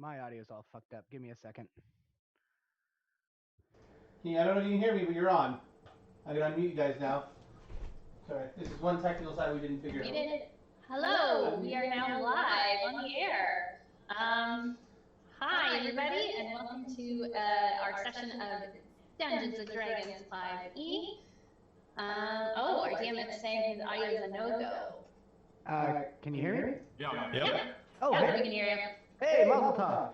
My audio's all fucked up. Give me a second. I don't know if you can hear me, but you're on. I can unmute you guys now. Sorry, this is one technical side we didn't figure out. Hello, we are now live on the air. Hi, everybody, and welcome to our session of Dungeons & Dragons 5e. Our DM is saying his audio is a no-go. Can you hear me? Yeah. Oh, Yeah, hey. we can hear you. Hey, Mazel Tov.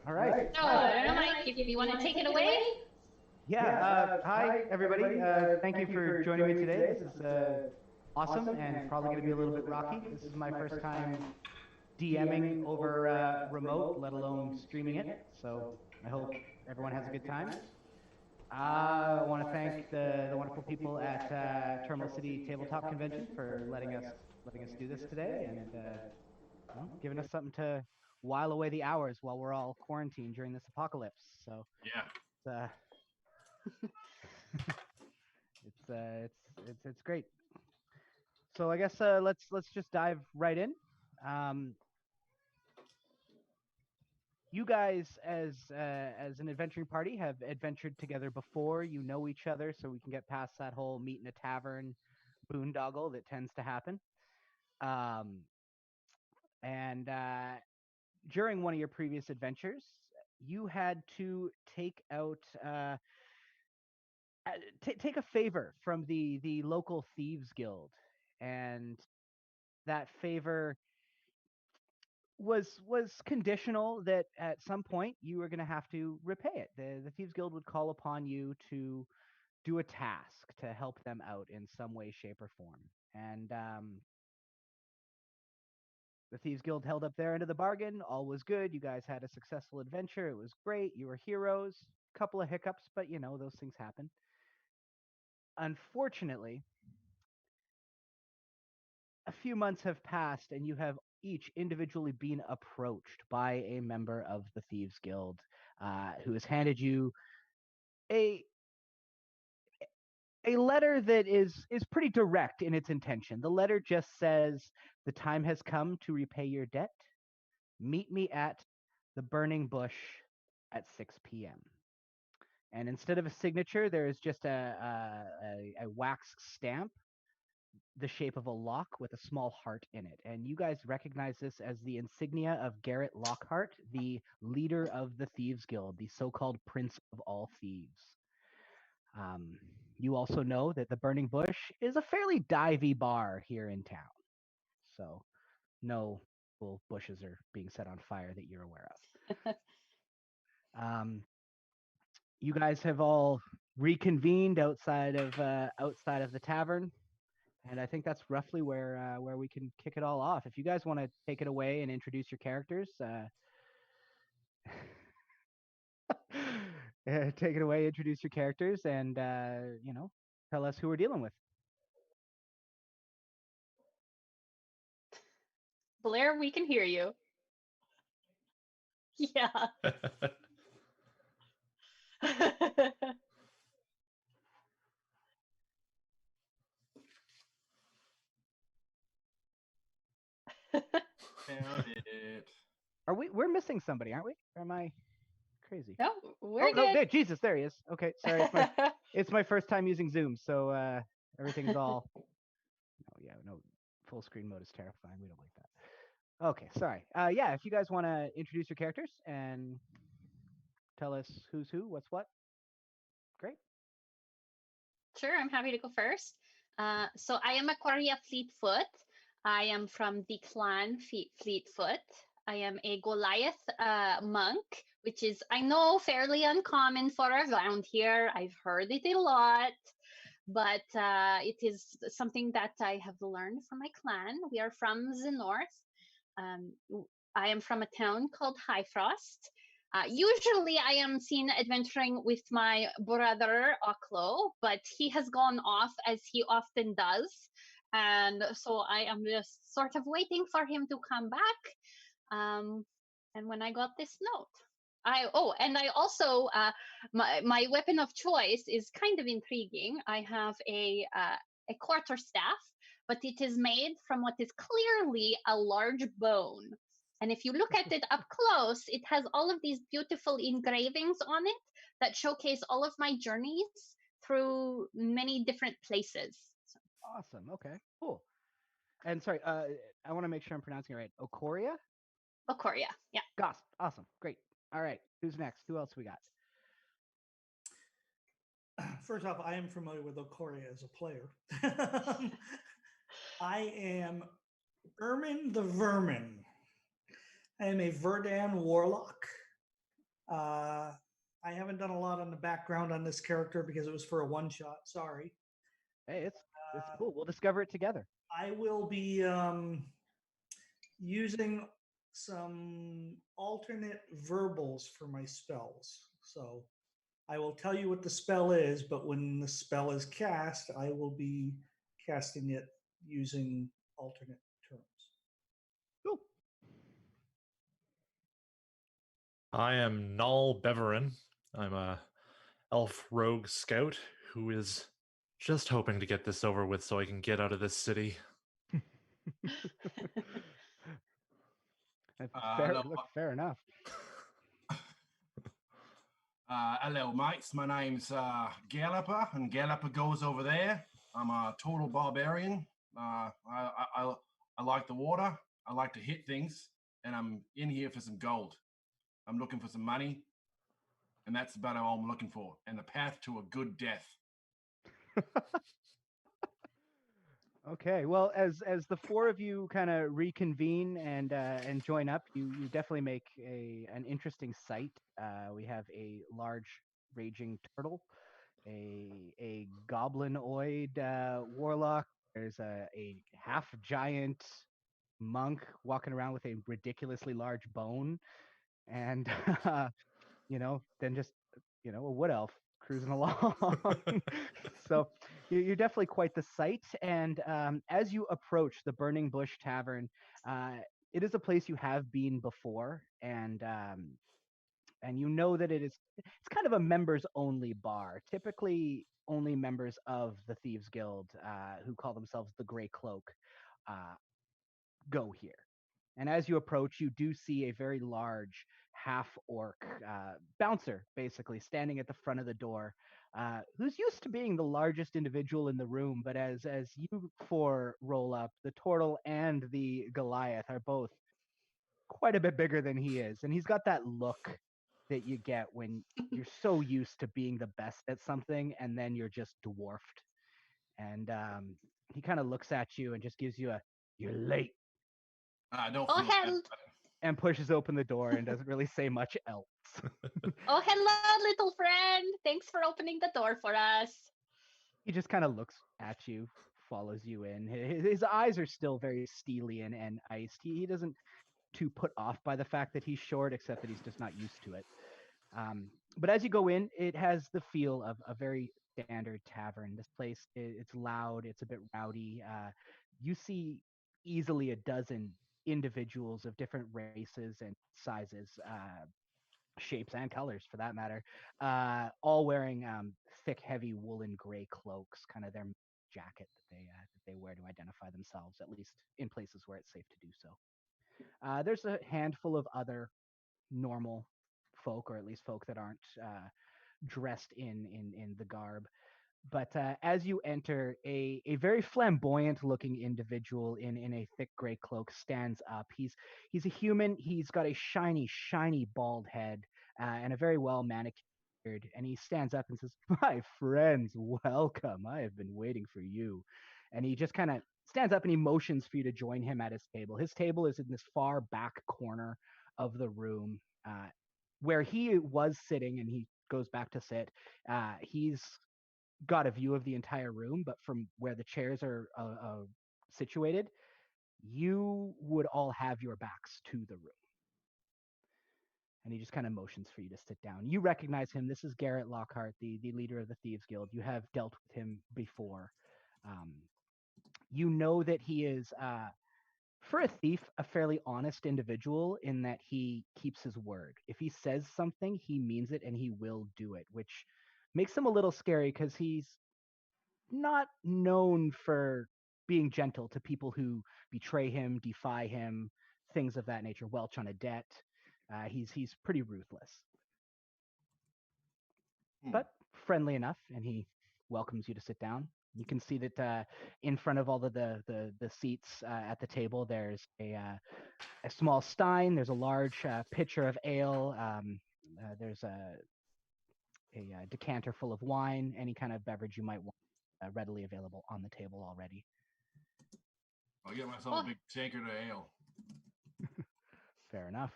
All right. Oh, I don't know, Mike, if you want to take it away? Yeah, hi, everybody. Thank you for joining me today. This is awesome and probably going to be a little bit rocky. This is my first time DMing over remote, let alone streaming it. So I hope everyone has a good time. I want to thank the wonderful people at Terminal City Tabletop Convention for letting us do this today and giving us something to while away the hours while we're all quarantined during this apocalypse. So yeah, it's great. So I guess let's just dive right in. You guys, as an adventuring party, have adventured together before. You know each other, so we can get past that whole meet in a tavern boondoggle that tends to happen. And during one of your previous adventures, you had to take out take a favor from the local Thieves Guild, and that favor was conditional that at some point you were going to have to repay it. The Thieves Guild would call upon you to do a task to help them out in some way, shape, or form. And the Thieves Guild held up their end of the bargain. All was good. You guys had a successful adventure. It was great. You were heroes. Couple of hiccups, but you know, those things happen. Unfortunately, a few months have passed and you have each individually been approached by a member of the Thieves Guild who has handed you a letter that is pretty direct in its intention. The letter just says, "The time has come to repay your debt. Meet me at the burning bush at 6 p.m." And instead of a signature, there is just a wax stamp, the shape of a lock with a small heart in it. And you guys recognize this as the insignia of Garrett Lockhart, the leader of the Thieves Guild, the so-called Prince of all Thieves. You also know that the Burning Bush is a fairly divey bar here in town. So no bushes are being set on fire that you're aware of. You guys have all reconvened outside of the tavern, and I think that's roughly where we can kick it all off. If you guys want to take it away and introduce your characters, take it away, introduce your characters, and tell us who we're dealing with. Blair, we can hear you. Yeah. Found it. We're missing somebody, aren't we? Or am I crazy? No, we're good. No, Jesus, there he is. Okay, sorry, it's my first time using Zoom, so everything's all. No, full screen mode is terrifying. We don't like that. Okay, sorry. Yeah, if you guys want to introduce your characters and tell us who's who, what's what, great. Sure, I'm happy to go first. So I am Aquaria Fleetfoot. I am from the clan Fleetfoot. I am a Goliath monk, which is, I know, fairly uncommon for around here. I've heard it a lot, but it is something that I have learned from my clan. We are from the north. I am from a town called Highfrost. Usually I am seen adventuring with my brother Oklo, but he has gone off as he often does. And so I am just sort of waiting for him to come back. And when I got this note, I also, my weapon of choice is kind of intriguing. I have a quarterstaff, but it is made from what is clearly a large bone. And if you look at it up close, it has all of these beautiful engravings on it that showcase all of my journeys through many different places. So, Awesome. Okay. Cool. And sorry, I want to make sure I'm pronouncing it right. Okoria? Okoria, yeah. Goss. Awesome. Great. All right. Who's next? Who else we got? First off, I am familiar with Okoria as a player. I am Ermin the Vermin. I am a Verdan warlock. I haven't done a lot on the background on this character because it was for a one-shot. Sorry. Hey, it's cool. We'll discover it together. I will be using some alternate verbals for my spells. So I will tell you what the spell is, but when the spell is cast, I will be casting it using alternate terms. Cool. I am Null Beverin. I'm a elf rogue scout who is just hoping to get this over with so I can get out of this city. Fair enough. Hello, mates. My name's Galloper, and Galloper goes over there. I'm a total barbarian. I like the water. I like to hit things, and I'm in here for some gold. I'm looking for some money, and that's about all I'm looking for. And the path to a good death. Okay, well, as the four of you kind of reconvene and join up, you definitely make an interesting sight. We have a large raging turtle, a goblinoid warlock. There's a half giant monk walking around with a ridiculously large bone, and then just a wood elf cruising along. So you're definitely quite the sight. And as you approach the Burning Bush Tavern, it is a place you have been before, and you know that it's kind of a members only bar. Typically, only members of the Thieves Guild, who call themselves the Greycloak, go here. And as you approach, you do see a very large half-orc bouncer, basically, standing at the front of the door, who's used to being the largest individual in the room. But as you four roll up, the turtle and the Goliath are both quite a bit bigger than he is. And he's got that look that you get when you're so used to being the best at something, and then you're just dwarfed. And he kind of looks at you and just gives you "You're late," Don't Oh, feel bad, hell. but and pushes open the door and doesn't really say much else. Oh, hello, little friend. Thanks for opening the door for us. He just kind of looks at you, follows you in. His eyes are still very steely and iced. He doesn't too put off by the fact that he's short, except that he's just not used to it. But as you go in, it has the feel of a very standard tavern. This place, it's loud, it's a bit rowdy. You see easily a dozen individuals of different races and sizes, shapes and colors for that matter, all wearing thick, heavy woolen gray cloaks, kind of their jacket that they wear to identify themselves, at least in places where it's safe to do so. There's a handful of other normal folk, or at least folk that aren't dressed in the garb. But as you enter, a very flamboyant looking individual in a thick gray cloak stands up. He's a human. He's got a shiny bald head and a very well manicured. And he stands up and says, "My friends, welcome. I have been waiting for you." And he just kind of stands up and he motions for you to join him at his table. His table is in this far back corner of the room, where he was sitting, and he goes back to sit. He's got a view of the entire room, but from where the chairs are situated, you would all have your backs to the room. And he just kind of motions for you to sit down. You recognize him. This is Garrett Lockhart, the leader of the Thieves Guild. You have dealt with him before. You know that he is, for a thief, a fairly honest individual in that he keeps his word. If he says something, he means it and he will do it, which makes him a little scary because he's not known for being gentle to people who betray him, defy him, things of that nature, welch on a debt. He's pretty ruthless, but friendly enough, and he welcomes you to sit down. You can see that in front of all the seats at the table, there's a small stein. There's a large pitcher of ale. There's a decanter full of wine. Any kind of beverage you might want readily available on the table already. I'll get myself a big tankard of ale. Fair enough.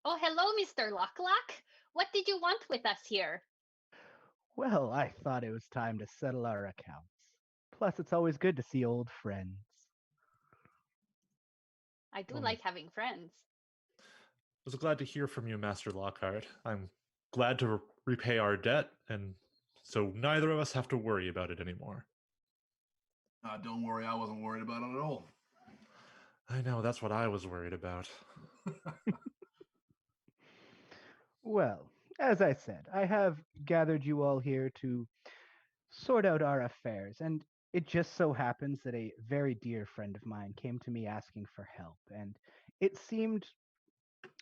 Oh, hello, Mr. Locklock. What did you want with us here? Well, I thought it was time to settle our accounts. Plus, it's always good to see old friends. I do like having friends. I was glad to hear from you, Master Lockhart. I'm glad to repay our debt, and so neither of us have to worry about it anymore. Don't worry, I wasn't worried about it at all. I know, that's what I was worried about. Well, as I said, I have gathered you all here to sort out our affairs, and it just so happens that a very dear friend of mine came to me asking for help, and it seemed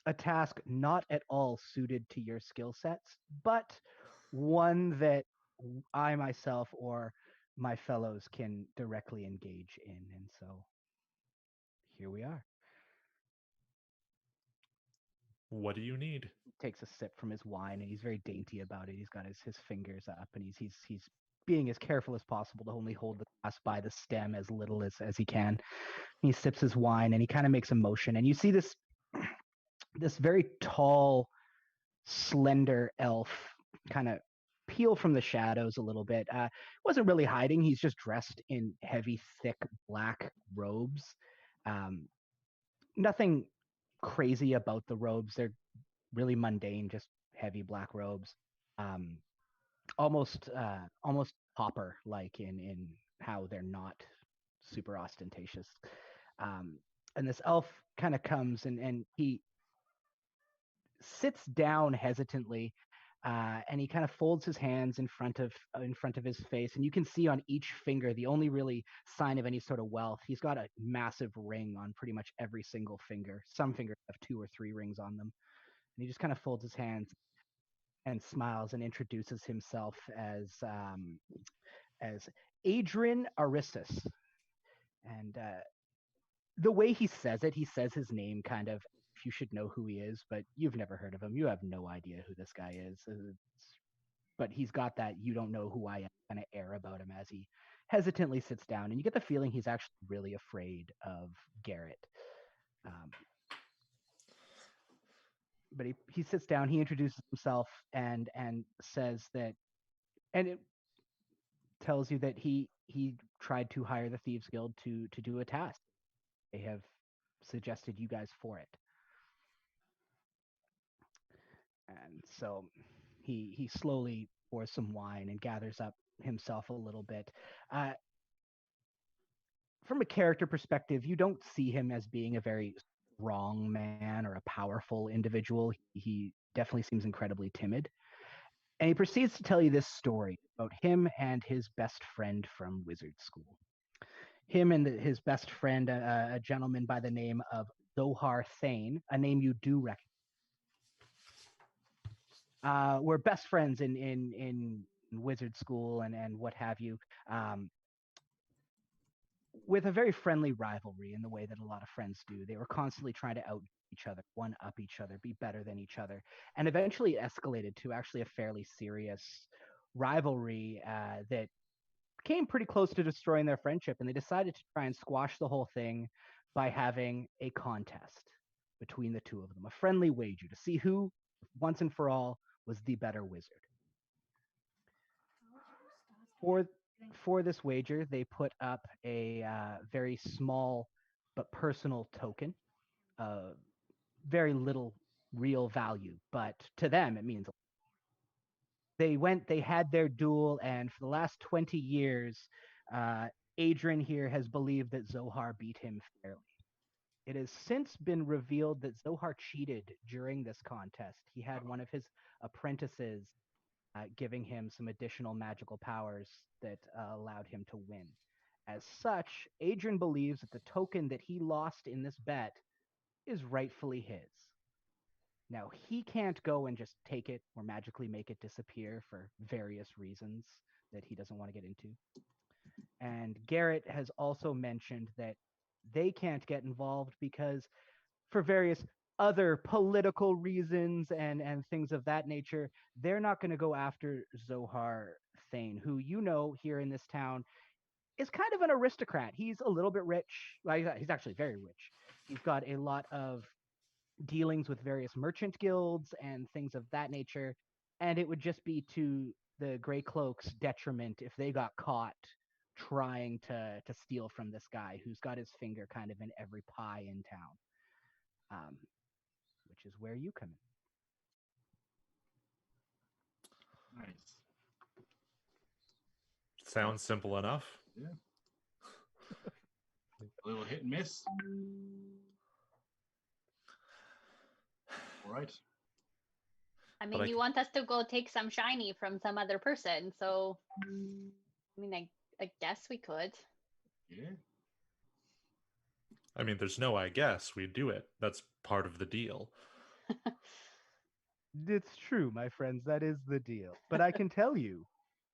a task not at all suited to your skill sets, but one that I myself or my fellows can directly engage in, and so here we are. What do you need? He takes a sip from his wine, and he's very dainty about it. He's got his fingers up, and he's being as careful as possible to only hold the glass by the stem as little as he can. He sips his wine, and he kind of makes a motion, and you see this very tall, slender elf kind of peel from the shadows a little bit. Wasn't really hiding. He's just dressed in heavy, thick black robes. Nothing crazy about the robes. They're really mundane, just heavy black robes. Almost pauper like in how they're not super ostentatious. And this elf kind of comes and he sits down hesitantly, and he kind of folds his hands in front of his face, and you can see on each finger the only really sign of any sort of wealth. He's got a massive ring on pretty much every single finger. Some fingers have 2 or 3 rings on them, and he just kind of folds his hands and smiles and introduces himself as Adrian Arissus. And the way he says his name kind of, if you should know who he is, but you've never heard of him. You have no idea who this guy is. But he's got that you don't know who I am kind of air about him as he hesitantly sits down. And you get the feeling he's actually really afraid of Garrett. But he sits down, he introduces himself and says that, and it tells you that he tried to hire the Thieves Guild to do a task. They have suggested you guys for it. And so he slowly pours some wine and gathers up himself a little bit. From a character perspective, you don't see him as being a very strong man or a powerful individual. He definitely seems incredibly timid. And he proceeds to tell you this story about him and his best friend from wizard school. Him and his best friend, a gentleman by the name of Zohar Thane, a name you do recognize. Were best friends in wizard school and what have you, with a very friendly rivalry in the way that a lot of friends do. They were constantly trying to out each other, one up each other, be better than each other, and eventually it escalated to actually a fairly serious rivalry that came pretty close to destroying their friendship, and they decided to try and squash the whole thing by having a contest between the two of them, a friendly wager to see who, once and for all, was the better wizard. For this wager, they put up a very small but personal token, very little real value, but to them it means a lot. They had their duel, and for the last 20 years, Adrian here has believed that Zohar beat him fairly. It has since been revealed that Zohar cheated during this contest. He had one of his apprentices giving him some additional magical powers that allowed him to win. As such, Adrian believes that the token that he lost in this bet is rightfully his. Now, he can't go and just take it or magically make it disappear for various reasons that he doesn't want to get into. And Garrett has also mentioned that they can't get involved because, for various other political reasons and things of that nature, they're not going to go after Zohar Thane, who you know here in this town is kind of an aristocrat. He's a little bit rich. Well, he's actually very rich. He's got a lot of dealings with various merchant guilds and things of that nature. And it would just be to the Greycloak's detriment if they got caught trying to steal from this guy who's got his finger kind of in every pie in town, which is where you come in. Nice. Sounds simple enough. Yeah. A little hit and miss. All right. I But mean, I you c- want us to go take some shiny from some other person, so I mean, I guess we could. Yeah. I mean, there's no I guess. We do it. That's part of the deal. It's true, my friends. That is the deal. But I can tell you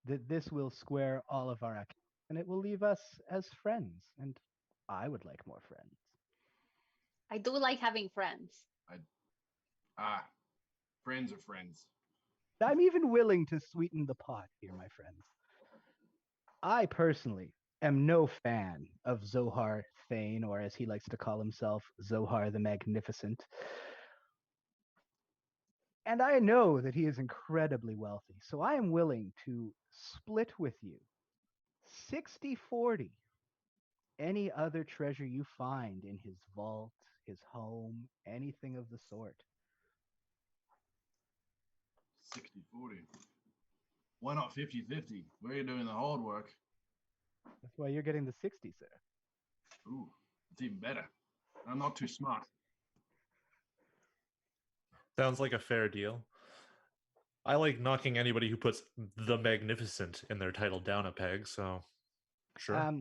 that this will square all of our accounts, and it will leave us as friends. And I would like more friends. I do like having friends. Friends are friends. I'm even willing to sweeten the pot here, my friends. I personally am no fan of Zohar Thane, or as he likes to call himself, Zohar the Magnificent. And I know that he is incredibly wealthy, so I am willing to split with you 60-40 any other treasure you find in his vault, his home, anything of the sort. 60-40. Why not 50-50? We're doing the hard work. That's why you're getting the 60, sir. Ooh, it's even better. I'm not too smart. Sounds like a fair deal. I like knocking anybody who puts the magnificent in their title down a peg, so sure.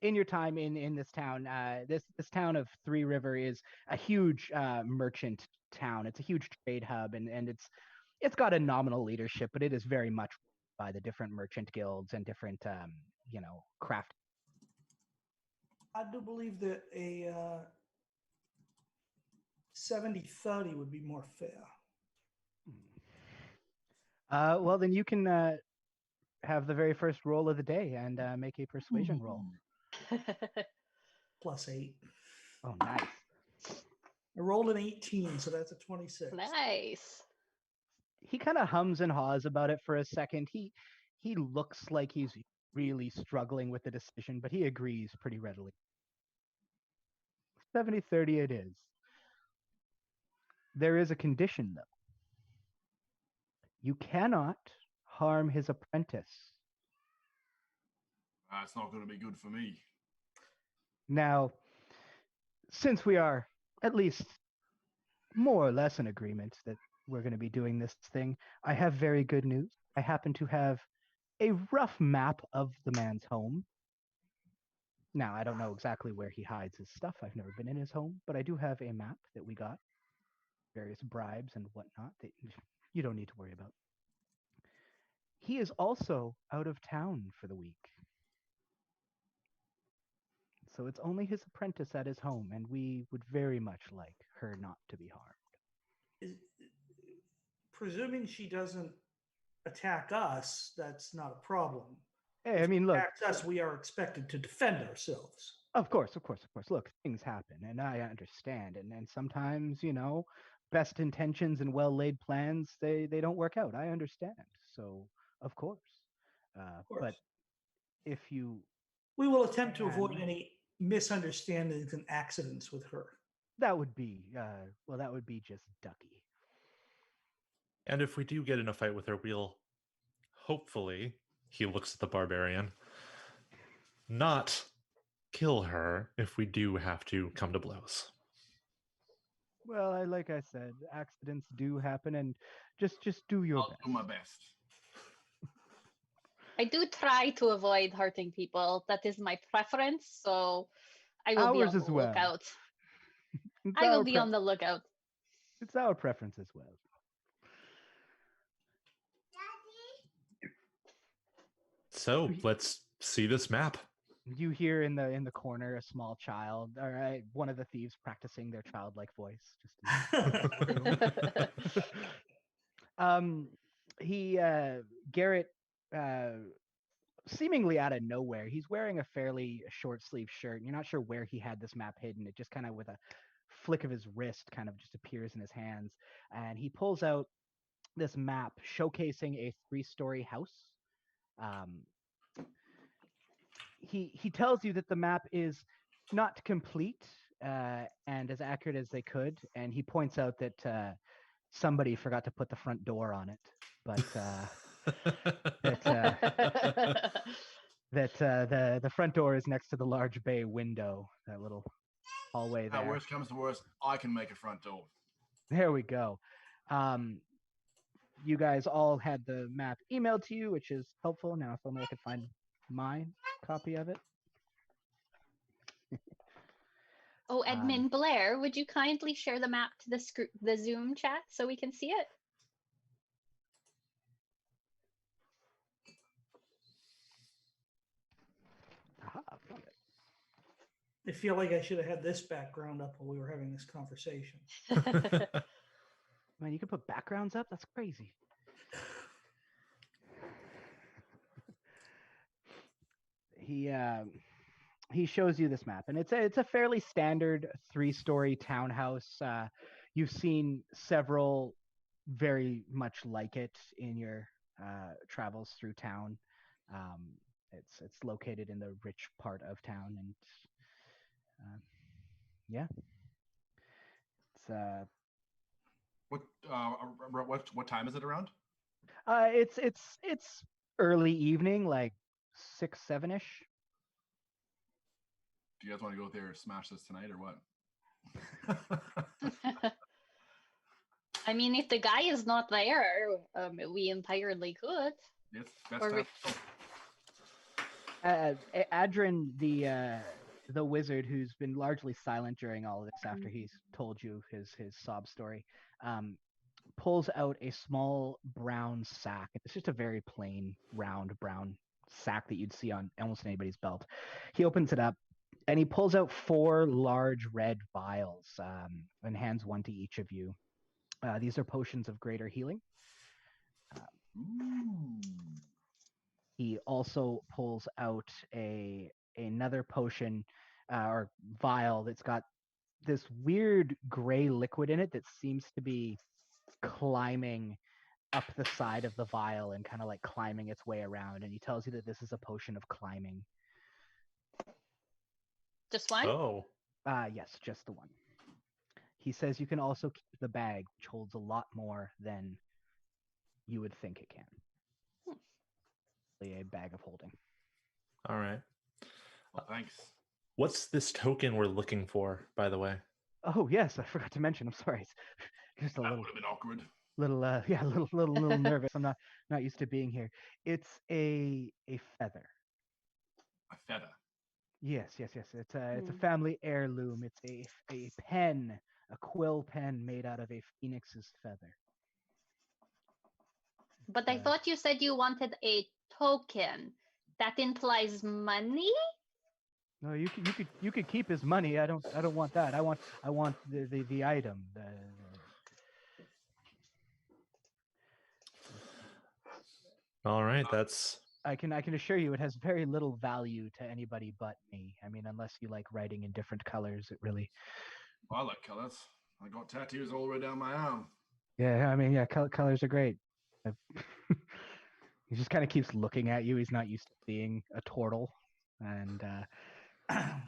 In your time in this town, this town of Three River is a huge merchant town. It's a huge trade hub, and it's got a nominal leadership, but it is very much by the different merchant guilds and different craft. I do believe that a 70-30 would be more fair. Well, then you can have the very first roll of the day and make a persuasion roll. +8. Oh, nice. I rolled an 18, so that's a 26. Nice. He kind of hums and haws about it for a second. He looks like he's really struggling with the decision, but he agrees pretty readily. 70-30 it is. There is a condition, though. You cannot harm his apprentice. It's not going to be good for me. Now, since we are at least more or less in agreement that we're going to be doing this thing, I have very good news. I happen to have a rough map of the man's home. Now, I don't know exactly where he hides his stuff. I've never been in his home, but I do have a map that we got, various bribes and whatnot that you don't need to worry about. He is also out of town for the week. So it's only his apprentice at his home, and we would very much like her not to be harmed. Presuming she doesn't attack us, that's not a problem. Hey, I mean, look. Attacks us, we are expected to defend ourselves. Of course. Look, things happen, and I understand. And sometimes, best intentions and well-laid plans, they don't work out. I understand. So, of course. But if you... We will attempt to avoid any misunderstandings and accidents with her. That would be, that would be just ducky. And if we do get in a fight with her, we'll hopefully, he looks at the barbarian, not kill her if we do have to come to blows. Well, like I said, accidents do happen, and just do your best. I'll do my best. I do try to avoid hurting people. That is my preference, so I will be Ours on as the well. lookout. It's I will our be pre- on the lookout. It's our preference as well. So let's see this map. You hear in the corner a small child, or one of the thieves practicing their childlike voice. Garrett, seemingly out of nowhere, he's wearing a fairly short sleeve shirt. You're not sure where he had this map hidden. It just kind of with a flick of his wrist kind of just appears in his hands, and he pulls out this map showcasing a 3-story house. He tells you that the map is not complete and as accurate as they could, and he points out that somebody forgot to put the front door on it, but the front door is next to the large bay window, that little hallway there. Worst comes to worst, I can make a front door. There we go. You guys all had the map emailed to you, which is helpful. Now, if only I could find my copy of it. Oh, Admin Blair, would you kindly share the map to the Zoom chat so we can see it? Aha, found it. I feel like I should have had this background up while we were having this conversation. Man, you can put backgrounds up? That's crazy. He shows you this map, and it's a fairly standard 3-story townhouse. You've seen several very much like it in your travels through town. It's located in the rich part of town, and yeah, it's What time is it around? it's early evening, like 6, 7-ish. Do you guys want to go there and smash this tonight or what? I mean, if the guy is not there, we entirely could. Yes, best time. Adrin, the wizard, who's been largely silent during all of this after he's told you his sob story, pulls out a small brown sack. It's just a very plain, round brown sack that you'd see on almost anybody's belt. He opens it up, and he pulls out 4 large red vials and hands one to each of you. These are potions of greater healing. He also pulls out another potion or vial that's got this weird gray liquid in it that seems to be climbing up the side of the vial and kind of like climbing its way around. And he tells you that this is a potion of climbing. Just one? Oh. Yes, just the one. He says you can also keep the bag, which holds a lot more than you would think it can. A bag of holding. All right. Well, thanks. What's this token we're looking for, by the way? Oh yes, I forgot to mention. I'm sorry. Just a That little. would have been awkward. Little nervous. I'm not used to being here. It's a feather. A feather. Yes. It's a family heirloom. It's a pen, a quill pen made out of a phoenix's feather. But I thought you said you wanted a token. That implies money? No, you could keep his money. I don't want that. I want the item. All right, that's. I can assure you, it has very little value to anybody but me. I mean, unless you like writing in different colors, it really. Well, I like colors. I got tattoos all the way down my arm. Yeah, I mean, yeah, colors are great. He just kind of keeps looking at you. He's not used to seeing a turtle, and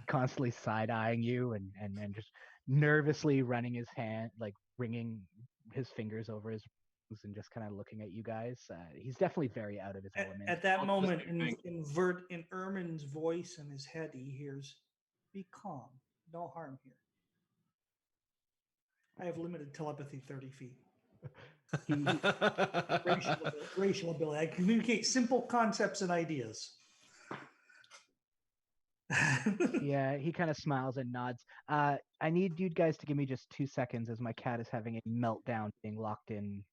constantly side-eyeing you, and just nervously running his hand, like wringing his fingers over his rings and just kind of looking at you guys. He's definitely very out of his element. At that moment, in Ermin's voice in his head, he hears, "Be calm. No harm here. I have limited telepathy 30 feet." Racial ability. I communicate simple concepts and ideas. Yeah, he kind of smiles and nods. I need you guys to give me just 2 seconds as my cat is having a meltdown being locked in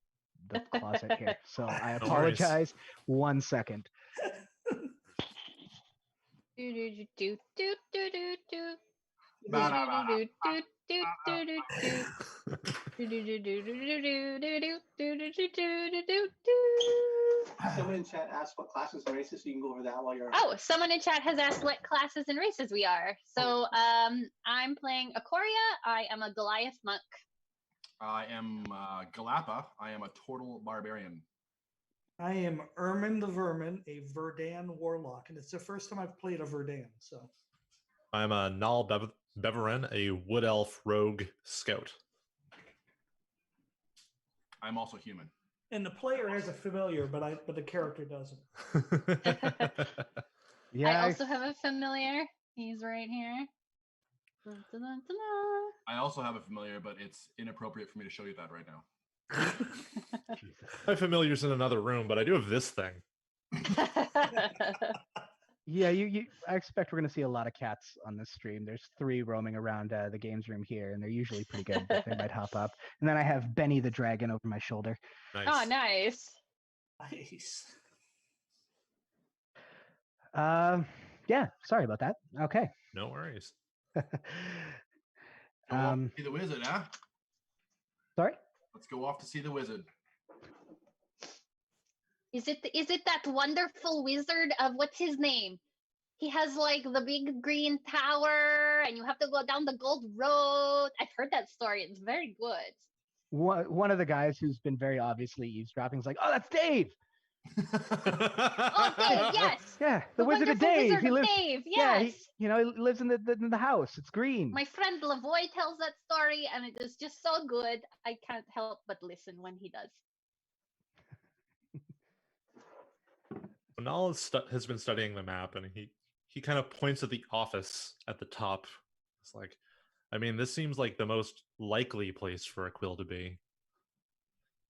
the closet here. So I No worries. apologize. 1 second. Someone in chat asked what classes and races, so you can go over that while you're. Oh, someone in chat has asked what classes and races we are. So I'm playing Ikoria. I am a Goliath monk. I am Galapa. I am a total barbarian. I am Ermin the Vermin, a Verdan warlock, and it's the first time I've played a Verdan. So I'm a Nal Beverin, a wood elf rogue scout. I'm also human. and the player has a familiar, but the character doesn't. Yeah, I also have a familiar. He's right here. Dun, dun, dun, dun, dun. I also have a familiar, but it's inappropriate for me to show you that right now. My familiar's in another room, but I do have this thing. yeah. I expect we're going to see a lot of cats on this stream. There's 3 roaming around the games room here, and they're usually pretty good. But they might hop up. And then I have Benny the dragon over my shoulder. Nice. Oh, nice. Nice. Yeah. Sorry about that. Okay. No worries. Go off to see the wizard, huh? Sorry. Let's go off to see the wizard. Is it that wonderful wizard of what's his name? He has like the big green tower, and you have to go down the gold road. I've heard that story. It's very good. One of the guys who's been very obviously eavesdropping is like, "Oh, that's Dave." Oh, Dave, yes. Yeah, the Wizard of wonderful Dave. Wizard He of lives. Dave, Yeah, yes. he lives in the house. It's green. My friend Lavoy tells that story, and it is just so good. I can't help but listen when he does. Nal has been studying the map, and he kind of points at the office at the top. It's like, I mean, this seems like the most likely place for a quill to be.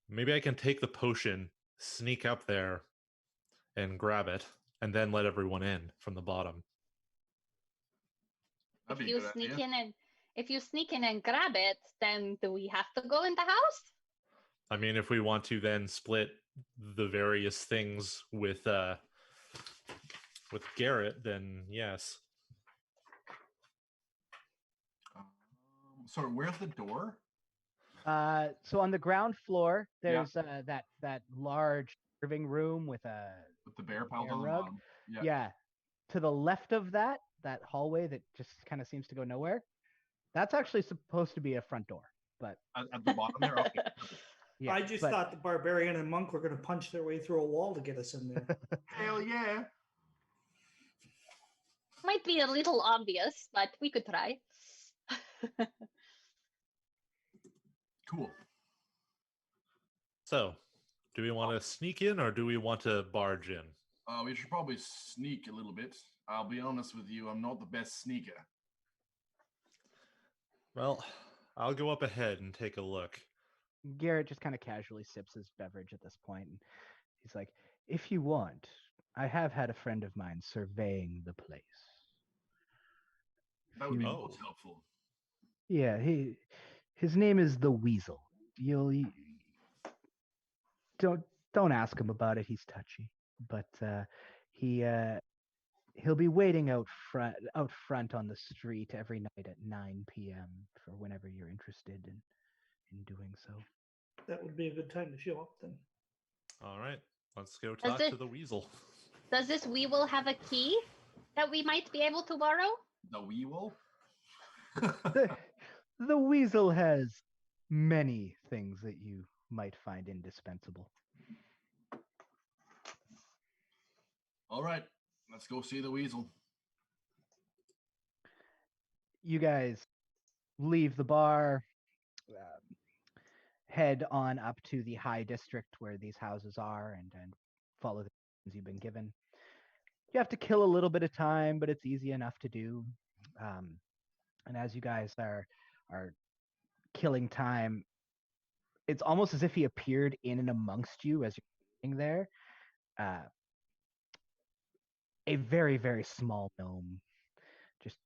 Maybe I can take the potion, sneak up there, and grab it, and then let everyone in from the bottom. That'd If be a you good sneak idea. in and grab it, then do we have to go in the house? I mean, if we want to then split the various things with Garrett, then yes. So where's the door? So on the ground floor, there's that large living room with With the bear pelt bear on the rug. bottom. Yeah. To the left of that hallway that just kind of seems to go nowhere, that's actually supposed to be a front door. But At the bottom there? Okay. yeah, I just thought the barbarian and monk were going to punch their way through a wall to get us in there. Hell yeah. Might be a little obvious, but we could try. Cool. So, do we want to sneak in or do we want to barge in? We should probably sneak a little bit. I'll be honest with you, I'm not the best sneaker. Well, I'll go up ahead and take a look. Garrett just kind of casually sips his beverage at this point, and he's like, "If you want, I have had a friend of mine surveying the place. That would be Oh. most helpful. Yeah, his name is the Weasel. Don't ask him about it. He's touchy, but he'll be waiting out front on the street every night at 9 p.m. for whenever you're interested in doing so." That would be a good time to show up then. All right, let's go talk to the weasel. Does this weevil have a key that we might be able to borrow? The weevil? The Weasel has many things that you might find indispensable. All right, let's go see the weasel. You guys leave the bar, head on up to the high district where these houses are, and follow the things you've been given. You have to kill a little bit of time, but it's easy enough to do. And as you guys are killing time, it's almost as if he appeared in and amongst you as you're sitting there. A very, very small gnome just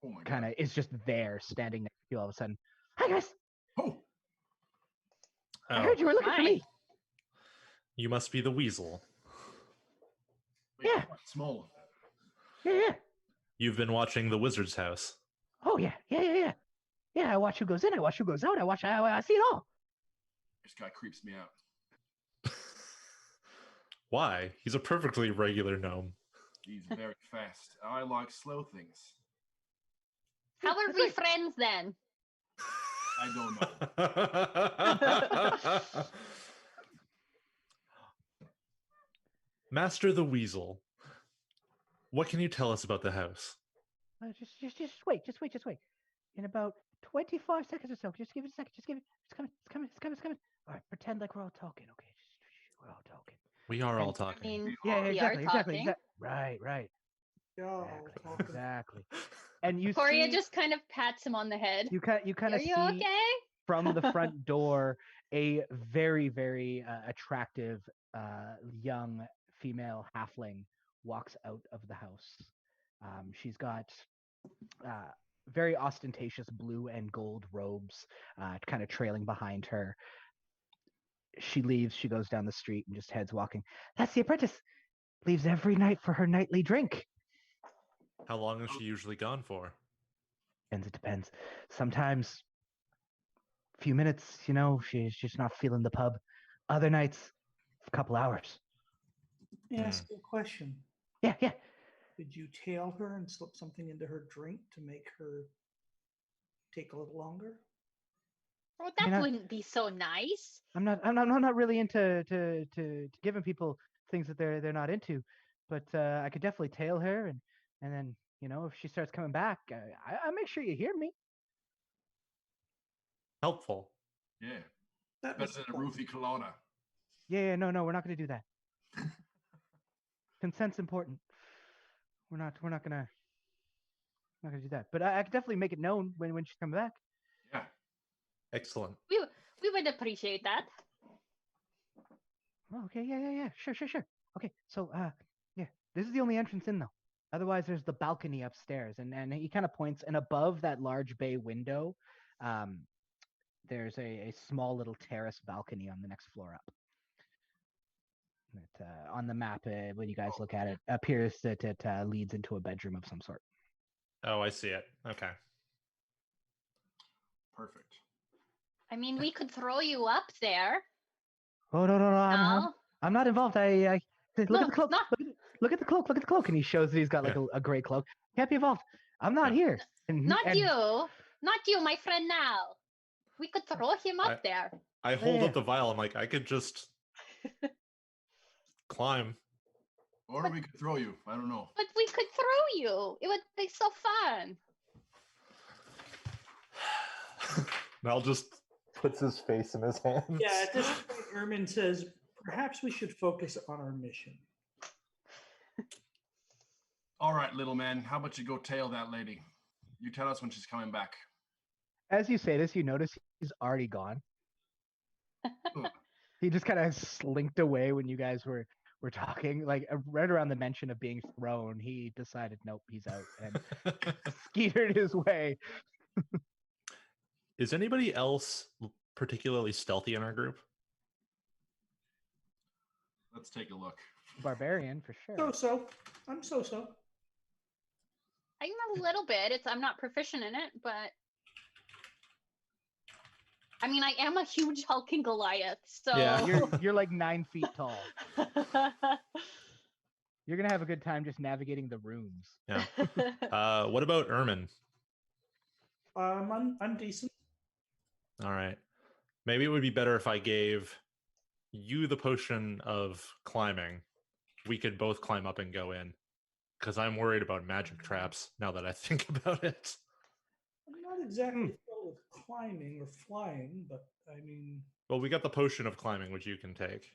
Oh my kind god. of is just there standing next to you all of a sudden. Hi, guys. Oh, I Oh, heard you were looking for Hi. me. you must be the weasel. wait, Yeah. quite small. Yeah. You've been watching The Wizard's House. Oh, yeah. Yeah, I watch who goes in. I watch who goes out. I see it all. This guy creeps me out. Why? He's a perfectly regular gnome. He's very fast. I like slow things. How are That's we right. friends then? I don't know. Master the Weasel, what can you tell us about the house? Just wait. In about 25 seconds or so. Just give it a second. Just give it. It's coming. All right, pretend like we're all talking, okay? We're all talking. We are all And- I talking. mean, Yeah, we are exactly. talking. Right. Yeah, Exactly. And you Coria see, just kind of pats him on the head. you kind Are of you see okay? from the front door a very, very attractive young female halfling walks out of the house. She's got very ostentatious blue and gold robes kind of trailing behind her. She leaves, she goes down the street and just heads walking. That's the apprentice. Leaves every night for her nightly drink. How long is she usually gone for? And it depends. Sometimes a few minutes, she's just not feeling the pub. Other nights, a couple hours. Let me ask you a question. Yeah. Did you tail her and slip something into her drink to make her take a little longer? Well, I that mean, wouldn't be so nice. I'm not really into to giving people things that they're not into, but I could definitely tail her and then if she starts coming back, I make sure you hear me. Helpful. Yeah. That Better was than a fun. Ruthie Colonna. Yeah, no, we're not gonna do that. Consent's important. We're not gonna do that. But I could definitely make it known when she's coming back. Yeah. Excellent. We would appreciate that. Oh, okay, yeah, sure. Okay, so yeah, this is the only entrance in though. Otherwise, there's the balcony upstairs, and he kind of points, and above that large bay window, there's a small little terrace balcony on the next floor up. That on the map, when you guys look at it, appears that it leads into a bedroom of some sort. Oh, I see it. Okay. Perfect. I mean, we could throw you up there. Oh no, No? I'm not involved. I look No, at the cloak. no. Look at the cloak, and he shows that he's got like a gray cloak. Can't be involved. I'm not here. Not you, my friend now. We could throw him up there. I hold Yeah. up the vial. I'm like, I could just climb. Or we could throw you. I don't know. But we could throw you. It would be so fun. Mal just puts his face in his hands. Yeah, at this point, Ermin says, perhaps we should focus on our mission. All right, little man. How about you go tail that lady? You tell us when she's coming back. As you say this, you notice he's already gone. He just kind of slinked away when you guys were talking. Like right around the mention of being thrown, he decided, nope, he's out, and skeetered his way. Is anybody else particularly stealthy in our group? Let's take a look. Barbarian for sure. So. I'm so. I'm a little bit. I'm not proficient in it, but I mean, I am a huge hulking Goliath, so Yeah. You're like 9 feet tall. You're gonna have a good time just navigating the rooms. Yeah. What about Ermin? I'm decent. All right. Maybe it would be better if I gave you the potion of climbing. We could both climb up and go in. Because I'm worried about magic traps now that I think about it. I'm not exactly skilled with climbing or flying, but I mean, Well, we got the potion of climbing, which you can take.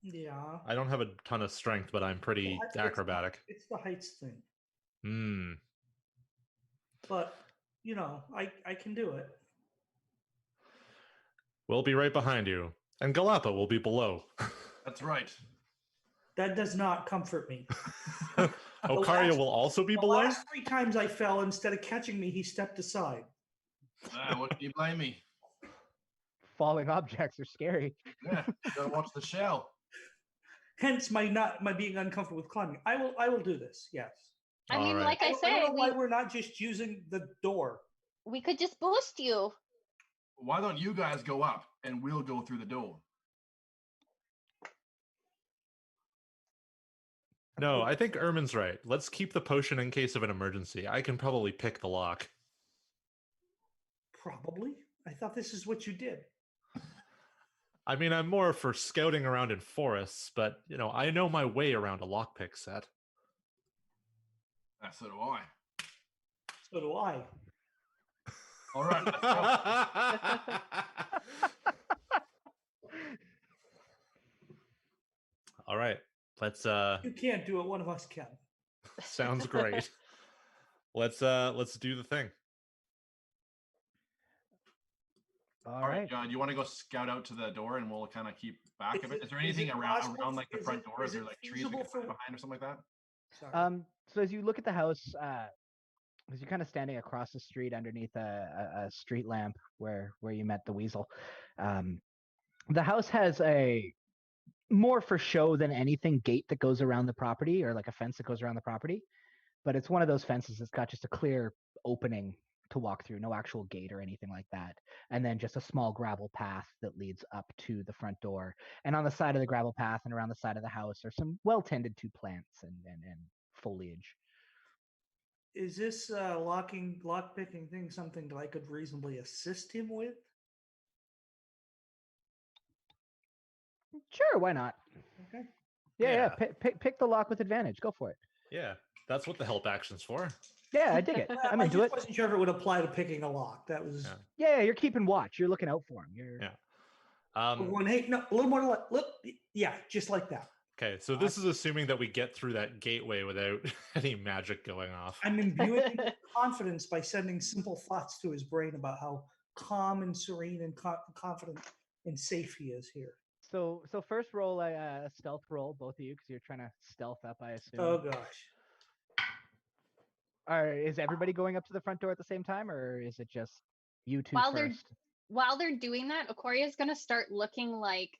yeah. I don't have a ton of strength, but I'm pretty acrobatic. It's the heights thing. Hmm. But, I can do it. We'll be right behind you. And Galapa will be below. That's right. That does not comfort me. Okaria will also be The below? last 3 times I fell, instead of catching me, he stepped aside. What do you blame me? Falling objects are scary. Yeah, gotta watch the shell. Hence my being uncomfortable with climbing. I will do this. Yes. I mean, Alright. like I don't said, know why we're not just using the door. we could just boost you. Why don't you guys go up and we'll go through the door? No, I think Ermin's right. Let's keep the potion in case of an emergency. I can probably pick the lock. Probably. I thought this is what you did. I mean, I'm more for scouting around in forests, but, you know, I know my way around a lockpick set. So do I. So do I. All right, let's go. All right, let's You can't do it. One of us can. sounds great. Let's do the thing. All right. Do you want to go scout out to the door and we'll kind of keep back a bit? Is there Is anything it around possible- like the is front it- door? Is is there it like trees we feasible can hide for- behind or something like that? Sorry. So as you look at the house, as you're kind of standing across the street underneath a street lamp where you met the weasel, the house has a more for show than anything gate that goes around the property, or like a fence that goes around the property. But it's one of those fences that's got just a clear opening to walk through, no actual gate or anything like that. And then just a small gravel path that leads up to the front door. And on the side of the gravel path and around the side of the house are some well-tended to plants and foliage. Is this lockpicking thing something that I could reasonably assist him with? Sure, why not? Okay. Yeah. Pick the lock with advantage. Go for it. Yeah, that's what the help action's for. Yeah, I dig it. I'm into it. I wasn't sure if it would apply to picking a lock. That was. Yeah, you're keeping watch. You're looking out for him. Yeah. We're going, hey, no, a little more. Look, yeah, just like that. Okay, so this is assuming that we get through that gateway without any magic going off. I'm imbuing him with confidence by sending simple thoughts to his brain about how calm and serene and confident and safe he is here. So first roll a stealth roll, both of you, because you're trying to stealth up, I assume. Oh gosh. Is everybody going up to the front door at the same time, or is it just you two first? While they're doing that, Okoria is going to start looking like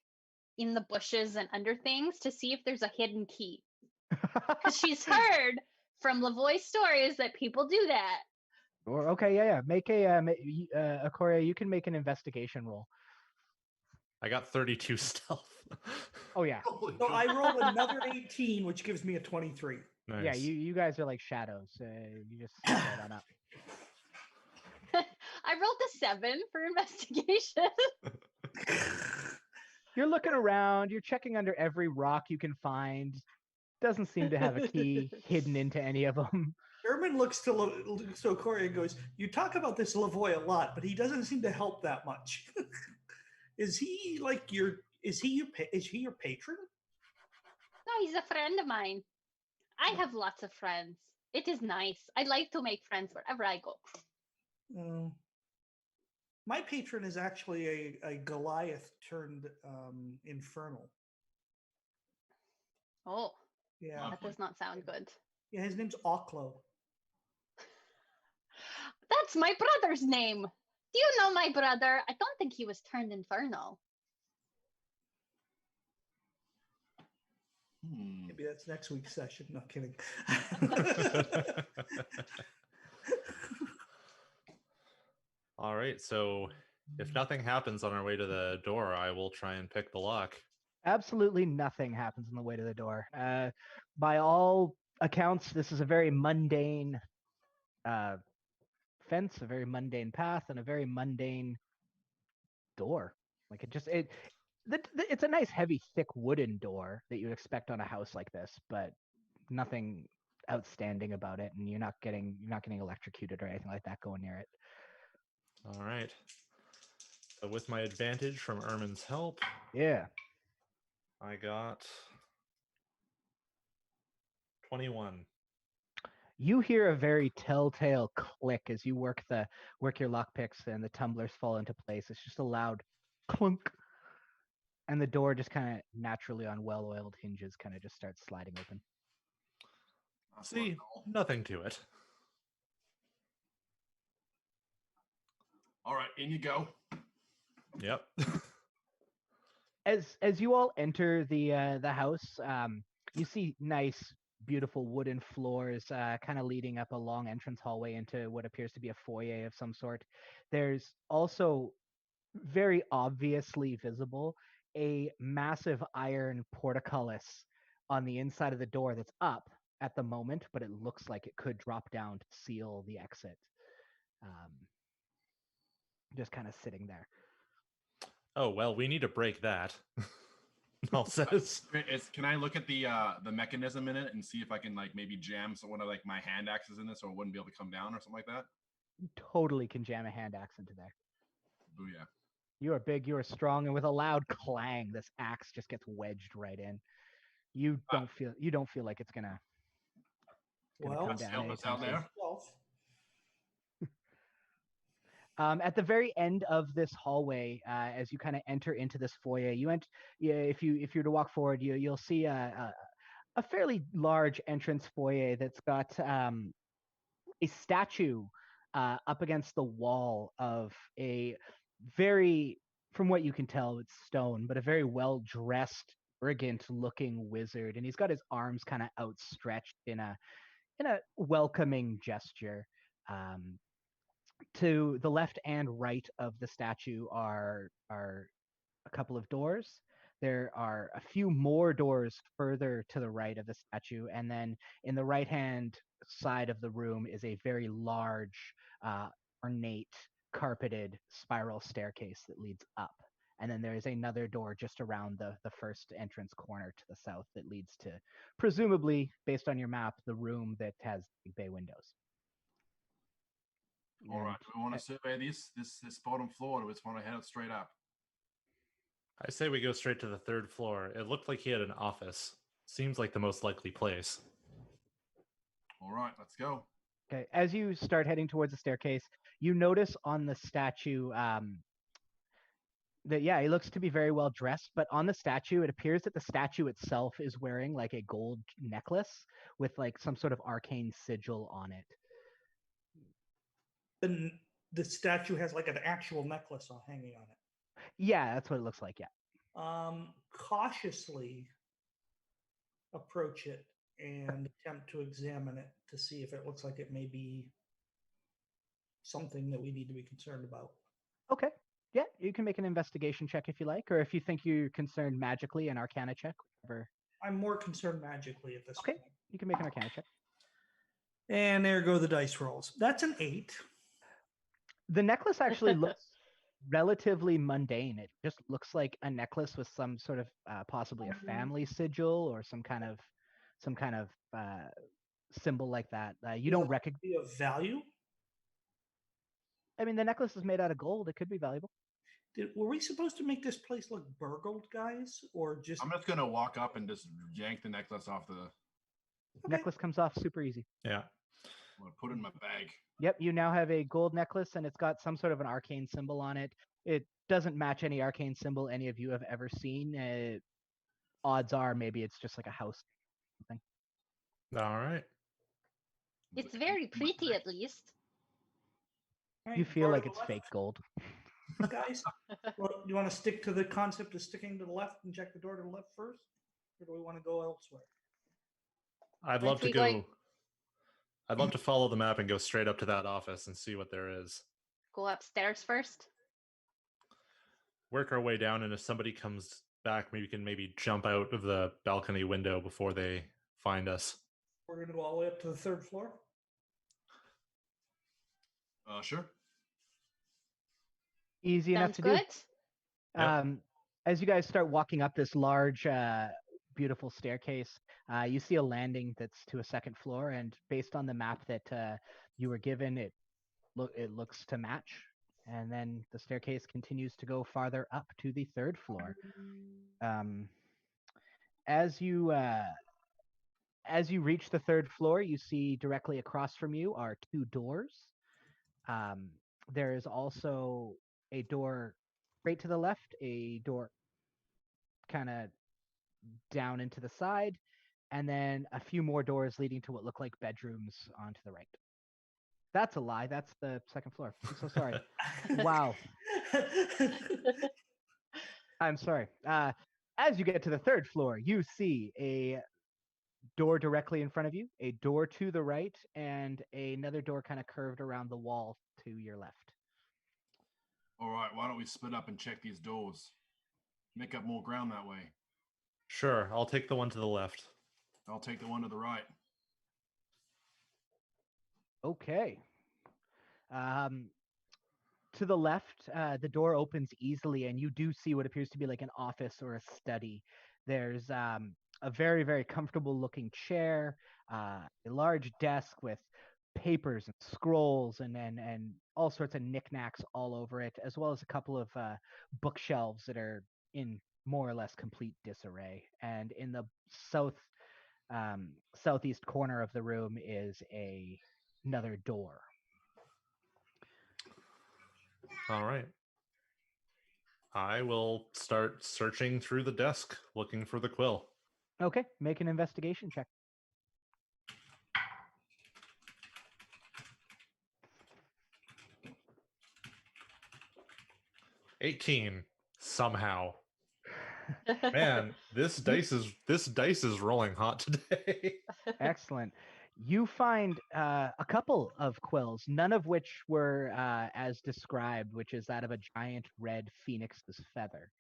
in the bushes and under things to see if there's a hidden key. Because she's heard from Lavoie stories that people do that. Or okay, yeah. Make Okoria, you can make an investigation roll. I got 32 stealth. Oh yeah. So I rolled another 18, which gives me a 23. Nice. Yeah, you guys are like shadows. You just sit right on up. I rolled a 7 for investigation. You're looking around. You're checking under every rock you can find. Doesn't seem to have a key hidden into any of them. Ermin looks to Okoria and goes, "You talk about this Lavoie a lot, but he doesn't seem to help that much." Is he like your? Is he your patron? No, he's a friend of mine. I have lots of friends. It is nice. I like to make friends wherever I go. My patron is actually a Goliath turned infernal. Oh, Yeah. that does not sound good. Yeah, his name's Oklo. That's my brother's name. Do you know my brother? I don't think he was turned infernal. Maybe that's next week's session. No kidding. All right, so if nothing happens on our way to the door, I will try and pick the lock. Absolutely nothing happens on the way to the door. By all accounts, this is a very mundane fence, a very mundane path, and a very mundane door. Like it's a nice, heavy, thick wooden door that you'd expect on a house like this, but nothing outstanding about it, and you're not getting electrocuted or anything like that going near it. All right. So with my advantage from Ermin's help, Yeah. I got 21. You hear a very telltale click as you work your lockpicks and the tumblers fall into place. It's just a loud clunk, and the door just kind of naturally on well-oiled hinges kind of just starts sliding open. See, nothing to it. All right, in you go. Yep. As you all enter the house, you see nice, beautiful wooden floors, kind of leading up a long entrance hallway into what appears to be a foyer of some sort. There's also very obviously visible a massive iron portcullis on the inside of the door that's up at the moment, but it looks like it could drop down to seal the exit. Just kind of sitting there. Oh well, we need to break that. Null says. Can I look at the mechanism in it and see if I can like maybe jam one of like my hand axes in this, so it wouldn't be able to come down or something like that? You totally can jam a hand axe into there. Booyah. You are big, you are strong, and with a loud clang, this axe just gets wedged right in. You don't feel like it's gonna Well, come down help us anytime out soon. there. At the very end of this hallway, as you kind of enter into this foyer, if you were to walk forward, you'll see a fairly large entrance foyer that's got a statue up against the wall of a very, from what you can tell, it's stone, but a very well dressed, arrogant looking wizard, and he's got his arms kind of outstretched in a welcoming gesture. To the left and right of the statue are a couple of doors. There are a few more doors further to the right of the statue, and then in the right-hand side of the room is a very large, ornate, carpeted spiral staircase that leads up. And then there is another door just around the first entrance corner to the south that leads to, presumably, based on your map, the room that has big bay windows. All right. Do we want to survey this bottom floor, or do we just want to head straight up? I say we go straight to the third floor. It looked like he had an office. Seems like the most likely place. All right, let's go. Okay. As you start heading towards the staircase, you notice on the statue that, yeah, he looks to be very well dressed, but on the statue, it appears that the statue itself is wearing like a gold necklace with like some sort of arcane sigil on it. The statue has like an actual necklace hanging on it. Yeah, that's what it looks like. Yeah. Cautiously approach it and attempt to examine it to see if it looks like it may be something that we need to be concerned about. Okay. Yeah, you can make an investigation check if you like, or if you think you're concerned magically, an arcana check, whatever. I'm more concerned magically at this point. Okay, you can make an arcana check. And there go the dice rolls. That's an 8. The necklace actually looks relatively mundane. It just looks like a necklace with some sort of possibly a family sigil or some kind of symbol like that. You don't recognize. Be of value? I mean, the necklace is made out of gold. It could be valuable. Were we supposed to make this place look burgled, guys, or just? I'm just gonna walk up and just yank the necklace off the. Okay. Necklace comes off super easy. Yeah. I'm gonna put it in my bag. Yep, you now have a gold necklace, and it's got some sort of an arcane symbol on it. It doesn't match any arcane symbol any of you have ever seen. Odds are maybe it's just like a house thing. All right. It's very pretty, at least. Right, You feel door like to it's the fake left, gold. guys. Well, you want to stick to the concept of sticking to the left and check the door to the left first, or do we want to go elsewhere? I'd Aren't love to we go. going- I'd love to follow the map and go straight up to that office and see what there is. Go upstairs first. Work our way down, and if somebody comes back, we can maybe jump out of the balcony window before they find us. We're going to go all the way up to the third floor. Sure. Easy enough Sounds to good. do. Yep. As you guys start walking up this large, beautiful staircase, you see a landing that's to a second floor, and based on the map that you were given, it looks to match. And then the staircase continues to go farther up to the third floor. As you reach the third floor, you see directly across from you are 2 doors. There is also a door straight to the left, a door kind of down into the side, and then a few more doors leading to what look like bedrooms onto the right. That's a lie. That's the second floor. I'm so sorry. Wow. I'm sorry. As you get to the third floor, you see a door directly in front of you, a door to the right, and another door kind of curved around the wall to your left. All right, why don't we split up and check these doors? Make up more ground that way. Sure, I'll take the one to the left. I'll take the one to the right. Okay. To the left, the door opens easily, and you do see what appears to be like an office or a study. There's a very, very comfortable looking chair, a large desk with papers and scrolls and all sorts of knickknacks all over it, as well as a couple of bookshelves that are in more or less complete disarray. And in the southeast corner of the room is another door. All right. I will start searching through the desk, looking for the quill. Okay, make an investigation check. 18 somehow. Man, this dice is rolling hot today. Excellent. You find a couple of quills, none of which were as described, which is that of a giant red phoenix's feather.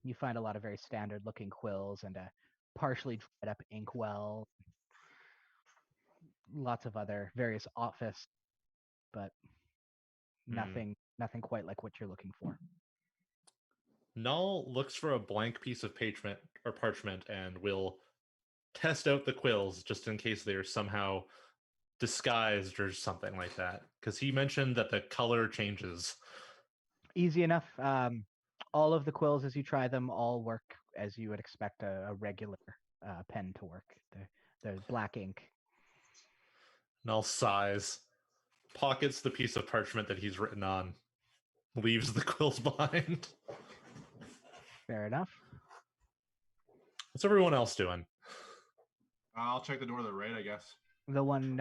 You find a lot of very standard looking quills and a partially dried up inkwell, lots of other various office, but nothing quite like what you're looking for. Null looks for a blank piece of parchment and will test out the quills just in case they are somehow disguised or something like that. Because he mentioned that the color changes. Easy enough. All of the quills, as you try them, all work as you would expect a regular pen to work. The black ink. Null sighs, pockets the piece of parchment that he's written on, leaves the quills behind. Fair enough. What's everyone else doing? I'll check the door to the right, I guess. The one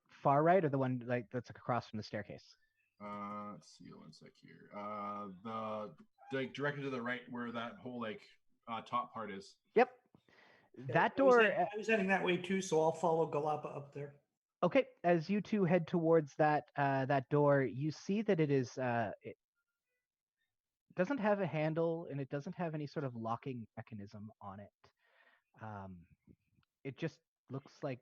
far right, or the one that's across from the staircase? Let's see, one sec here. The directly to the right, where that whole top part is. Yep. That door. I was heading that way too, so I'll follow Galapa up there. Okay. As you two head towards that door, you see that it is. It doesn't have a handle, and it doesn't have any sort of locking mechanism on it. It just looks like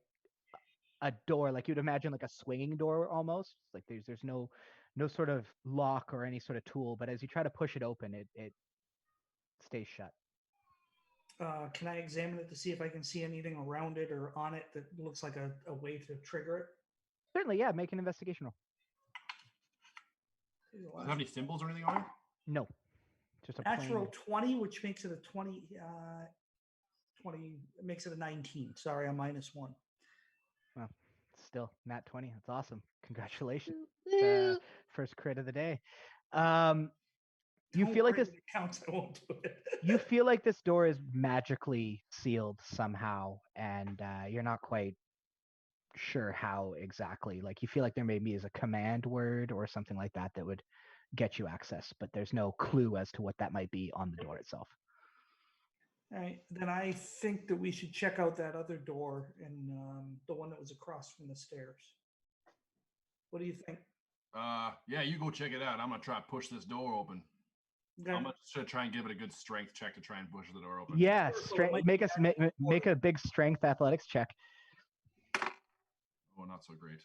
a door, like you'd imagine, like a swinging door almost. Like there's no sort of lock or any sort of tool, but as you try to push it open, it stays shut. Can I examine it to see if I can see anything around it or on it that looks like a way to trigger it? Certainly, yeah. Make an investigation roll. Does it have any symbols or anything on it? No. Just a natural plain... 20, which makes it a 20. 20 makes it a 19. Sorry, I'm -1. Well, still nat 20. That's awesome. Congratulations. First crit of the day. You feel like this counts. I won't do it. You feel like this door is magically sealed somehow, and you're not quite sure how exactly. Like you feel like there maybe is a command word or something like that that would get you access, but there's no clue as to what that might be on the door itself. All right, then I think that we should check out that other door and the one that was across from the stairs. What do you think? Yeah, you go check it out. I'm gonna try to push this door open. Okay. I'm gonna try and give it a good strength check to try and push the door open. Yeah, make a big strength athletics check. Oh, not so great.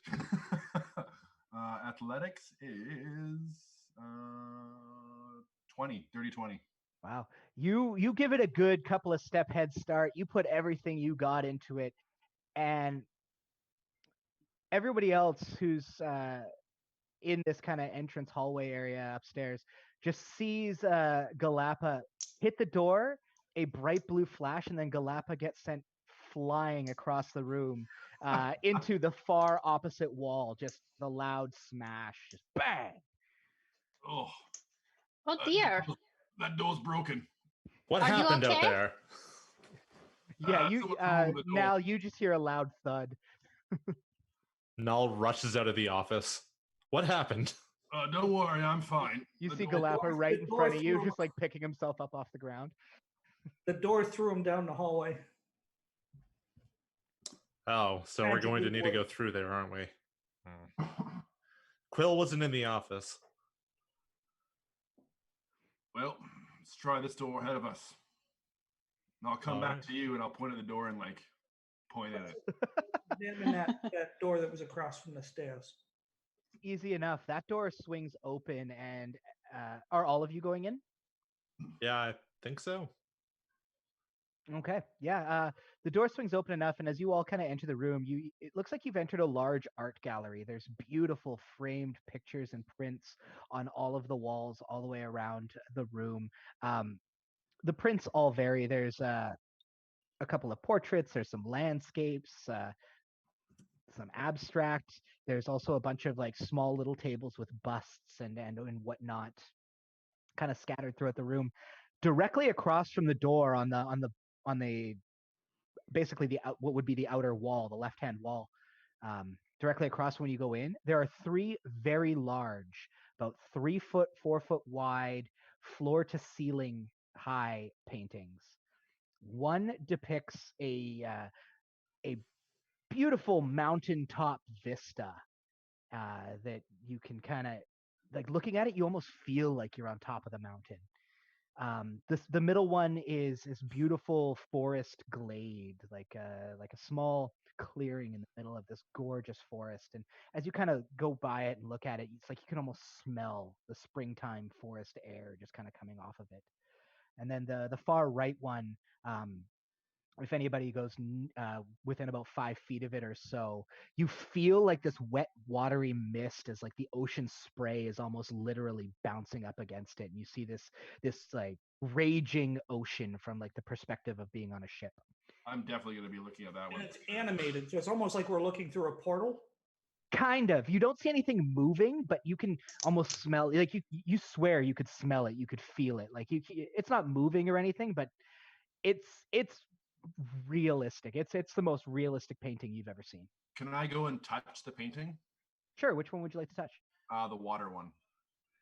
Athletics is 30, 20. Wow. You give it a good couple of step head start. You put everything you got into it, and everybody else who's in this kind of entrance hallway area upstairs just sees Galapa hit the door, a bright blue flash, and then Galapa gets sent flying across the room into the far opposite wall. Just the loud smash. Just bang. Oh. Oh dear. That door's broken. What Are you happened out okay? there? Yeah, someone's wrong with the door. Now you just hear a loud thud. Null rushes out of the office. What happened? Don't worry, I'm fine. You The see door- Galappa right the in door front of you, threw- just like picking himself up off the ground. The door threw him down the hallway. Oh, so we're going to need to go through there, aren't we? Quill wasn't in the office. Well, let's try this door ahead of us. And I'll come back Alright. to you and I'll point at the door and like point at it. Examine that door that was across from the stairs. Easy enough. That door swings open, and are all of you going in? Yeah, I think so. Okay. Yeah. The door swings open enough, and as you all kind of enter the room, it looks like you've entered a large art gallery. There's beautiful framed pictures and prints on all of the walls, all the way around the room. The prints all vary. There's a couple of portraits. There's some landscapes. Some abstract. There's also a bunch of like small little tables with busts and whatnot, kind of scattered throughout the room. Directly across from the door on the basically what would be the outer wall, the left-hand wall, directly across when you go in, there are three very large, about 3 foot, 4 foot wide, floor to ceiling high paintings. One depicts a beautiful mountaintop vista that you can kind of like looking at it. You almost feel like you're on top of the mountain. The middle one is beautiful forest glade, like a small clearing in the middle of this gorgeous forest. And as you kind of go by it and look at it, it's like you can almost smell the springtime forest air just kind of coming off of it. And then the far right one, if anybody goes within about 5 feet of it or so, you feel like this wet, watery mist as like the ocean spray is almost literally bouncing up against it. And you see this like raging ocean from like the perspective of being on a ship. I'm definitely going to be looking at that And one. it's animated, so it's almost like we're looking through a portal. Kind of. You don't see anything moving, but you can almost smell. Like you swear you could smell it, you could feel it. Like it's not moving or anything, but it's realistic. It's the most realistic painting you've ever seen. Can I go and touch the painting? Sure. Which one would you like to touch? The water one.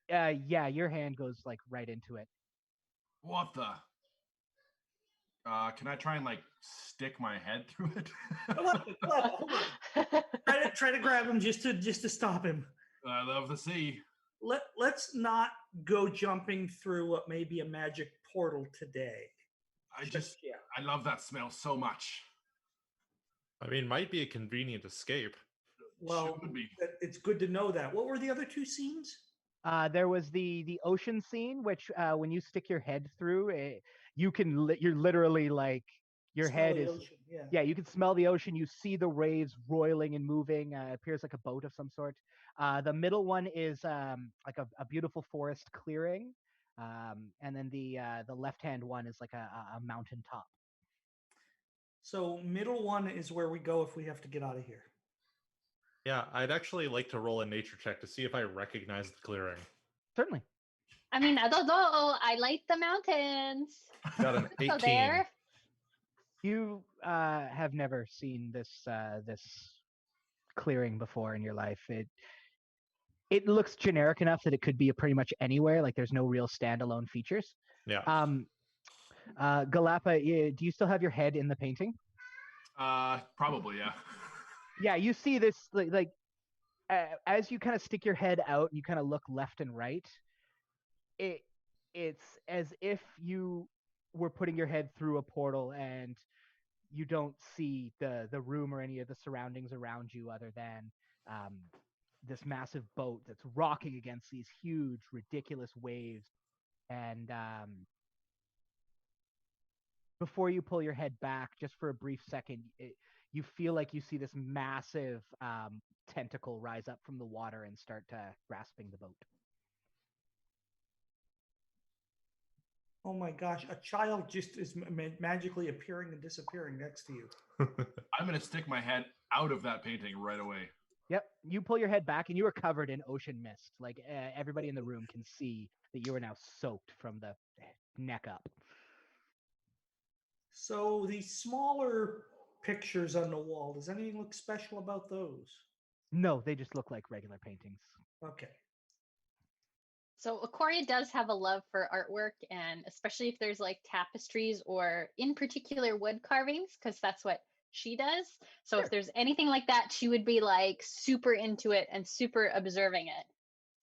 Yeah, your hand goes like right into it. What the? Can I try and like stick my head through it? Hold on. Try to grab him just to stop him. I love the sea. Let's not go jumping through what may be a magic portal today. I love that smell so much. I mean, might be a convenient escape. Well, Should be. it's good to know that. What were the other two scenes? There was the ocean scene, which when you stick your head through, you're literally like your Smell head the is ocean, yeah. yeah. You can smell the ocean. You see the waves roiling and moving. It appears like a boat of some sort. The middle one is like a beautiful forest clearing, and then the left hand one is like a mountain top. So middle one is where we go if we have to get out of here. Yeah, I'd actually like to roll a nature check to see if I recognize the clearing. Certainly. I mean, I don't know. I like the mountains. Got an 18. So there. You have never seen this clearing before in your life. It looks generic enough that it could be pretty much anywhere. Like there's no real standalone features. Yeah. Galappa, do you still have your head in the painting? Probably, yeah. Yeah, you see this like as you kind of stick your head out and you kind of look left and right. It's as if you were putting your head through a portal and you don't see the room or any of the surroundings around you other than this massive boat that's rocking against these huge, ridiculous waves. And before you pull your head back, just for a brief second, you feel like you see this massive tentacle rise up from the water and start grasping the boat. Oh my gosh, a child just is magically appearing and disappearing next to you. I'm going to stick my head out of that painting right away. Yep. You pull your head back, and you are covered in ocean mist. Like everybody in the room can see that you are now soaked from the neck up. So the smaller pictures on the wall, does anything look special about those? No, they just look like regular paintings. Okay. So Aquaria does have a love for artwork, and especially if there's like tapestries or in particular wood carvings, because that's what she does. So Sure. if there's anything like that, she would be like super into it and super observing it.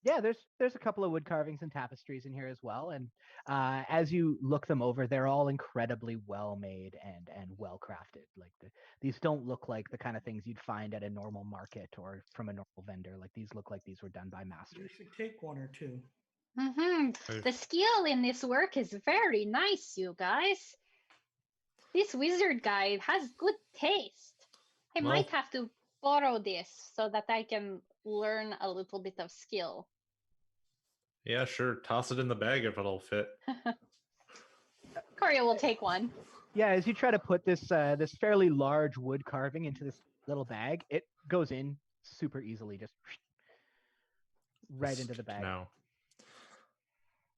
Yeah, there's a couple of wood carvings and tapestries in here as well, and as you look them over, they're all incredibly well made and well crafted. Like these don't look like the kind of things you'd find at a normal market or from a normal vendor. Like these look like these were done by You masters. should take one or two. The skill in this work is very nice, you guys. This wizard guy has good taste. I Well- might have to borrow this so that I can learn a little bit of skill. Yeah, sure. Toss it in the bag if it'll fit. Coria will take one. Yeah, as you try to put this this fairly large wood carving into this little bag, it goes in super easily, just right into the bag. No.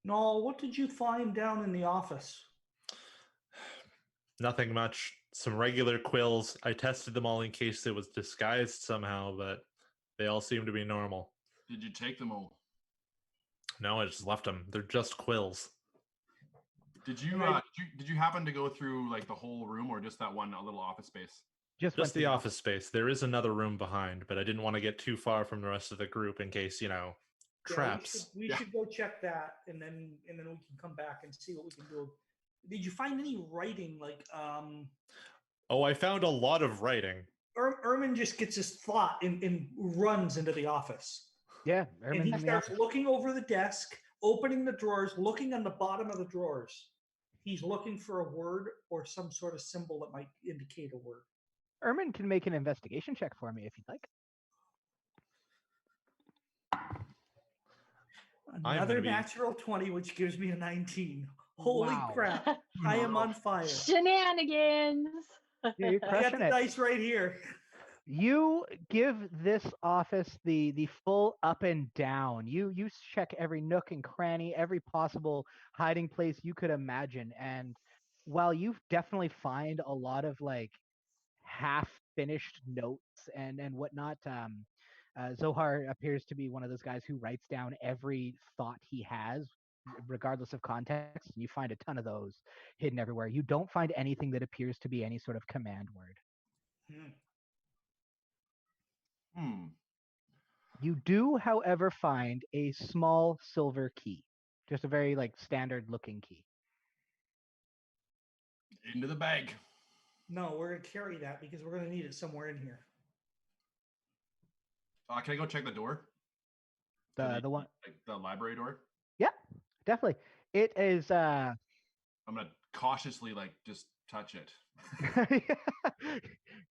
Noel, what did you find down in the office? Nothing much. Some regular quills. I tested them all in case it was disguised somehow, but they all seem to be normal. Did you take them all? No, I just left them. They're just quills. Did you did you happen to go through like the whole room or just that one little office space? Just went Just the through office space. There is another room behind, but I didn't want to get too far from the rest of the group in case, traps. We should go check that, and then we can come back and see what we can do. Did you find any writing? Like, Oh, I found a lot of writing. Ermin just gets his thought and runs into the office. Yeah, And Ermin's he in the starts office. looking over the desk, opening the drawers, looking on the bottom of the drawers. He's looking for a word or some sort of symbol that might indicate a word. Ermin can make an investigation check for me if you'd like. Another gonna be- natural 20, which gives me a 19. Holy Wow. crap. I am on fire. Shenanigans. Yeah, you're I got crushing the it. dice right here. You give this office the full up and down. You check every nook and cranny, every possible hiding place you could imagine. And while you definitely find a lot of like half finished notes and whatnot, Zohar appears to be one of those guys who writes down every thought he has, regardless of context. And you find a ton of those hidden everywhere. You don't find anything that appears to be any sort of command word. You do, however, find a small silver key, just a very like standard looking key. Into the bag. No, we're going to carry that because we're going to need it somewhere in here. Can I go check the door? The one, Like the library door? yeah, definitely. It is. I'm gonna cautiously like just touch it.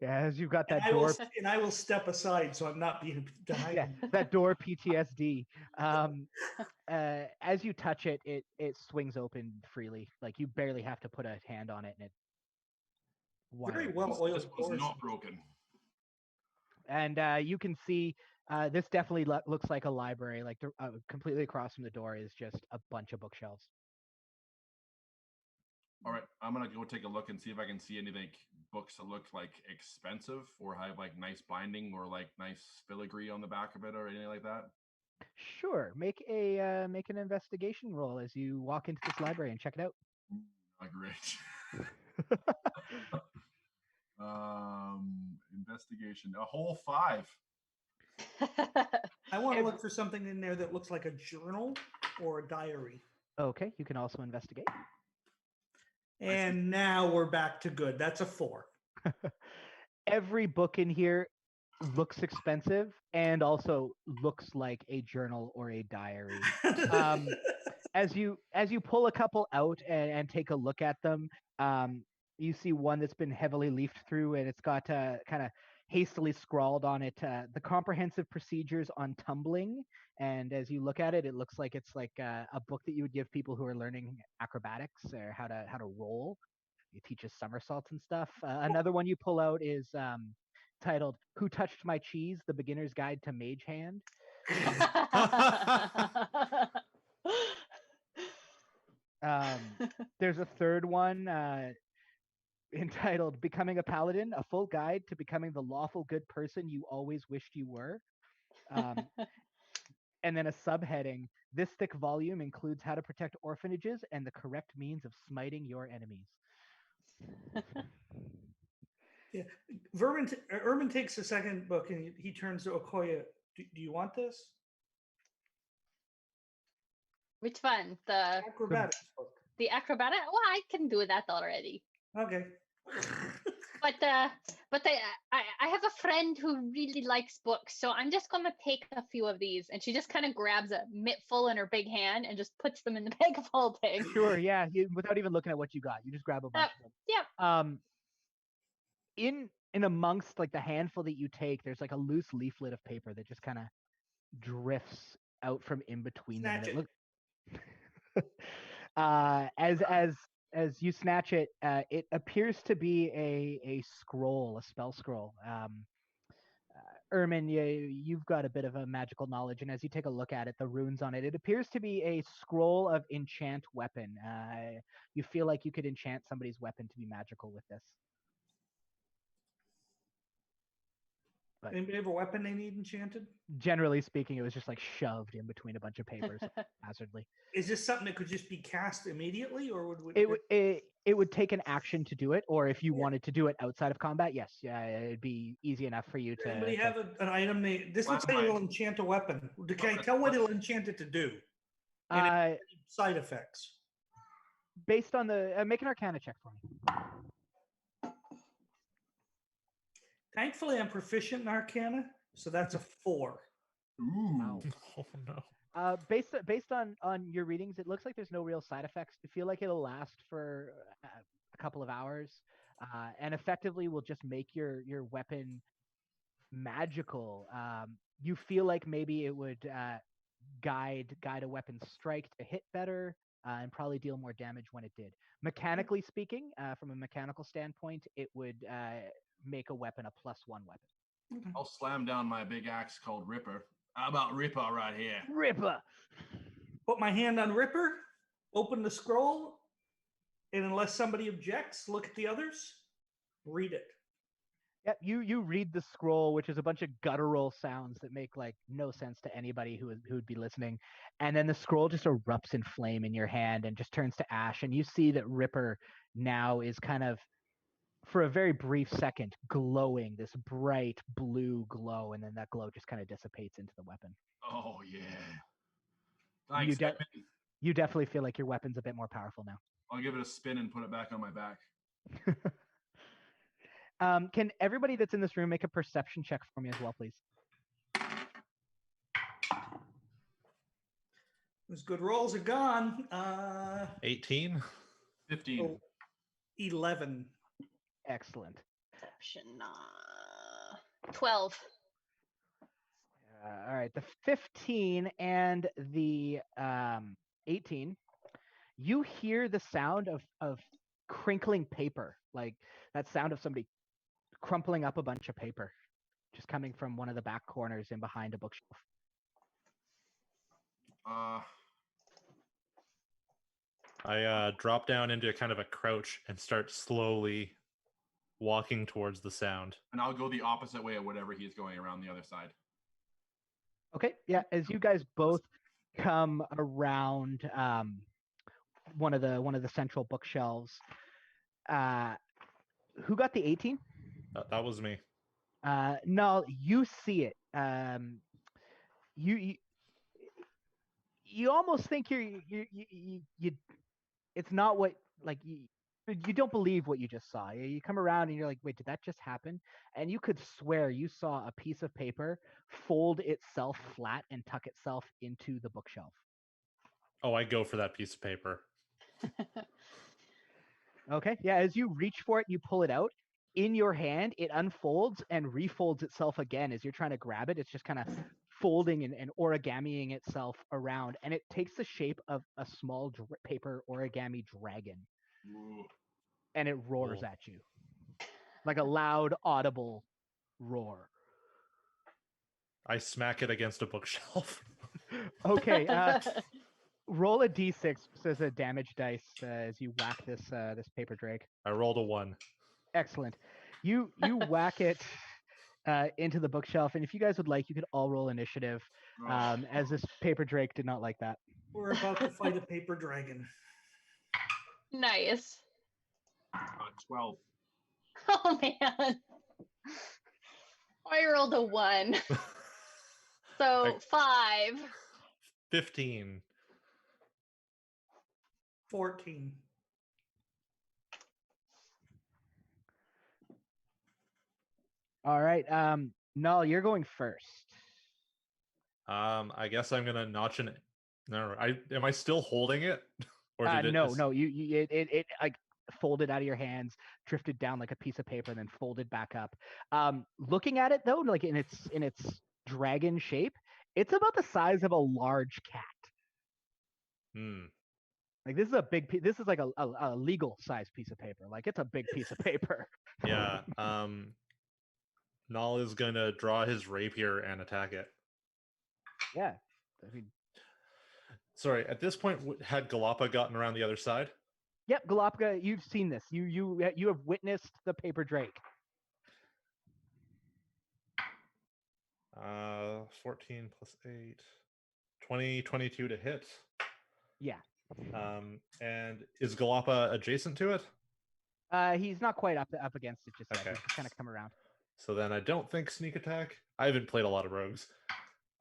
Yeah, as you've got And that door. I will step aside so I'm not being behind. Yeah, that door PTSD. As you touch it, it swings open freely. Like you barely have to put a hand on it, and it. Very wide well open. oiled This was doors. not broken. And you can see this definitely looks like a library. Like completely across from the door is just a bunch of bookshelves. All right, I'm gonna go take a look and see if I can see any like books that look like expensive or have like nice binding or like nice filigree on the back of it or anything like that. Sure, make an investigation roll as you walk into this library and check it out. Not great. Investigation. A whole 5. I want to look for something in there that looks like a journal or a diary. Okay, you can also investigate. And now we're back to good. That's a 4. Every book in here looks expensive and also looks like a journal or a diary. As you pull a couple out and take a look at them, you see one that's been heavily leafed through, and it's got kind of hastily scrawled on it the comprehensive procedures on tumbling. And as you look at it, it looks like it's like a book that you would give people who are learning acrobatics or how to roll. It teaches somersaults and stuff. Another one you pull out is titled "Who Touched My Cheese? The Beginner's Guide to Mage Hand." There's a third one entitled "Becoming a Paladin: A Full Guide to Becoming the Lawful Good Person You Always Wished You Were." And then a subheading: "This thick volume includes how to protect orphanages and the correct means of smiting your enemies." Yeah, Ermin takes the second book and he turns to Okoye. Do you want this? Which one? The Acrobatics book. acrobatic? Well, I can do that already. Okay. But I have a friend who really likes books, so I'm just gonna take a few of these. And she just kind of grabs a mitt full in her big hand and just puts them in the bag of holding. Sure, yeah. Without even looking at what you got, you just grab a bunch of them. Yep. In amongst like the handful that you take, there's like a loose leaflet of paper that just kind of drifts out from in between them. And it looks as you snatch it, it appears to be a scroll, a spell scroll. Ermin, you've got a bit of a magical knowledge, and as you take a look at it, the runes on it, it appears to be a scroll of enchant weapon. You feel like you could enchant somebody's weapon to be magical with this. But anybody have a weapon they need enchanted? Generally speaking, it was just like shoved in between a bunch of papers hazardly. Is this something that could just be cast immediately, or would it would take an action to do it, or if you wanted to do it outside of combat, yes, it'd be easy enough for you to. Anybody have an item? This looks like it'll enchant a weapon. Can I tell what it'll enchant it to do? Side effects. Based on the make an Arcana check for me. Thankfully, I'm proficient in Arcana, so that's a 4. Ooh. Wow. Oh no. Based on your readings, it looks like there's no real side effects. You feel like it'll last for a couple of hours, and effectively will just make your weapon magical. You feel like maybe it would guide a weapon's strike to hit better, and probably deal more damage when it did. Mechanically speaking, from a mechanical standpoint, it would make a weapon a +1 weapon. I'll slam down my big axe called Ripper. How about Ripper right here? Ripper! Put my hand on Ripper, open the scroll, and unless somebody objects, look at the others, read it. Yep, you read the scroll, which is a bunch of guttural sounds that make like no sense to anybody who would be listening. And then the scroll just erupts in flame in your hand and just turns to ash. And you see that Ripper now is kind of, for a very brief second, glowing this bright blue glow, and then that glow just kind of dissipates into the weapon. Oh yeah. Thanks. You definitely feel like your weapon's a bit more powerful now. I'll give it a spin and put it back on my back. Can everybody that's in this room make a perception check for me as well, please? Those good rolls are gone. 18? 15. 11. Excellent. Perception, 12. All right, the 15 and the 18. You hear the sound of crinkling paper, like that sound of somebody crumpling up a bunch of paper, just coming from one of the back corners in behind a bookshelf. I drop down into kind of a crouch and start slowly walking towards the sound. And I'll go the opposite way of whatever he's going around the other side. Okay, yeah. As you guys both come around one of the central bookshelves, who got the 18? That was me. No, you see it. You almost think you it's not what, like, you don't believe what you just saw. You come around and you're like, wait, did that just happen? And you could swear you saw a piece of paper fold itself flat and tuck itself into the bookshelf. Oh, I go for that piece of paper. Okay, yeah, as you reach for it, you pull it out. In your hand, it unfolds and refolds itself again as you're trying to grab it. It's just kind of folding and origamiing itself around, and it takes the shape of a small paper origami dragon. Ooh. And it roars at you like a loud, audible roar. I smack it against a bookshelf. Okay, roll a d6 as a damage dice as you whack this paper drake. I rolled a 1. Excellent. You whack it into the bookshelf, and if you guys would like, you could all roll initiative, as this paper drake did not like that. We're about to fight a paper dragon. Nice. 12. Oh man. I rolled a 1. So 5. 15. 14. All right. Null, you're going first. I guess I'm gonna notch an. No, am I still holding it? Or did it No, just... no. It like folded out of your hands, drifted down like a piece of paper, and then folded back up. Looking at it though, like in its dragon shape, it's about the size of a large cat. Like this is a big piece. This is like a legal size piece of paper. Like it's a big piece of paper. Yeah. Null is gonna draw his rapier and attack it. Yeah. I mean, sorry. At this point, had Galapa gotten around the other side? Yep, Galapagos. You've seen this. You have witnessed the paper drake. 14 plus 8, 20, 22 to hit. Yeah. And is Galapa adjacent to it? He's not quite up against it just yet. Okay. He's kind of come around. So then I don't think sneak attack. I haven't played a lot of rogues.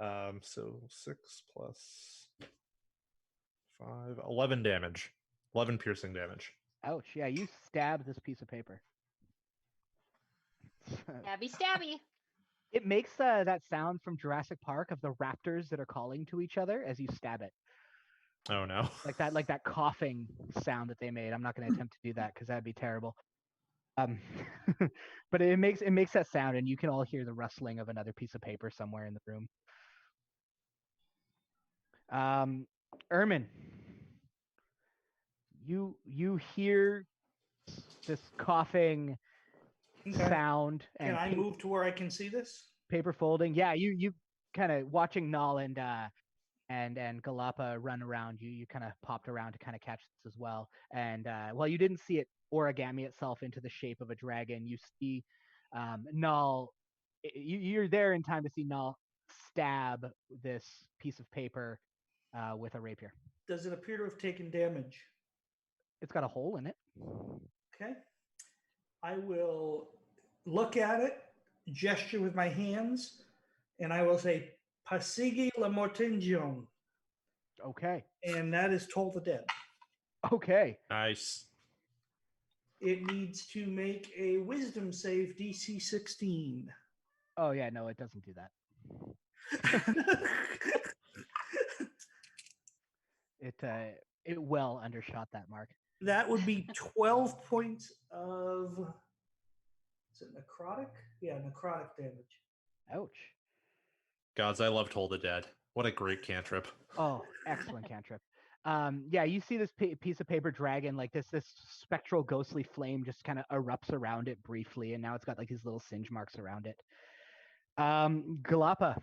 So 6 plus 5, 11 damage. 11 piercing damage. Ouch. Yeah, you stab this piece of paper. Stabby stabby. It makes that sound from Jurassic Park of the raptors that are calling to each other as you stab it. Oh no. Like that coughing sound that they made. I'm not going to attempt to do that because that'd be terrible. But it makes that sound, and you can all hear the rustling of another piece of paper somewhere in the room. Ermin, you hear this coughing sound, and can I move to where I can see this? Paper folding. Yeah, you kind of watching Null and Galapa run around. You kind of popped around to kind of catch this as well. And while you didn't see it origami itself into the shape of a dragon, you see Null. You're there in time to see Null stab this piece of paper with a rapier. Does it appear to have taken damage? It's got a hole in it. Okay. I will look at it, gesture with my hands, and I will say, Pasigi la mortingion. Okay. And that is Toll the Dead. Okay. Nice. It needs to make a wisdom save DC 16. Oh, yeah, no, it doesn't do that. It well undershot that mark. That would be 12 points of, is it necrotic? Yeah, necrotic damage. Ouch. Gods, I love Toll the Dead. What a great cantrip. Oh, excellent cantrip. Yeah, you see this piece of paper dragon, like this spectral ghostly flame just kind of erupts around it briefly, and now it's got like these little singe marks around it. Galapa.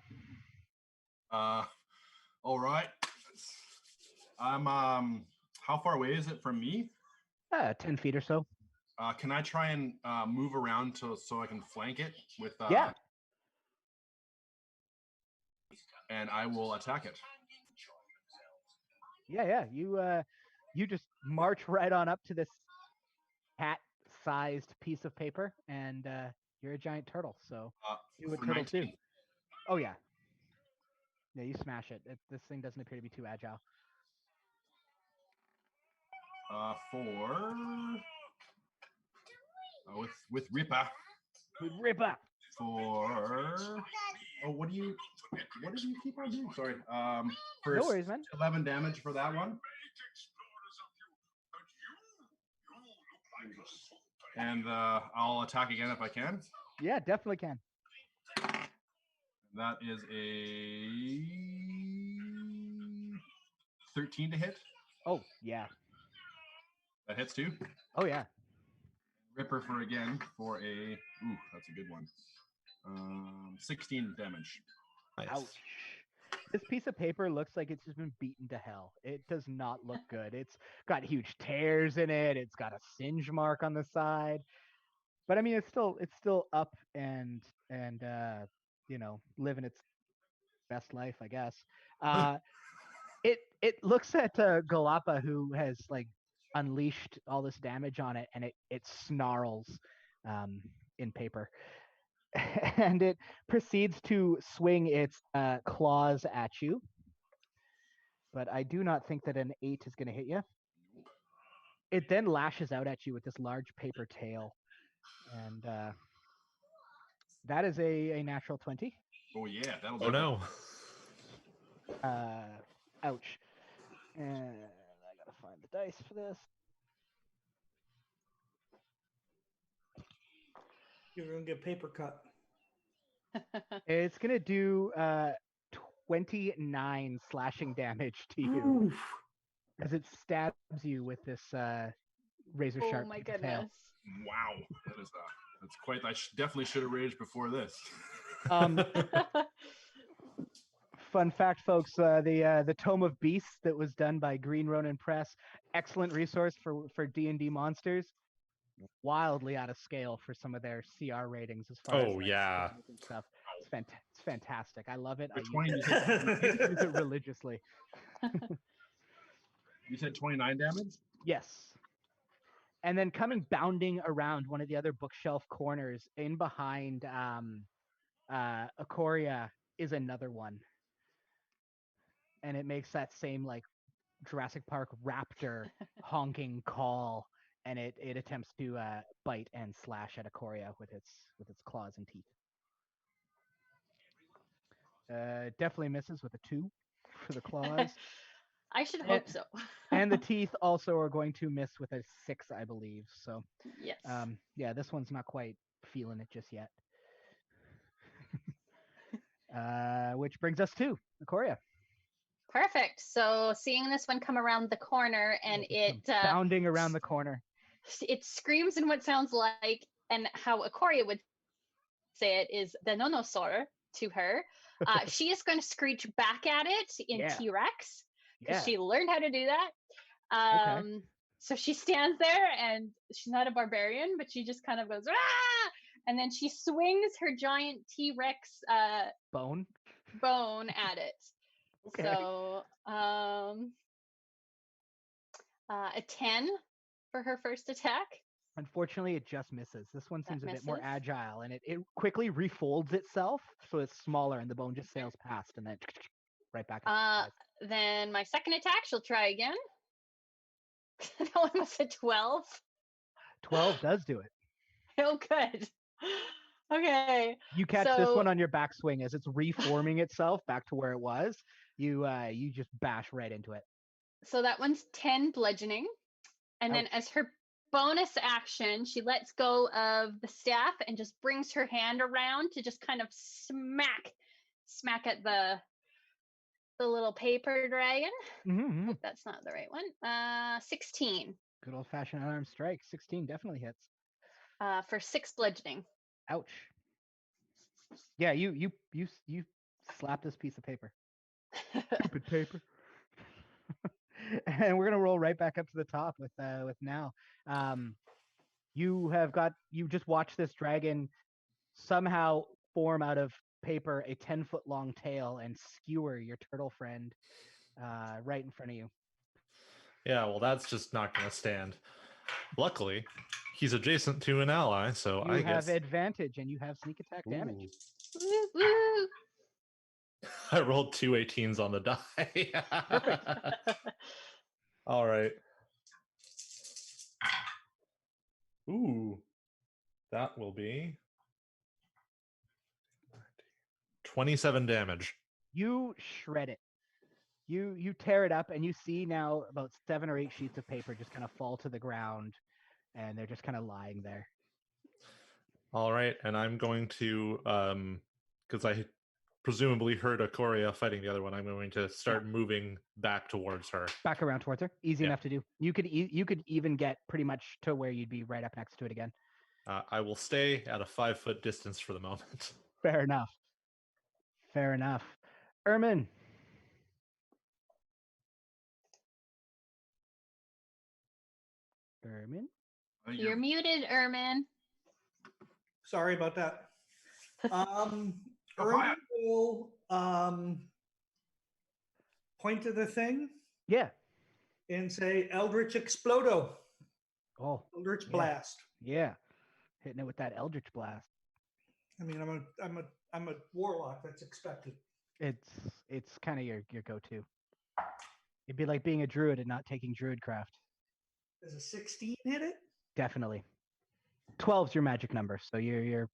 All right. How far away is it from me? 10 feet or so. Can I try and move around so I can flank it with? Yeah. And I will attack it. Yeah. You just march right on up to this cat-sized piece of paper, and you're a giant turtle, so you would turtle 19. too. Oh yeah. Yeah, you smash it. This thing doesn't appear to be too agile. With Ripper. With Ripper. What did you keep on doing? Sorry. For no worries, man. 11 damage for that one. And I'll attack again if I can. Yeah, definitely can. That is a 13 to hit. Oh, yeah. That hits too? Oh, yeah. Ripper for a... Ooh, that's a good one. 16 damage. Nice. Ouch. This piece of paper looks like it's just been beaten to hell. It does not look good. It's got huge tears in it. It's got a singe mark on the side. But I mean, it's still up and living its best life, I guess. It looks at Galapa, who has like unleashed all this damage on it, and it snarls in paper. And it proceeds to swing its claws at you. But I do not think that an 8 is going to hit you. It then lashes out at you with this large paper tail. And that is a natural 20. Oh, yeah. That'll Oh, do no. Ouch. And I got to find the dice for this. You're going to get paper cut. It's going to do 29 slashing damage to you as it stabs you with this razor sharp Oh my tail. goodness. Wow. That's quite. I definitely should have raged before this. Fun fact, folks: the Tome of Beasts that was done by Green Ronin Press, excellent resource for D&D monsters. Wildly out of scale for some of their CR ratings as far as and stuff. It's fantastic. I love it. I use it religiously. You said 29 damage? Yes. And then coming bounding around one of the other bookshelf corners in behind Ikoria is another one. And it makes that same like Jurassic Park raptor honking call, and it attempts to bite and slash at Ikoria with its claws and teeth. Definitely misses with a 2 for the claws. I should hope so. And the teeth also are going to miss with a 6, I believe. So Yes. yeah, this one's not quite feeling it just yet. Which brings us to Ikoria. Perfect. So seeing this one come around the corner and it bounding around the corner. It screams in what sounds like, and how Ikoria would say it is the nonosaur to her. She is going to screech back at it in T-Rex because she learned how to do that. So she stands there, and she's not a barbarian, but she just kind of goes, ah! And then she swings her giant T-Rex bone at it. Okay. So a 10 for her first attack. Unfortunately, it just misses. This one seems a bit more agile, and it quickly refolds itself, so it's smaller, and the bone just sails past, and then right back. Then my second attack, she'll try again. That one was a 12. 12 does do it. Oh, good. Okay. You catch this one on your backswing as it's reforming itself back to where it was. You just bash right into it. So that one's 10 bludgeoning. And then as her bonus action, she lets go of the staff and just brings her hand around to just kind of smack at the little paper dragon. Mm-hmm. Hope that's not the right one. 16. Good old-fashioned unarmed strike. 16 definitely hits. For 6 bludgeoning. Ouch. Yeah, you slapped this piece of paper. Stupid paper. And we're gonna roll right back up to the top with now. You just watched this dragon somehow form out of paper a 10-foot long tail and skewer your turtle friend right in front of you. Yeah, well, that's just not gonna stand. Luckily, he's adjacent to an ally, so you I guess have advantage, and you have sneak attack damage. Woo, woo. I rolled 2 18s on the die. Perfect. All right. Ooh, that will be 27 damage. You shred it. You tear it up, and you see now about 7 or 8 sheets of paper just kind of fall to the ground, and they're just kind of lying there. All right, and I'm going to, because I presumably heard Ikoria fighting the other one, I'm going to start moving back towards her. Back around towards her. Easy enough to do. You could even get pretty much to where you'd be right up next to it again. I will stay at a 5-foot distance for the moment. Fair enough. Fair enough. Ermin. Ermin? I think You're muted, Ermin. Sorry about that. Go Erwin will point to the thing Yeah. and say Eldritch Explodo. Oh, Eldritch yeah. Blast. yeah. Hitting it with that Eldritch Blast. I mean, I'm a warlock. That's expected. It's kind of your go-to. It'd be like being a druid and not taking druidcraft. Does a 16 hit it? Definitely. 12's your magic number, so you're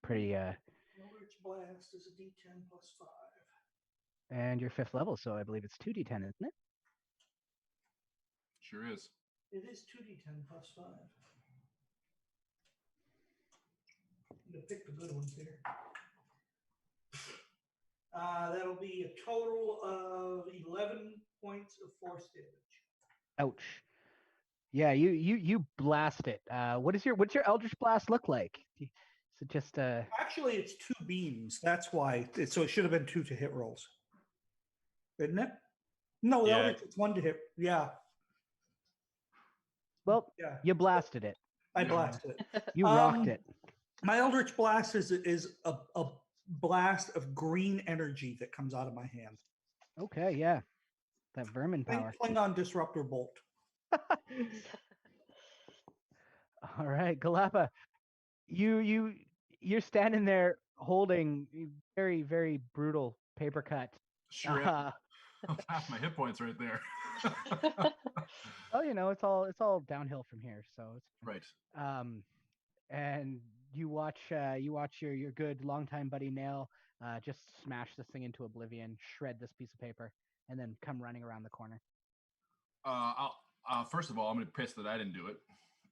pretty Eldritch Blast is a D10 plus 5. and you're 5th level, so I believe it's 2d10, isn't it? Sure is. It is 2d10 plus 5. I'm going to pick the good ones here. That'll be a total of 11 points of force damage. Ouch. Yeah, you blast it. What's your Eldritch Blast look like? Is it just Actually, it's 2 beams. That's why. So it should have been 2 to hit rolls. Isn't it? No, Yeah. Eldritch, it's 1 to hit. Yeah. well, Yeah. you blasted it. I blasted it. You rocked it. My Eldritch Blast is a blast of green energy that comes out of my hand. Okay, yeah. That vermin Think power. Klingon Disruptor Bolt. All right, Galapa. You're standing there holding a very, very brutal paper cut. Sure is. Half my hit points right there. Well, it's all downhill from here, so it's Right. and you watch your good longtime buddy Nail just smash this thing into oblivion, shred this piece of paper, and then come running around the corner. First of all, I'm gonna piss that I didn't do it,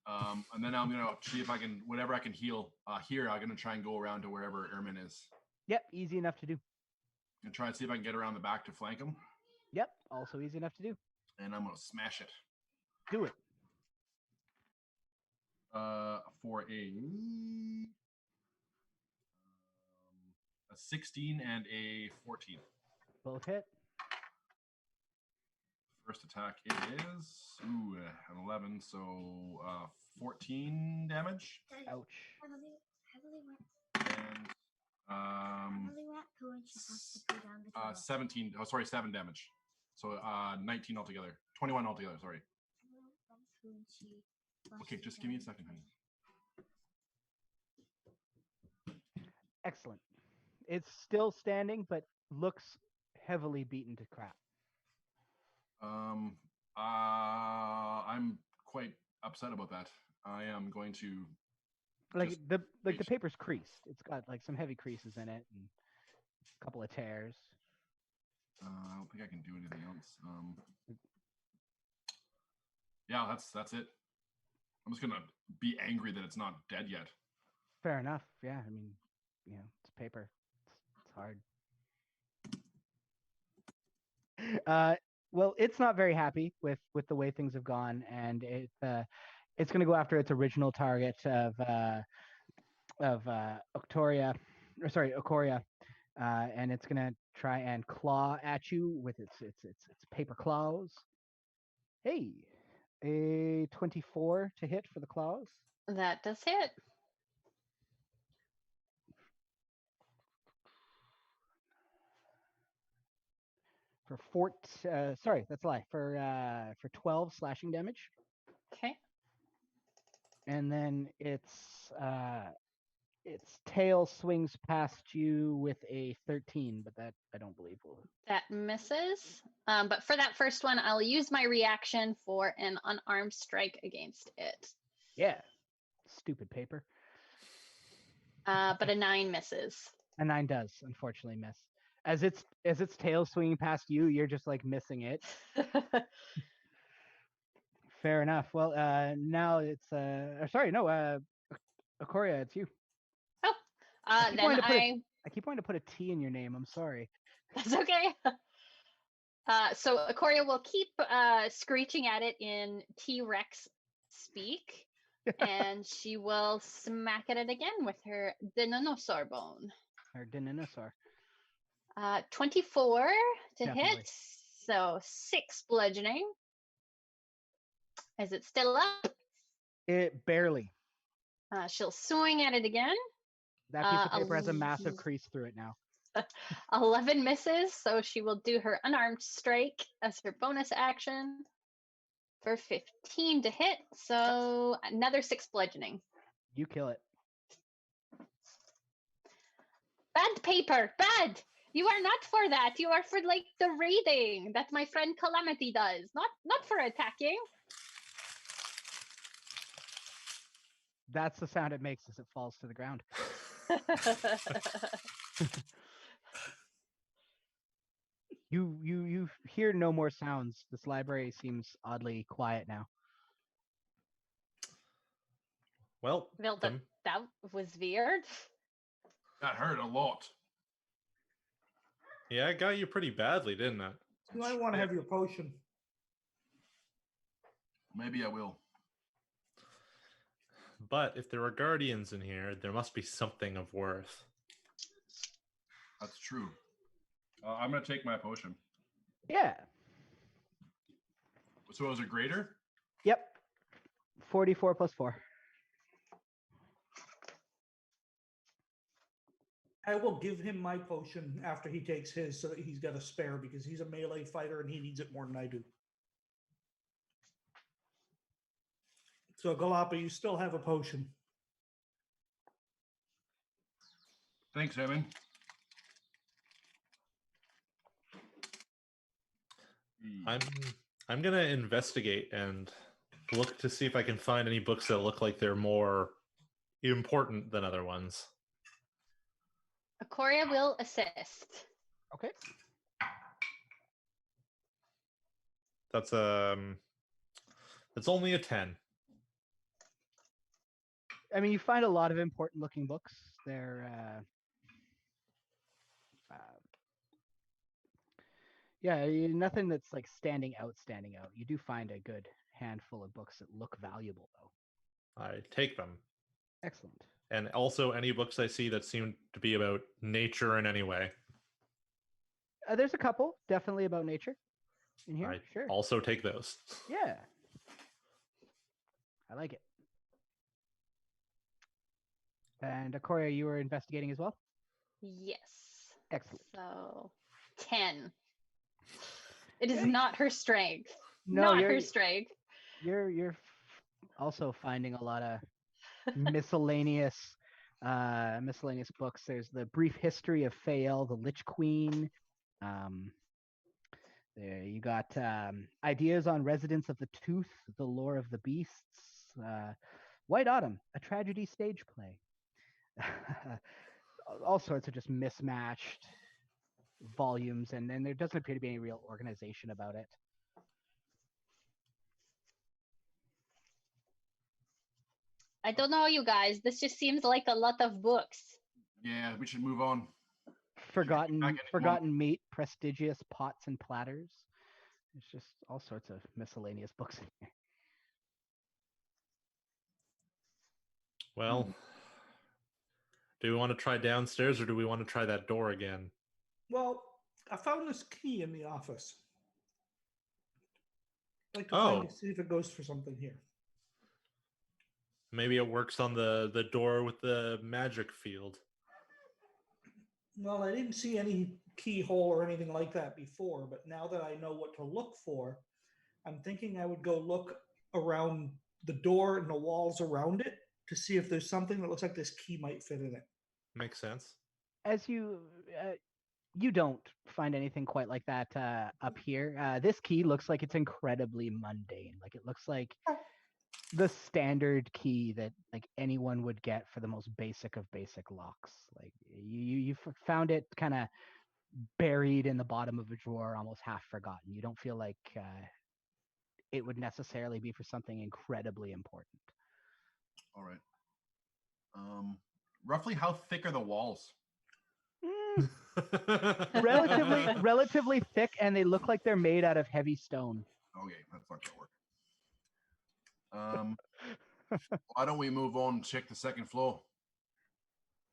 and then I'm gonna see if I can whatever I can heal here. I'm gonna try and go around to wherever Ermin is, Yep, easy enough to do. and try and see if I can get around the back to flank him. Yep, also easy enough to do. And I'm gonna smash it. Do it. For a 16 and a 14. Both hit. First attack is an 11, so 14 damage. Ouch. And 17. Oh, sorry, 7 damage. So 19 altogether. 21 altogether. Sorry. Okay, just give me a second, honey. Excellent. It's still standing, but looks heavily beaten to crap. I'm quite upset about that. I am going to The paper's creased. It's got like some heavy creases in it and a couple of tears. I don't think I can do anything else. Yeah, that's it. I'm just gonna be angry that it's not dead yet. Fair enough. Yeah, I mean, it's paper. It's hard. Well, it's not very happy with the way things have gone, and it's going to go after its original target of Ocoria, and it's going to try and claw at you with its paper claws. Hey, a 24 to hit for the claws. That does hit. For that's a lie. For 12 slashing damage. Okay. And then its tail swings past you with a 13, but that I don't believe will. That misses. But for that first one, I'll use my reaction for an unarmed strike against it. Yeah. Stupid paper. But a 9 misses. A 9 does, unfortunately, miss. As its tail swinging past you, you're just like missing it. Fair enough. Well, now it's Ocoria, it's you. Oh, I I keep wanting to put a T in your name. I'm sorry. That's okay. So Ocoria will keep screeching at it in T-Rex speak, and she will smack at it again with her dinosaur bone. or Dinosaur. 24 to Definitely. hit. So 6 bludgeoning. Is it still up? It barely. She'll swing at it again. That piece of paper has a massive crease through it now. 11 misses, so she will do her unarmed strike as her bonus action for 15 to hit. So another 6 bludgeoning. You kill it. Bad paper, bad. You are not for that. You are for like the raiding that my friend Calamity does, not for attacking. That's the sound it makes as it falls to the ground. You hear no more sounds. This library seems oddly quiet now. Well, that was weird. That hurt a lot. Yeah, I got you pretty badly, didn't I? You might want to have your potion. Maybe I will. But if there are guardians in here, there must be something of worth. That's true. I'm going to take my potion. Yeah. So is it greater? Yep. 44 plus 4. I will give him my potion after he takes his so that he's got a spare because he's a melee fighter and he needs it more than I do. So, Galapa, you still have a potion. Thanks, Evan. I'm gonna investigate and look to see if I can find any books that look like they're more important than other ones. Aquaria will assist. Okay. That's only a 10. I mean, you find a lot of important looking books. They're nothing that's like standing out. You do find a good handful of books that look valuable, though. I take them. Excellent. And also any books I see that seem to be about nature in any way. There's a couple definitely about nature in here. I Sure. also take those. Yeah. I like it. And Aquaria, you were investigating as well? Yes. Excellent. So 10. It is not her strength. No, not her strength. You're also finding a lot of miscellaneous books. There's the Brief History of Fael, the Lich Queen. There you got Ideas on Residents of the Tooth, The Lore of the Beasts, White Autumn, a tragedy stage play. All sorts of just mismatched volumes, and there doesn't appear to be any real organization about it. I don't know, you guys. This just seems like a lot of books. Yeah, we should move on. Forgotten Meat, Prestigious Pots and Platters. There's just all sorts of miscellaneous books in here. Well, do we want to try downstairs or do we want to try that door again? Well, I found this key in the office. I'd like to find it, see if it goes for something here. Maybe it works on the door with the magic field. Well, I didn't see any keyhole or anything like that before, but now that I know what to look for, I'm thinking I would go look around the door and the walls around it to see if there's something that looks like this key might fit in it. Makes sense. As you don't find anything quite like that up here. This key looks like it's incredibly mundane. Like it looks like the standard key that like anyone would get for the most basic of basic locks. Like you found it kind of buried in the bottom of a drawer, almost half forgotten. You don't feel like it would necessarily be for something incredibly important. All right. Roughly how thick are the walls? relatively thick, and they look like they're made out of heavy stone. Okay, that's not gonna work. Why don't we move on and check the second floor?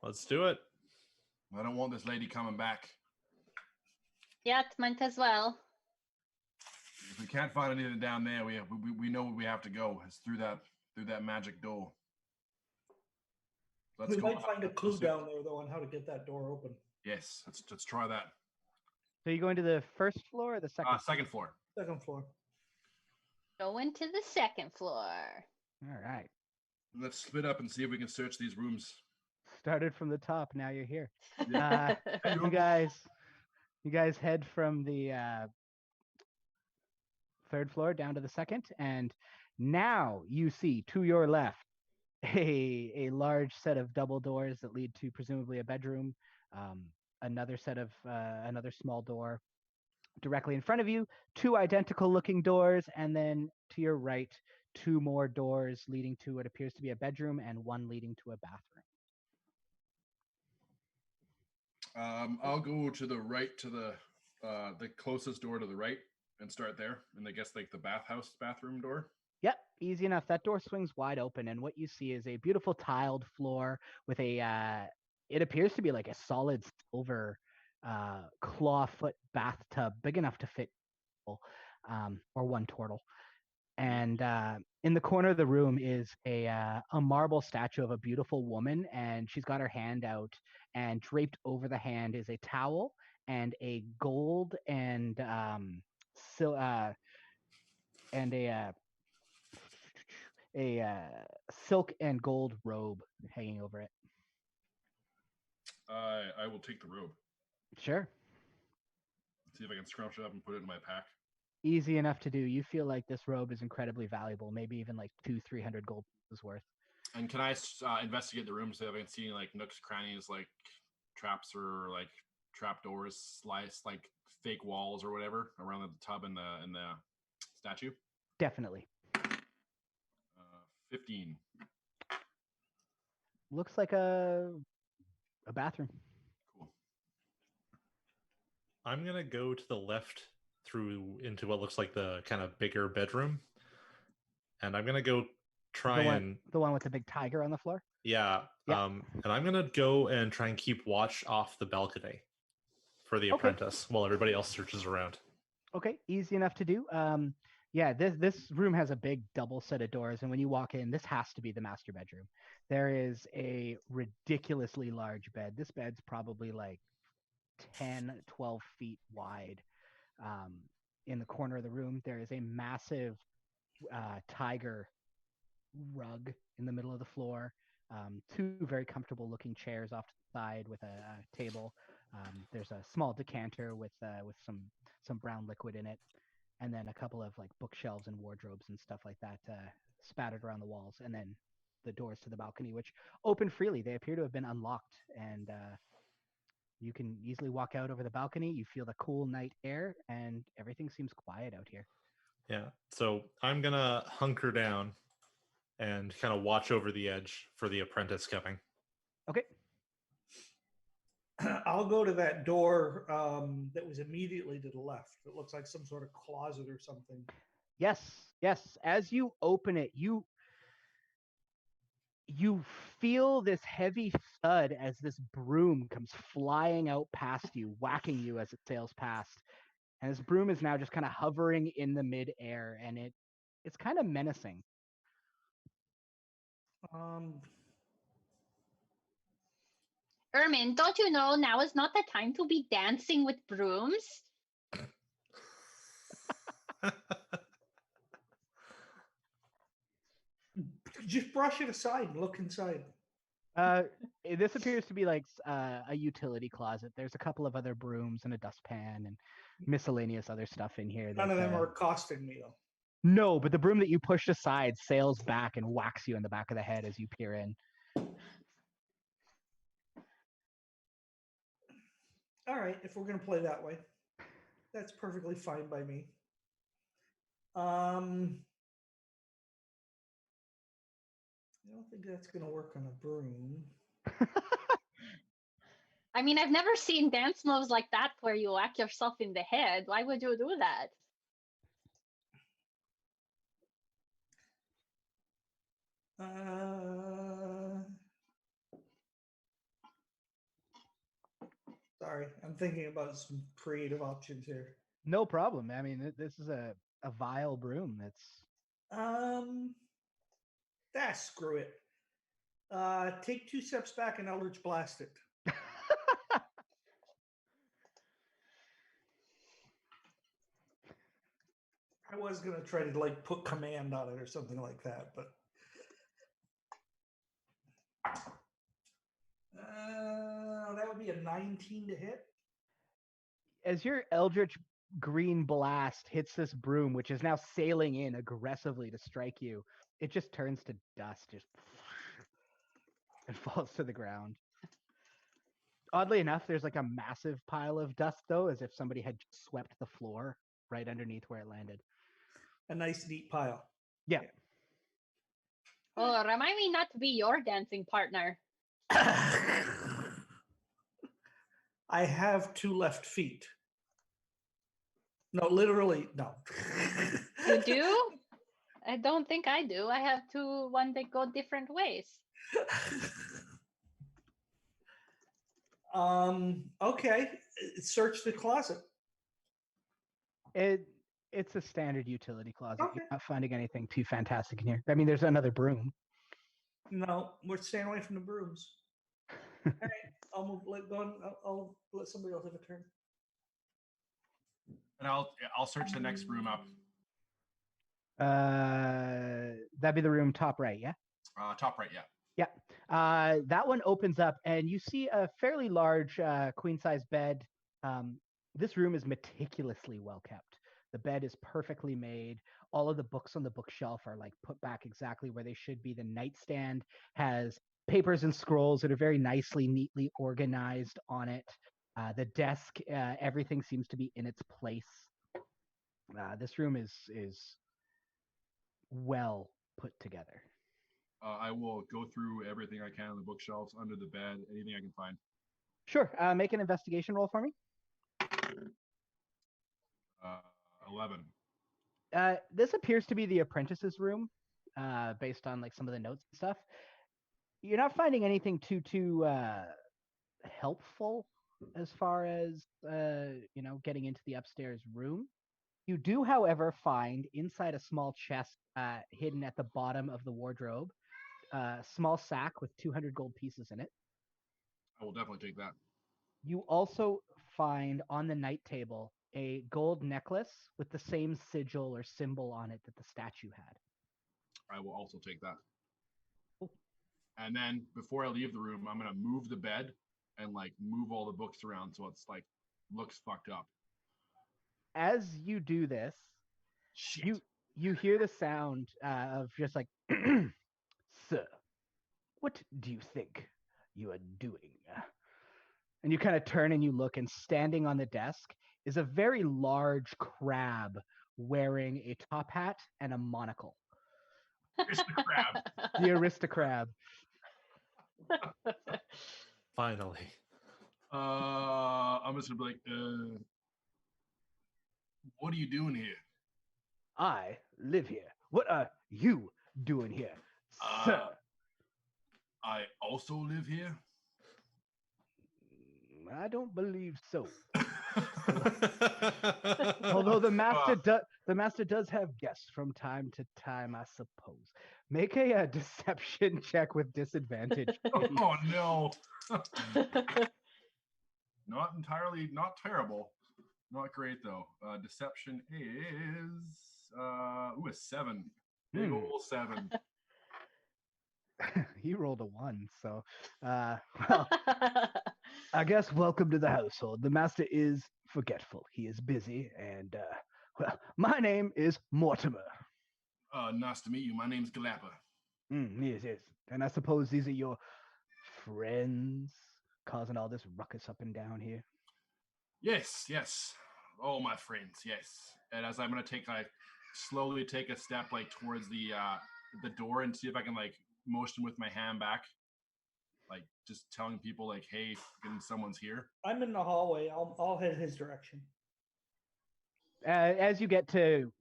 Let's do it. I don't want this lady coming back. Yeah, it might as well. If we can't find anything down there, we know where we have to go. It's through that magic door. We go might find a clue Let's do- down there, though, on how to get that door open. Yes, let's try that. So you going to the first floor or the second? Second floor. Second floor. Going to the second floor. All right. Let's split up and see if we can search these rooms. Started from the top. Now you're here. Yeah. You guys head from the third floor down to the second, and now you see to your left a large set of double doors that lead to presumably a bedroom. Another set of another small door directly in front of you, two identical looking doors, and then to your right, two more doors leading to what appears to be a bedroom and one leading to a bathroom. I'll go to the right, to the closest door to the right, and start there. And I guess like the bathroom door. Yep, easy enough. That door swings wide open, and what you see is a beautiful tiled floor with a it appears to be like a solid silver clawfoot bathtub, big enough to fit or one turtle. And in the corner of the room is a marble statue of a beautiful woman, and she's got her hand out, and draped over the hand is a towel and a gold and a silk and gold robe hanging over it. I will take the robe. Sure. See if I can scrunch it up and put it in my pack. Easy enough to do. You feel like this robe is incredibly valuable, maybe even like 200-300 gold is worth. And can I investigate the room so if I can see like nooks, crannies, like traps or like trap doors, sliced like fake walls or whatever around the tub and the statue? Definitely. 15. Looks like a bathroom. Cool. I'm gonna go to the left through into what looks like the kind of bigger bedroom, and I'm gonna go try the one with the big tiger on the floor. Yeah. And I'm gonna go and try and keep watch off the balcony for the apprentice while everybody else searches around. Okay, easy enough to do. Yeah, this room has a big double set of doors, and when you walk in, this has to be the master bedroom. There is a ridiculously large bed. This bed's probably like 10, 12 feet wide. In the corner of the room, there is a massive tiger rug in the middle of the floor. Two very comfortable looking chairs off to the side with a table. There's a small decanter with some brown liquid in it, and then a couple of like bookshelves and wardrobes and stuff like that spattered around the walls, and then the doors to the balcony, which open freely. They appear to have been unlocked, and you can easily walk out over the balcony. You feel the cool night air, and everything seems quiet out here. Yeah, so I'm gonna hunker down and kind of watch over the edge for the apprentice coming. Okay. I'll go to that door that was immediately to the left. It looks like some sort of closet or something. Yes. As you open it, you feel this heavy thud as this broom comes flying out past you, whacking you as it sails past. And this broom is now just kind of hovering in the mid-air, and it's kind of menacing. Ermin, don't you know now is not the time to be dancing with brooms? Just brush it aside and look inside. This appears to be like a utility closet. There's a couple of other brooms and a dustpan and miscellaneous other stuff in here. None of them are accosting me, though. No, but the broom that you pushed aside sails back and whacks you in the back of the head as you peer in. All right, if we're going to play that way, that's perfectly fine by me. I don't think that's going to work on a broom. I mean, I've never seen dance moves like that where you whack yourself in the head. Why would you do that? Sorry, I'm thinking about some creative options here. No problem. I mean, this is a vile broom. That's Screw it. Take 2 steps back and Eldritch Blast it. I was gonna try to like put command on it or something like that, but that would be a 19 to hit. as your Eldritch Green Blast hits this broom, which is now sailing in aggressively to strike you, it just turns to dust, just and falls to the ground. Oddly enough, there's like a massive pile of dust, though, as if somebody had swept the floor right underneath where it landed. A nice, neat pile. Yeah. Oh, remind me not to be your dancing partner. I have 2 left feet. No, literally, no. You do? I don't think I do. I have 2, one that go different ways. Okay. Search the closet. It's a standard utility closet. Okay. You're not finding anything too fantastic in here. I mean, there's another broom. No, we're staying away from the brooms. All right, I'll let somebody else have a turn. And I'll search the next room up. That'd be the room top right, yeah? Top right, yeah. Yeah. That one opens up, and you see a fairly large queen-size bed. This room is meticulously well kept. The bed is perfectly made. All of the books on the bookshelf are like put back exactly where they should be. The nightstand has papers and scrolls that are very nicely, neatly organized on it. The desk, everything seems to be in its place. This room is well put together. I will go through everything I can on the bookshelves, under the bed, anything I can find. Sure. Make an investigation roll for me. 11. This appears to be the apprentice's room, based on like some of the notes and stuff. You're not finding anything too helpful as far as getting into the upstairs room. You do, however, find inside a small chest hidden at the bottom of the wardrobe, a small sack with 200 gold pieces in it. I will definitely take that. You also find on the night table a gold necklace with the same sigil or symbol on it that the statue had. I will also take that. Cool. And then before I leave the room, I'm going to move the bed and like move all the books around so it's like looks fucked up. As you do this, Shit. you hear the sound of just like, sir, what do you think you are doing? And you kind of turn and you look, and standing on the desk is a very large crab wearing a top hat and a monocle. Aristocrab. The aristocrab. Finally. I'm just gonna be like, what are you doing here? I live here. What are you doing here, sir? I also live here. I don't believe so. Although the master does have guests from time to time, I suppose. Make a deception check with disadvantage. Oh no. Not terrible. Not great though. Deception is a 7. Big ol' 7. He rolled a 1, so well, I guess welcome to the household. The master is forgetful. He is busy, and well, my name is Mortimer. Nice to meet you. My name's Galappa. Yes. And I suppose these are your friends causing all this ruckus up and down here. Yes. All my friends, yes. And as I'm gonna slowly take a step like towards the door and see if I can like motion with my hand back, like just telling people like, hey, someone's here. I'm in the hallway. I'll head his direction. As you get to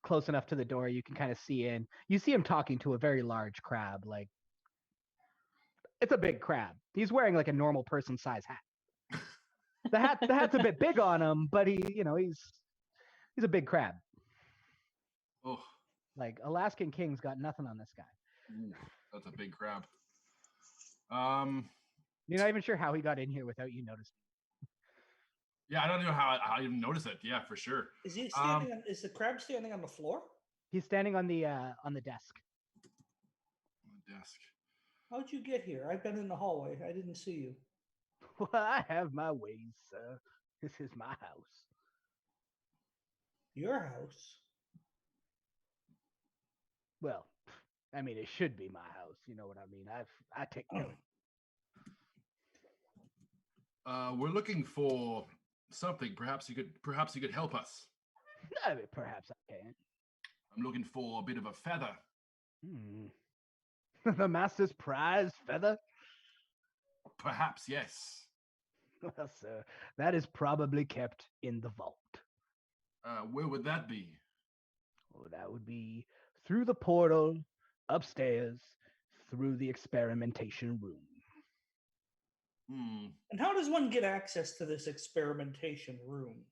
close enough to the door, you can kind of see in. You see him talking to a very large crab. Like, it's a big crab. He's wearing like a normal person size hat. The hat's a bit big on him, but he's a big crab. Oh, Like Alaskan King's got nothing on this guy. ooh, that's a big crab. You're not even sure how he got in here without you noticing. Yeah, I don't know how I even noticed it. Yeah, for sure. Is he standing on? Is the crab standing on the floor? He's standing on the desk. On the desk. How'd you get here? I've been in the hallway. I didn't see you. Well, I have my ways, sir. This is my house. Your house? Well, I mean, it should be my house. You know what I mean? I take care of it. We're looking for something. Perhaps you could help us. I mean, perhaps I can. I'm looking for a bit of a feather. The master's prize feather? Perhaps, yes. Well, sir, that is probably kept in the vault. Where would that be? Oh, that would be through the portal, upstairs, through the experimentation room. And how does one get access to this experimentation room?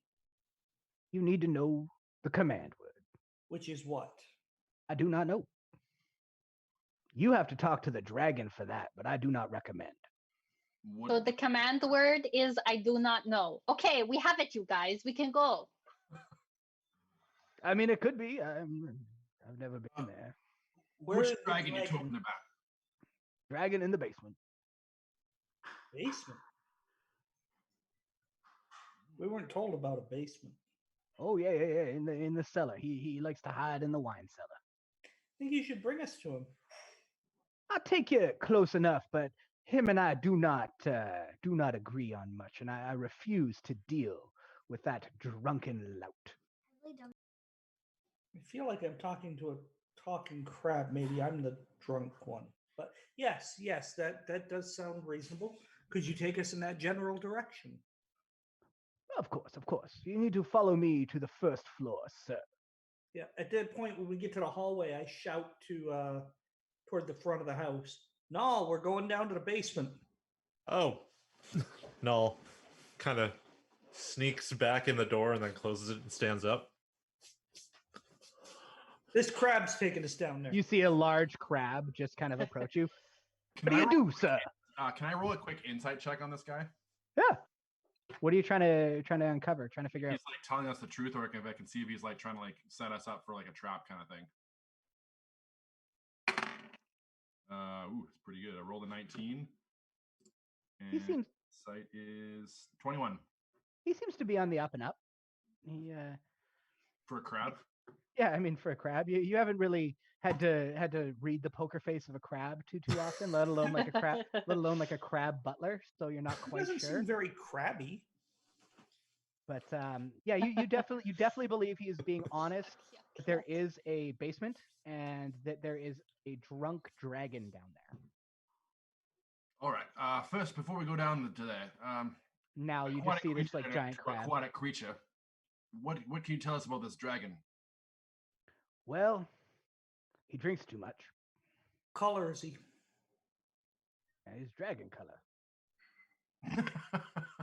You need to know the command word. Which is what? I do not know. You have to talk to the dragon for that, but I do not recommend. So the command word is I do not know. Okay, we have it, you guys. We can go. I mean, it could be. I've never been there. Which dragon are you talking about? Dragon in the basement. Basement? We weren't told about a basement. Oh yeah. In the cellar. He likes to hide in the wine cellar. I think you should bring us to him. I'll take you close enough, but him and I do not agree on much, and I refuse to deal with that drunken lout. I feel like I'm talking to a talking crab. Maybe I'm the drunk one. But yes, that does sound reasonable. Could you take us in that general direction? Of course. You need to follow me to the first floor, sir. Yeah. At that point, when we get to the hallway, I shout to toward the front of the house. No, we're going down to the basement. Oh, Null kind of sneaks back in the door and then closes it and stands up. This crab's taking us down there. You see a large crab just kind of approach you. What do you do, sir? Can I roll a quick insight check on this guy? Yeah. What are you trying to uncover? Trying to figure out? He's like telling us the truth, or if I can see if he's like trying to like set us up for like a trap kind of thing. It's pretty good. I rolled a 19. And He seems. Sight is 21. He seems to be on the up and up. He For a crab. Yeah, I mean, for a crab, you haven't really had to read the poker face of a crab too often, let alone like a crab butler. So you're not quite doesn't sure. Seem very crabby. But yeah, you definitely believe he is being honest. That there is a basement and that there is a drunk dragon down there. All right. First, before we go down to there, now you just see this like giant crab. Aquatic creature. What can you tell us about this dragon? Well, he drinks too much. Color is he? Yeah, he's dragon color.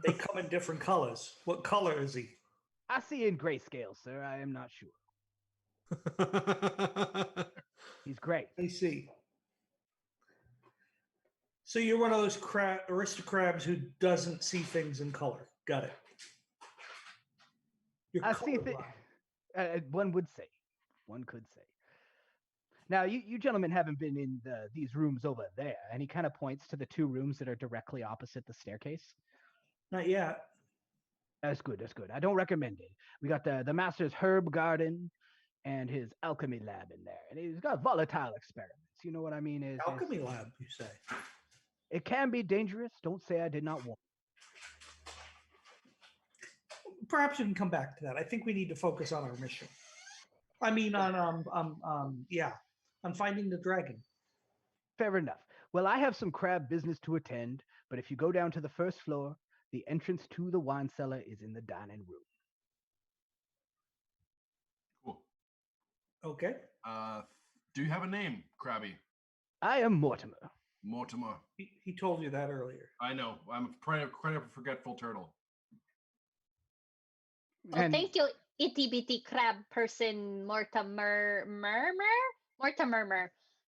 They come in different colors. What color is he? I see in grayscale, sir. I am not sure. He's great. I see. So you're one of those aristocrabs who doesn't see things in color. Got it. I see things. One would say. One could say. Now, you gentlemen haven't been in these rooms over there. And he kind of points to the two rooms that are directly opposite the staircase. Not yet. That's good. I don't recommend it. We got the master's herb garden and his alchemy lab in there. And he's got volatile experiments. You know what I mean? Alchemy lab, you say? It can be dangerous. Don't say I did not warn. Perhaps we can come back to that. I think we need to focus on our mission. I mean, on finding the dragon. Fair enough. Well, I have some crab business to attend, but if you go down to the first floor, the entrance to the wine cellar is in the dining room. Cool. Okay. Do you have a name, Krabby? I am Mortimer. Mortimer. He told you that earlier. I know. I'm a forgetful turtle. Oh, thank you, itty bitty crab person Mortimer.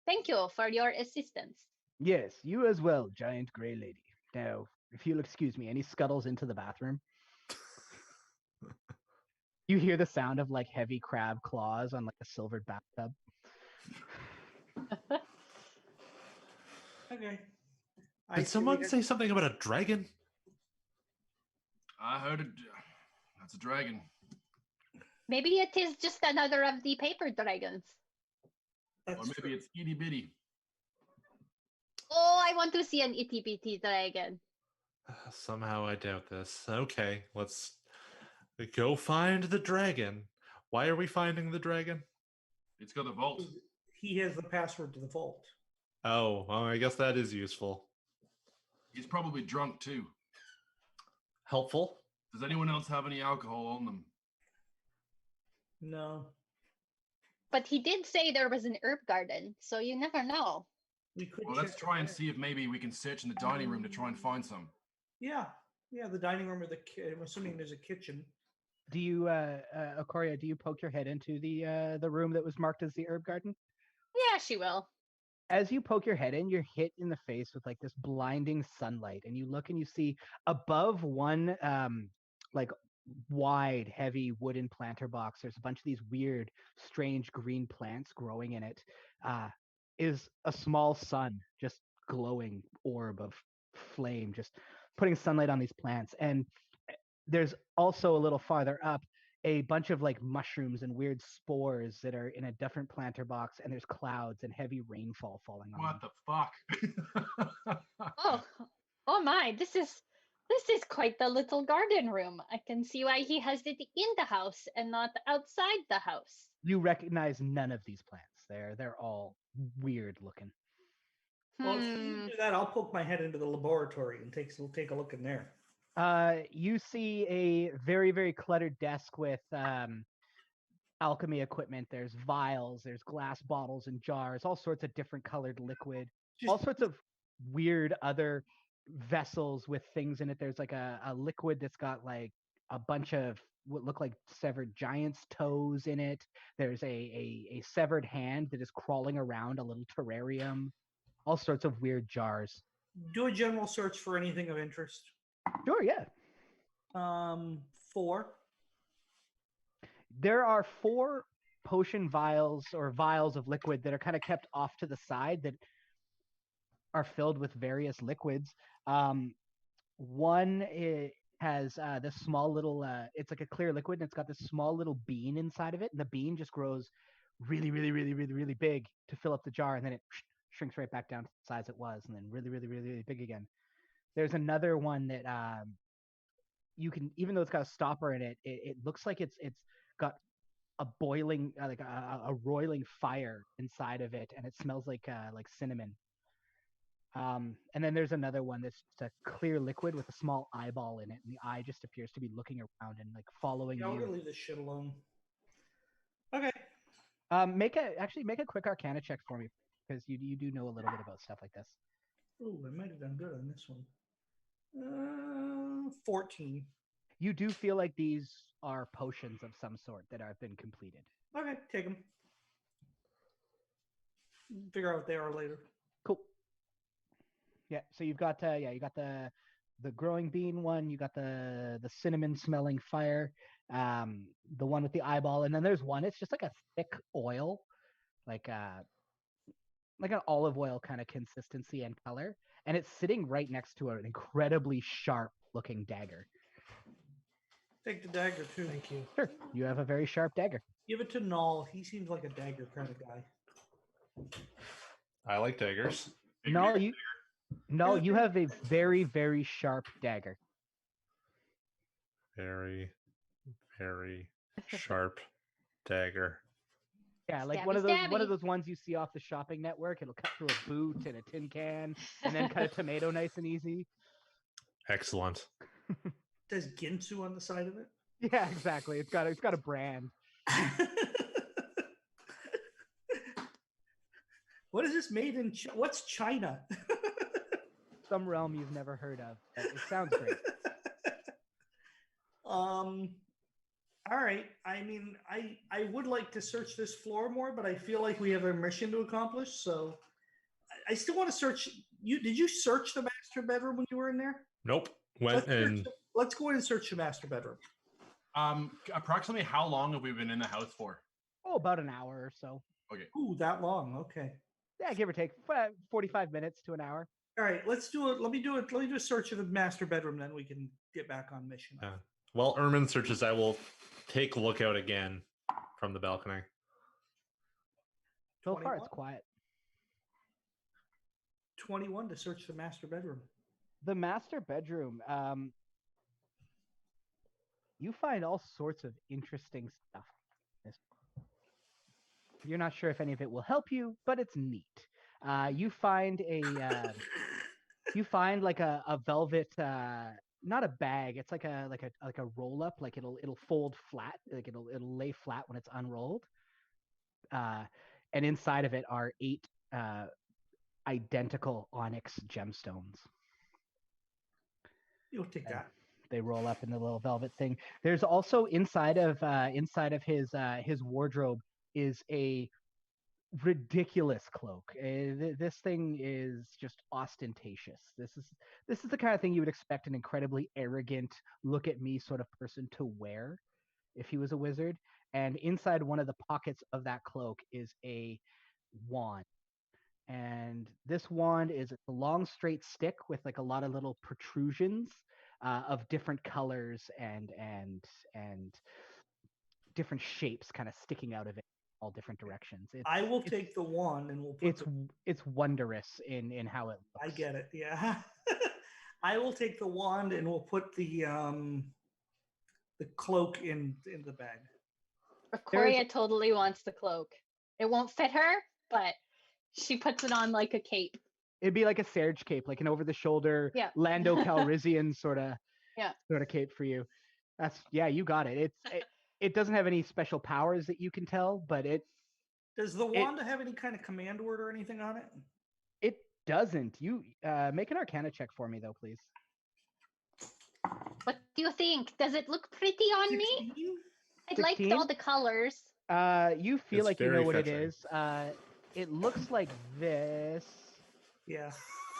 Thank you for your assistance. Yes, you as well, giant gray lady. Now, if you'll excuse me, and he scuttles into the bathroom. You hear the sound of like heavy crab claws on like a silvered bathtub. Okay. Did someone say something about a dragon? I heard it. That's a dragon. Maybe it is just another of the paper dragons. Or maybe it's itty bitty. Oh, I want to see an itty bitty dragon. Somehow I doubt this. Okay, let's go find the dragon. Why are we finding the dragon? It's got the vault. He has the password to the vault. Oh, well, I guess that is useful. He's probably drunk too. Helpful? Does anyone else have any alcohol on them? No. But he did say there was an herb garden, so you never know. We could. Well, let's try and see if maybe we can search in the dining room to try and find some. Yeah, the dining room or I'm assuming there's a kitchen. Do you, Akoria, do you poke your head into the room that was marked as the herb garden? Yeah, she will. As you poke your head in, you're hit in the face with like this blinding sunlight, and you look and you see above one like wide, heavy wooden planter box. There's a bunch of these weird, strange green plants growing in it. Is a small sun, just glowing orb of flame, just putting sunlight on these plants. And there's also a little farther up a bunch of like mushrooms and weird spores that are in a different planter box, and there's clouds and heavy rainfall falling on What them. the fuck? Oh my, this is quite the little garden room. I can see why he has it in the house and not outside the house. You recognize none of these plants. They're all weird looking. Well, if you do that, I'll poke my head into the laboratory and take a look in there. You see a very, very cluttered desk with alchemy equipment. There's vials, there's glass bottles and jars, all sorts of different colored liquid, all sorts of weird other vessels with things in it. There's like a liquid that's got like a bunch of what look like severed giant's toes in it. There's a severed hand that is crawling around a little terrarium. All sorts of weird jars. Do a general search for anything of interest. Sure, yeah. 4. There are 4 potion vials or vials of liquid that are kind of kept off to the side that are filled with various liquids. One has this small little, it's like a clear liquid, and it's got this small little bean inside of it, and the bean just grows really, really, really, really, really big to fill up the jar, and then it shrinks right back down to the size it was, and then really, really, really, really big again. There's another one that you can, even though it's got a stopper in it, it looks like it's got a boiling, like a roiling fire inside of it, and it smells like cinnamon. And then there's another one that's just a clear liquid with a small eyeball in it, and the eye just appears to be looking around and like following you. I'm gonna leave this shit alone. Okay. Make a quick Arcana check for me, because you do know a little bit about stuff like this. Ooh, I might have done good on this one. 14. You do feel like these are potions of some sort that have been completed. Okay, take them. Figure out what they are later. Cool. Yeah, so you've got you got the growing bean one, you got the cinnamon smelling fire, the one with the eyeball, and then there's one, it's just like a thick oil, like an olive oil kind of consistency and color, and it's sitting right next to an incredibly sharp looking dagger. Take the dagger too. Thank you. Sure. You have a very sharp dagger. Give it to Null. He seems like a dagger kind of guy. I like daggers. You have a very, very sharp dagger. Very, very sharp dagger. Yeah, like Stabby, one of those ones you see off the shopping network. It'll cut through a boot and a tin can, and then cut a tomato nice and easy. Excellent. There's Ginsu on the side of it. Yeah, exactly. It's got a brand. What is this made in? What's China? Some realm you've never heard of. It sounds great. All right. I mean, I would like to search this floor more, but I feel like we have a mission to accomplish. So I still want to search. Did you search the master bedroom when you were in there? Nope. Let's Let's go in and search the master bedroom. Approximately how long have we been in the house for? Oh, about an hour or so. Okay. Ooh, that long. Okay. Yeah, give or take 45 minutes to an hour. All right, let's do it. Let me do a search of the master bedroom, then we can get back on mission. While Ermin searches, I will take a look out again from the balcony. So far, it's quiet. 21 to search the master bedroom. The master bedroom. You find all sorts of interesting stuff. You're not sure if any of it will help you, but it's neat. You find like a velvet, not a bag. It's like a roll up. Like it'll fold flat. Like it'll lay flat when it's unrolled. And inside of it are 8 identical onyx gemstones. You'll take that. They roll up in the little velvet thing. There's also inside of his wardrobe is a ridiculous cloak. This thing is just ostentatious. This is the kind of thing you would expect an incredibly arrogant, look at me sort of person to wear if he was a wizard. And inside one of the pockets of that cloak is a wand. And this wand is a long straight stick with like a lot of little protrusions of different colors and different shapes kind of sticking out of it all different directions. I will take the wand and we'll put it's wondrous in how it looks. I get it. Yeah. I will take the wand and we'll put the cloak in the bag. Coria totally wants the cloak. It won't fit her, but she puts it on like a cape. It'd be like a Serge cape, like an over-the-shoulder Lando Calrissian sort of cape for you. You got it. It doesn't have any special powers that you can tell, but does the wand have any kind of command word or anything on it? It doesn't. You make an Arcana check for me, though, please. What do you think? Does it look pretty on 16? me? I 16? liked all the colors. You feel like you know what fetching. it is. It looks like this. Yeah.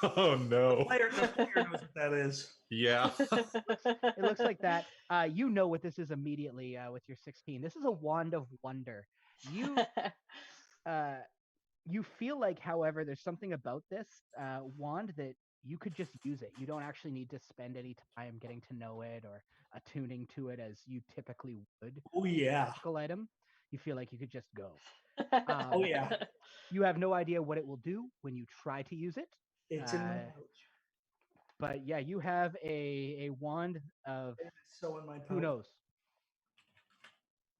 Oh no. The player knows what that is. Yeah. It looks like that. You know what this is immediately with your 16. This is a wand of wonder. You feel like, however, there's something about this wand that you could just use it. You don't actually need to spend any time getting to know it or attuning to it as you typically would. Oh yeah. A magical item. You feel like you could just go. Oh yeah. You have no idea what it will do when you try to use it. It's in my pouch. But yeah, you have a wand of so in my pouch. Who knows?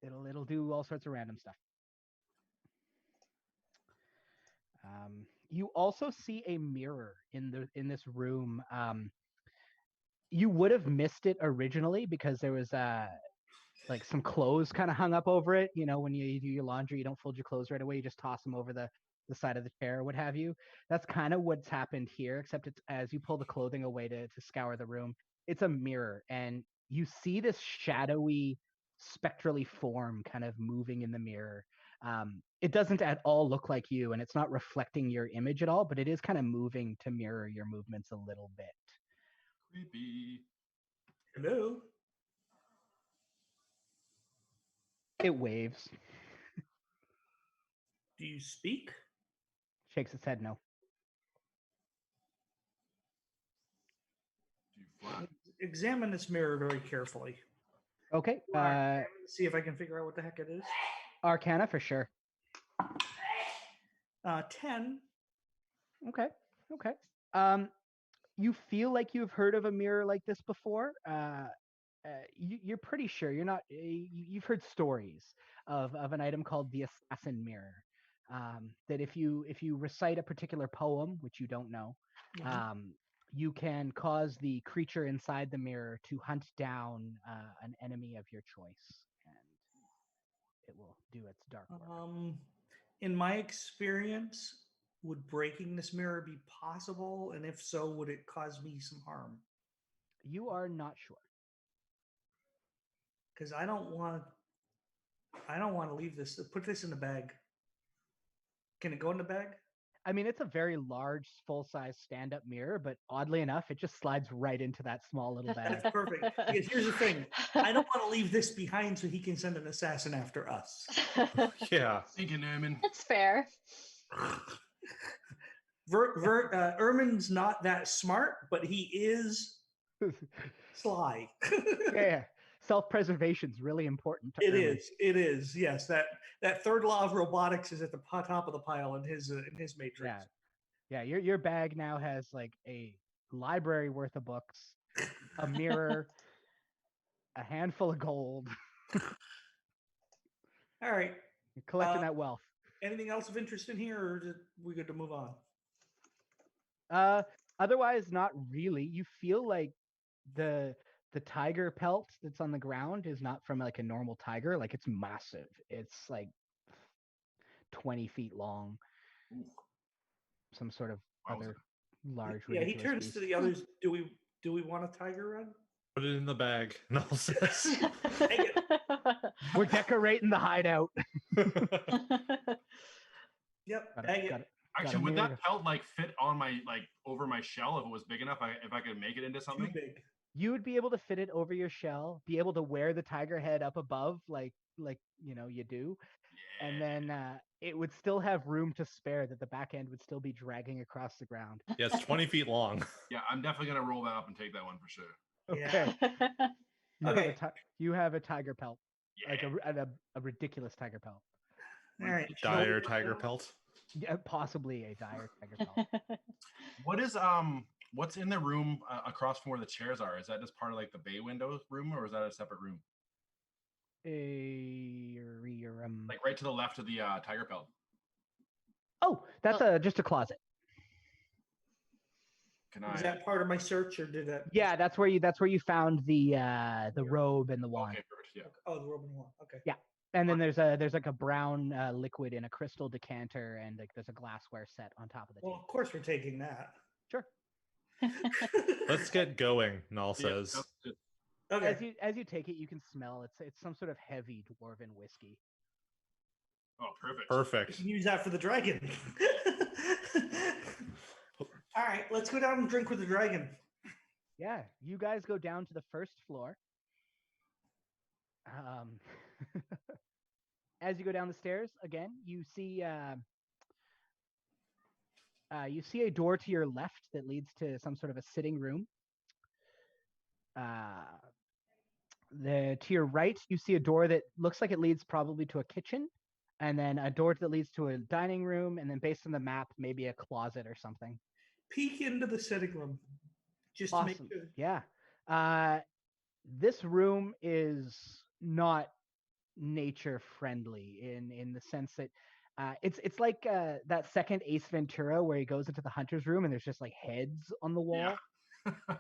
It'll do all sorts of random stuff. You also see a mirror in this room. You would have missed it originally because there was like some clothes kind of hung up over it. You know, when you do your laundry, you don't fold your clothes right away. You just toss them over the side of the chair or what have you. That's kind of what's happened here, except it's as you pull the clothing away to scour the room, it's a mirror and you see this shadowy, spectrally form kind of moving in the mirror. It doesn't at all look like you and it's not reflecting your image at all, but it is kind of moving to mirror your movements a little bit. Creepy. Hello. It waves. Do you speak? Shakes its head no. Do you fly? Examine this mirror very carefully. Okay. See if I can figure out what the heck it is. Arcana for sure. 10. Okay. You feel like you've heard of a mirror like this before. You're pretty sure. You're not. You've heard stories of an item called the Assassin Mirror. That if you recite a particular poem, which you don't know, you can cause the creature inside the mirror to hunt down an enemy of your choice, and it will do its dark work. In my experience, would breaking this mirror be possible? And if so, would it cause me some harm? You are not sure. Because I don't want I don't want to leave this. Put this in the bag. Can it go in the bag? I mean, it's a very large, full-size stand-up mirror, but oddly enough, it just slides right into that small little bag. That's perfect. Because here's the thing. I don't want to leave this behind so he can send an assassin after us. Yeah. Thinking, Ermin. That's fair. Ermin's not that smart, but he is sly. Yeah. Self-preservation's really important. To It Ermin. is. It is. Yes. That third law of robotics is at the top of the pile in his matrix. Yeah. Your bag now has like a library worth of books, a mirror, a handful of gold. All right. You're collecting that wealth. Anything else of interest in here, or are we good to move on? Otherwise, not really. You feel like the tiger pelt that's on the ground is not from like a normal tiger. Like it's massive. It's like 20 feet long. Some sort of other large. Yeah, he ridiculous turns beast. to the others. Do we want a tiger run? Put it in the bag. Null says. We're decorating the hideout. Yep. Got bag it, it. got it. Actually, Got a would mirror. that pelt like fit on my over my shell if it was big enough? If I could make it into Too something? big. You would be able to fit it over your shell, be able to wear the tiger head up above like you do. Yeah. And then it would still have room to spare that the back end would still be dragging across the ground. Yeah, it's 20 feet long. Yeah, I'm definitely gonna roll that up and take that one for sure. Yeah. Okay. Okay. You have a tiger pelt, Yeah. like a ridiculous tiger pelt. All right. Dire tiger pelt. Yeah, possibly a dire tiger pelt. What is what's in the room across from where the chairs are? Is that just part of like the bay window room, or is that a separate room? Like, Like right to the left of the tiger pelt. oh, that's just a closet. Can I? Is that part of my search, or did that? Yeah, that's where you found the robe and the wand. Okay, perfect. Yeah. Oh, the Roman one. Okay. Yeah. And then there's like a brown liquid in a crystal decanter, and like there's a glassware set on top of the Well, table. of course we're taking that. Sure. Let's get going, Null Yeah, says. that's good. Okay. As you take it, you can smell it's some sort of heavy dwarven whiskey. Oh, perfect. We Perfect. can use that for the dragon. All right, let's go down and drink with the dragon. Yeah, you guys go down to the first floor. As you go down the stairs, again, you see a door to your left that leads to some sort of a sitting room. To your right, you see a door that looks like it leads probably to a kitchen, and then a door that leads to a dining room, and then based on the map, maybe a closet or something. Peek into the sitting room, just to make Awesome. sure. Yeah. This room is not nature friendly in the sense that it's like that second Ace Ventura where he goes into the hunter's room and there's just like heads on the wall.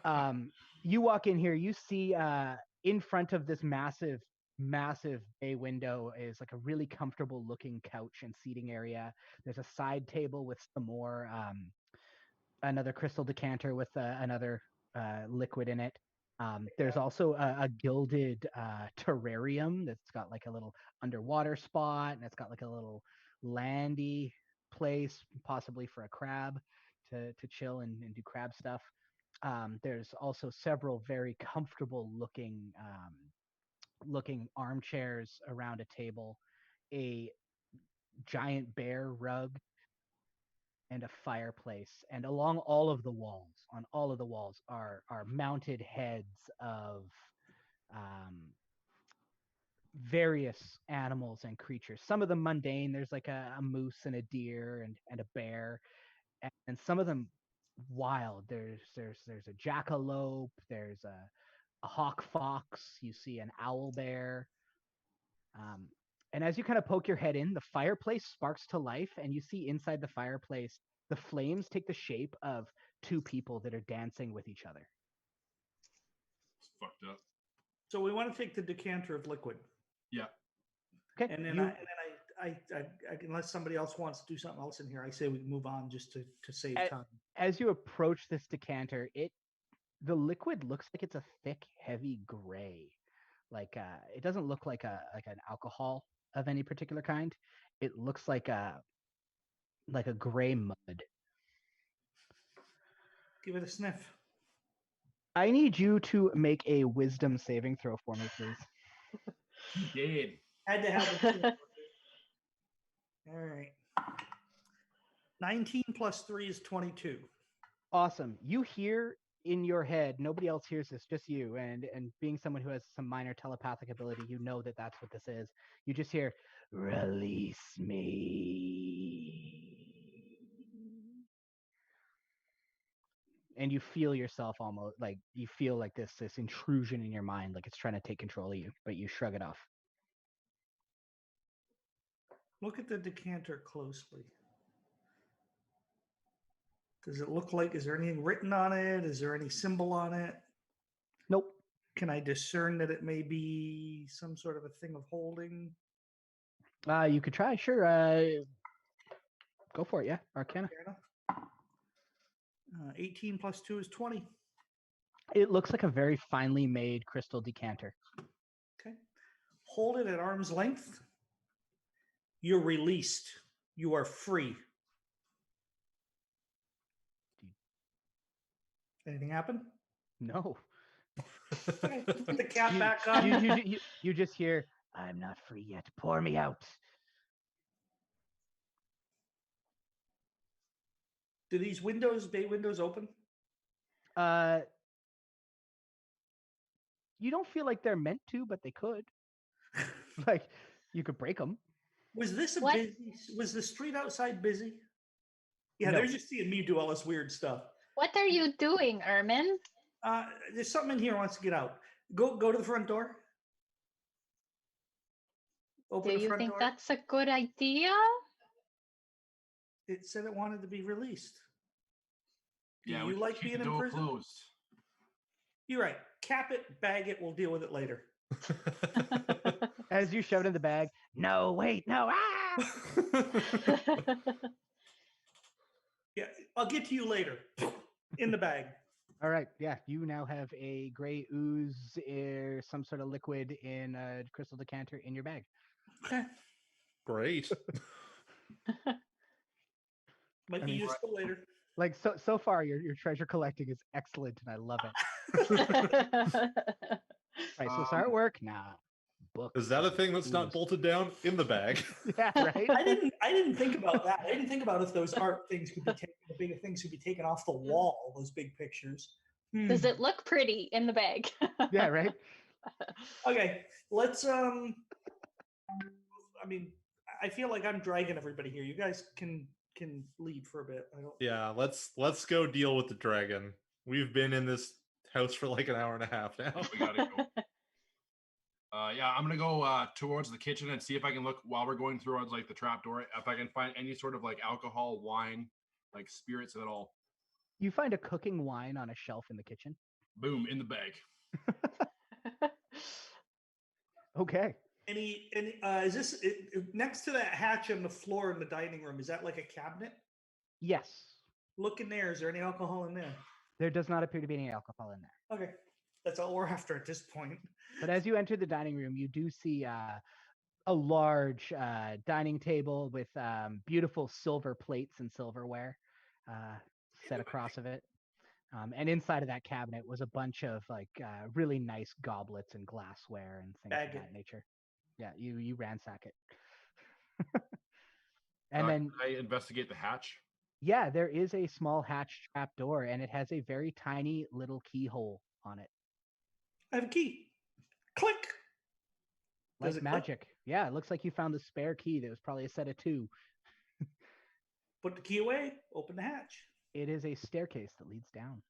Yeah. You walk in here, you see in front of this massive bay window is like a really comfortable looking couch and seating area. There's a side table with some more another crystal decanter with another liquid in it. There's also a gilded terrarium that's got like a little underwater spot, and it's got like a little landy place, possibly for a crab to chill and do crab stuff. There's also several very comfortable looking armchairs around a table, a giant bear rug, and a fireplace. And along all of the walls, are mounted heads of various animals and creatures. Some of them mundane. There's like a moose and a deer and a bear, and some of them wild. There's a jackalope. There's a hawk fox. You see an owl bear. And as you kind of poke your head in, the fireplace sparks to life, and you see inside the fireplace, the flames take the shape of two people that are dancing with each other. It's fucked up. So we want to take the decanter of liquid. Yeah. Okay. And then I unless somebody else wants to do something else in here, I say we move on just to save time. As you approach this decanter, the liquid looks like it's a thick, heavy gray. Like it doesn't look like an alcohol of any particular kind. It looks like a gray mud. Give it a sniff. I need you to make a wisdom saving throw for me, please. He did. Had to have it. All right. 19 plus 3 is 22. Awesome. You hear in your head, nobody else hears this, just you. And being someone who has some minor telepathic ability, you know that that's what this is. You just hear, release me. And you feel yourself almost like you feel like this intrusion in your mind, like it's trying to take control of you, but you shrug it off. Look at the decanter closely. Does it look like, is there anything written on it? Is there any symbol on it? Nope. Can I discern that it may be some sort of a thing of holding? You could try, sure. Go for it, yeah. Arcana. Fair enough. 18 plus 2 is 20. It looks like a very finely made crystal decanter. Okay. Hold it at arm's length. You're released. You are free. Anything happen? No. Okay. Put the cap back on. You just hear, I'm not free yet. Pour me out. Do these bay windows open? You don't feel like they're meant to, but they could. Like, you could break them. Was this was the street outside busy? Yeah, No. they're just seeing me do all this weird stuff. What are you doing, Ermin? There's something in here that wants to get out. Go to the front door. Open Do the you front think door. that's a good idea? It said it wanted to be released. Do Yeah, you we like keep being the in door prison? closed. You're right. Cap it, bag it. We'll deal with it later. As you shove it in the bag. No, wait, no. Ah! Yeah, I'll get to you later. In the bag. All right. Yeah. You now have a gray ooze or some sort of liquid in a crystal decanter in your bag. Okay. Great. Might be useful later. Like so far, your treasure collecting is excellent, and I love it. Right. So artwork, nah. Books. Is that a thing that's not bolted down in the bag? Yeah. Right. I didn't think about that. I didn't think about if those art things could be taken, the big things could be taken off the wall. Those big pictures. Does it look pretty in the bag? Yeah. Right. Okay. Let's. I mean, I feel like I'm dragging everybody here. You guys can lead for a bit. I don't. Yeah. Let's go deal with the dragon. We've been in this house for like an hour and a half now. We gotta go. Yeah, I'm gonna go towards the kitchen and see if I can look while we're going through like the trap door, if I can find any sort of like alcohol, wine, like spirits at all. You find a cooking wine on a shelf in the kitchen. Boom, in the bag. Okay. Is this next to that hatch on the floor in the dining room? Is that like a cabinet? Yes. Look in there. Is there any alcohol in there? There does not appear to be any alcohol in there. Okay, that's all we're after at this point. But as you enter the dining room, you do see a large dining table with beautiful silver plates and silverware set across of it. And inside of that cabinet was a bunch of like really nice goblets and glassware and things of that nature. Yeah, you ransack it. And then can I investigate the hatch? Yeah, there is a small hatch trap door, and it has a very tiny little keyhole on it. I have a key. Click. Like magic. Click? Yeah, it looks like you found the spare key. There was probably a set of 2. Put the key away. Open the hatch. It is a staircase that leads down.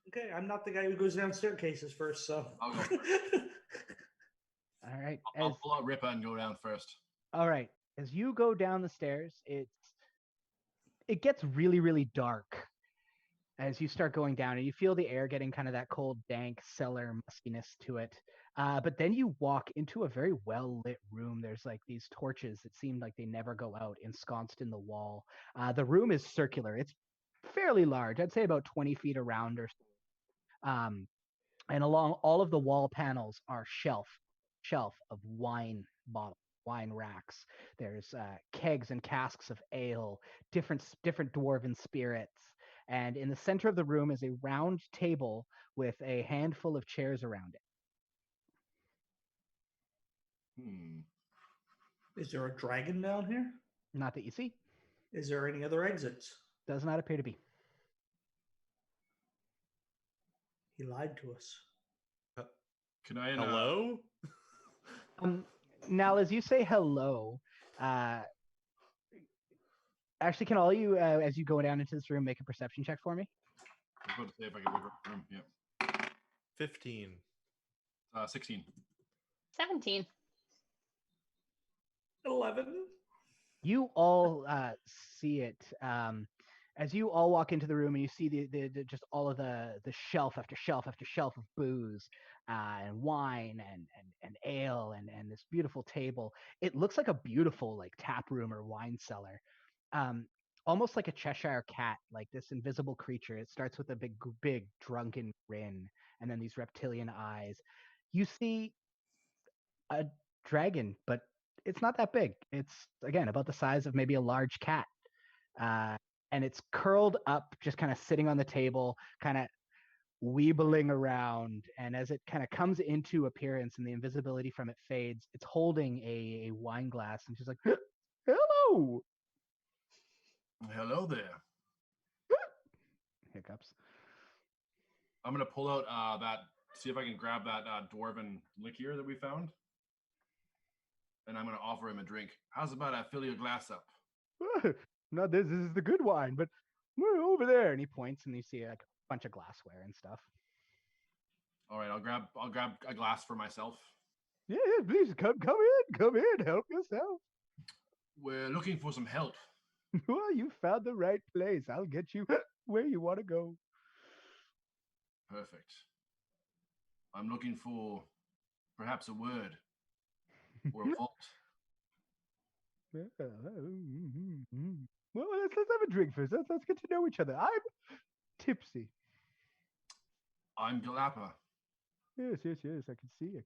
Okay, I'm not the guy who goes down staircases first, so. I'll go first. All right. I'll pull out Ripper and go down first. All right. As you go down the stairs, it gets really, really dark as you start going down, and you feel the air getting kind of that cold, dank cellar muskiness to it. But then you walk into a very well-lit room. There's like these torches that seem like they never go out, ensconced in the wall. The room is circular. It's fairly large. I'd say about 20 feet around or so. And along all of the wall panels are shelf of wine bottles. wine racks. There's kegs and casks of ale, different dwarven spirits. And in the center of the room is a round table with a handful of chairs around it. Is there a dragon down here? Not that you see. Is there any other exits? Does not appear to be. He lied to us. Can I? Hello? Now, as you say hello, actually, can all you, as you go down into this room, make a perception check for me? I was about to say if I could leave the room. Yeah. 15. 16. 17. 11. You all see it as you all walk into the room, and you see the just all of the shelf after shelf after shelf of booze and wine and ale and this beautiful table. It looks like a beautiful like tap room or wine cellar, almost like a Cheshire cat, like this invisible creature. It starts with a big drunken grin, and then these reptilian eyes. You see a dragon, but it's not that big. It's again about the size of maybe a large cat, and it's curled up, just kind of sitting on the table, kind of weebling around. And as it kind of comes into appearance and the invisibility from it fades, it's holding a wine glass, and she's like, "Hello." Hello there. Hiccups. I'm gonna pull out see if I can grab that dwarven liqueur that we found, and I'm gonna offer him a drink. How's about I fill your glass up? Not this. This is the good wine, but we're over there. And he points, and you see like a bunch of glassware and stuff. All right, I'll grab a glass for myself. Yeah, please come in, help yourself. We're looking for some help. Well, you found the right place. I'll get you where you want to go. Perfect. I'm looking for perhaps a word or a vault. Well, let's have a drink first. Let's get to know each other. I'm tipsy. I'm Galapa. Yes. I can see.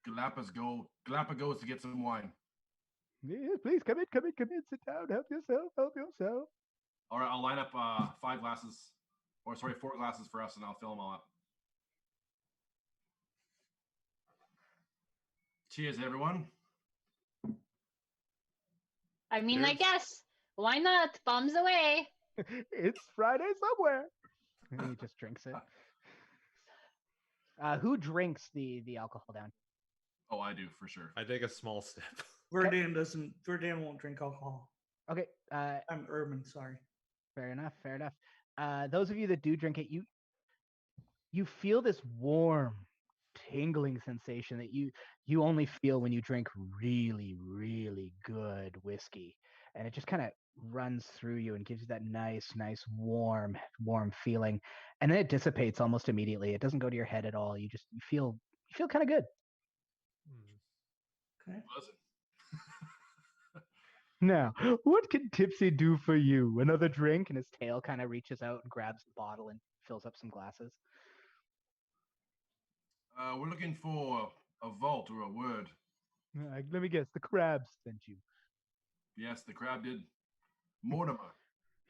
Galapagos to get some wine. Yes, please come in. Sit down. Help yourself. All right, I'll line up 4 glasses for us, and I'll fill them all up. Cheers, everyone. I mean, I guess. Why not? Bombs away. It's Friday somewhere. And he just drinks it. Who drinks the alcohol down? Oh, I do for sure. I take a small sip. Verdan won't drink alcohol. Okay. I'm Urban, sorry. Fair enough. Those of you that do drink it, you feel this warm, tingling sensation that you only feel when you drink really, really good whiskey, and it just kind of runs through you and gives you that nice, warm feeling, and then it dissipates almost immediately. It doesn't go to your head at all. You feel kind of good. Okay. Now, what can Tipsy do for you? Another drink? And his tail kind of reaches out and grabs the bottle and fills up some glasses. We're looking for a vault or a word. Let me guess. The crab sent you. Yes, the crab did. Mortimer.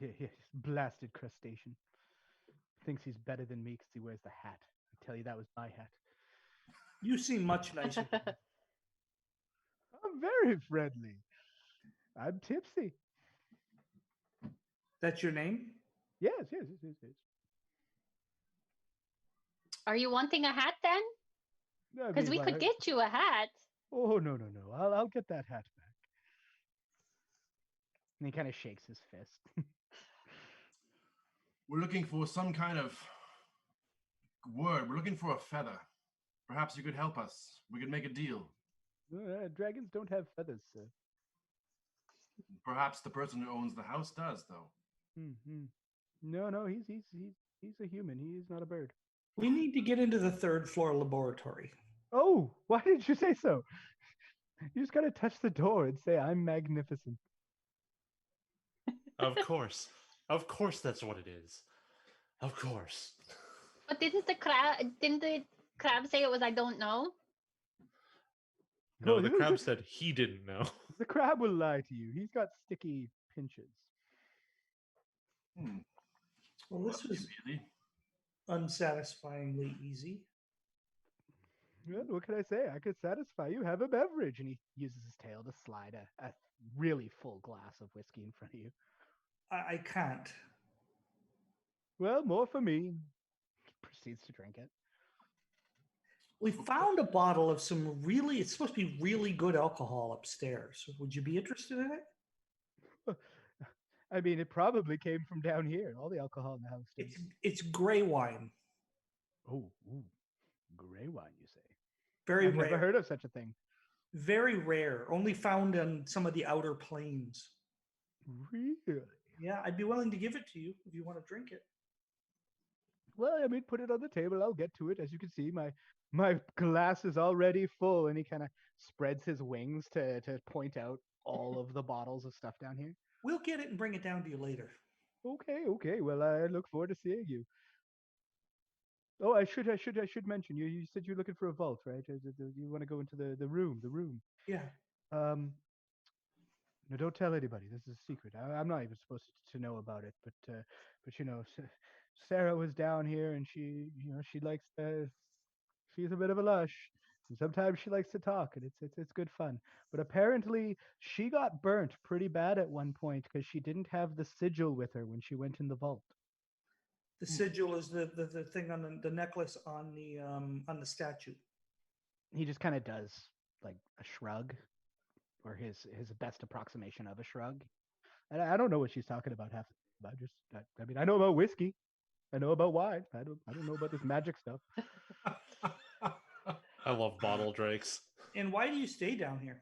Yes, blasted crustacean. Thinks he's better than me because he wears the hat. I tell you, that was my hat. You seem much nicer. I'm very friendly. I'm Tipsy. That's your name? Yes. Are you wanting a hat then? Because we could get you a hat. Oh, no. I'll get that hat back. And he kind of shakes his fist. We're looking for some kind of word. We're looking for a feather. Perhaps you could help us. We could make a deal. Dragons don't have feathers, sir. Perhaps the person who owns the house does, though. Mm-hmm. No, he's a human. He is not a bird. We need to get into the 3rd floor laboratory. Oh, why did you say so? You just gotta touch the door and say, "I'm magnificent." Of course that's what it is. Of course. But didn't the crab say it was I don't know? No, the crab said he didn't know. The crab will lie to you. He's got sticky pinches. Well, this was really unsatisfyingly easy. Well, what can I say? I could satisfy you. Have a beverage. And he uses his tail to slide a really full glass of whiskey in front of you. I can't. Well, more for me. He proceeds to drink it. We found a bottle of some really, it's supposed to be really good alcohol upstairs. Would you be interested in it? I mean, it probably came from down here. All the alcohol in the house did. It's gray wine. Oh, gray wine, you say? Very I've rare. never heard of such a thing. Very rare. Only found on some of the outer plains. Really? Yeah, I'd be willing to give it to you if you want to drink it. Well, I mean, put it on the table. I'll get to it. As you can see, my glass is already full, and he kind of spreads his wings to point out all of the bottles of stuff down here. We'll get it and bring it down to you later. Okay. Well, I look forward to seeing you. Oh, I should mention you said you're looking for a vault, right? You want to go into the room. Yeah. No, don't tell anybody. This is a secret. I'm not even supposed to know about it. But you know, Sarah was down here, and she likes to. She's a bit of a lush. And sometimes she likes to talk, and it's good fun. But apparently, she got burnt pretty bad at one point because she didn't have the sigil with her when she went in the vault. The sigil is the thing on the necklace on the statue. He just kind of does like a shrug, or his best approximation of a shrug. And I don't know what she's talking about half. I mean, I know about whiskey. I know about wine. I don't know about this magic stuff. I love bottle drakes. And why do you stay down here?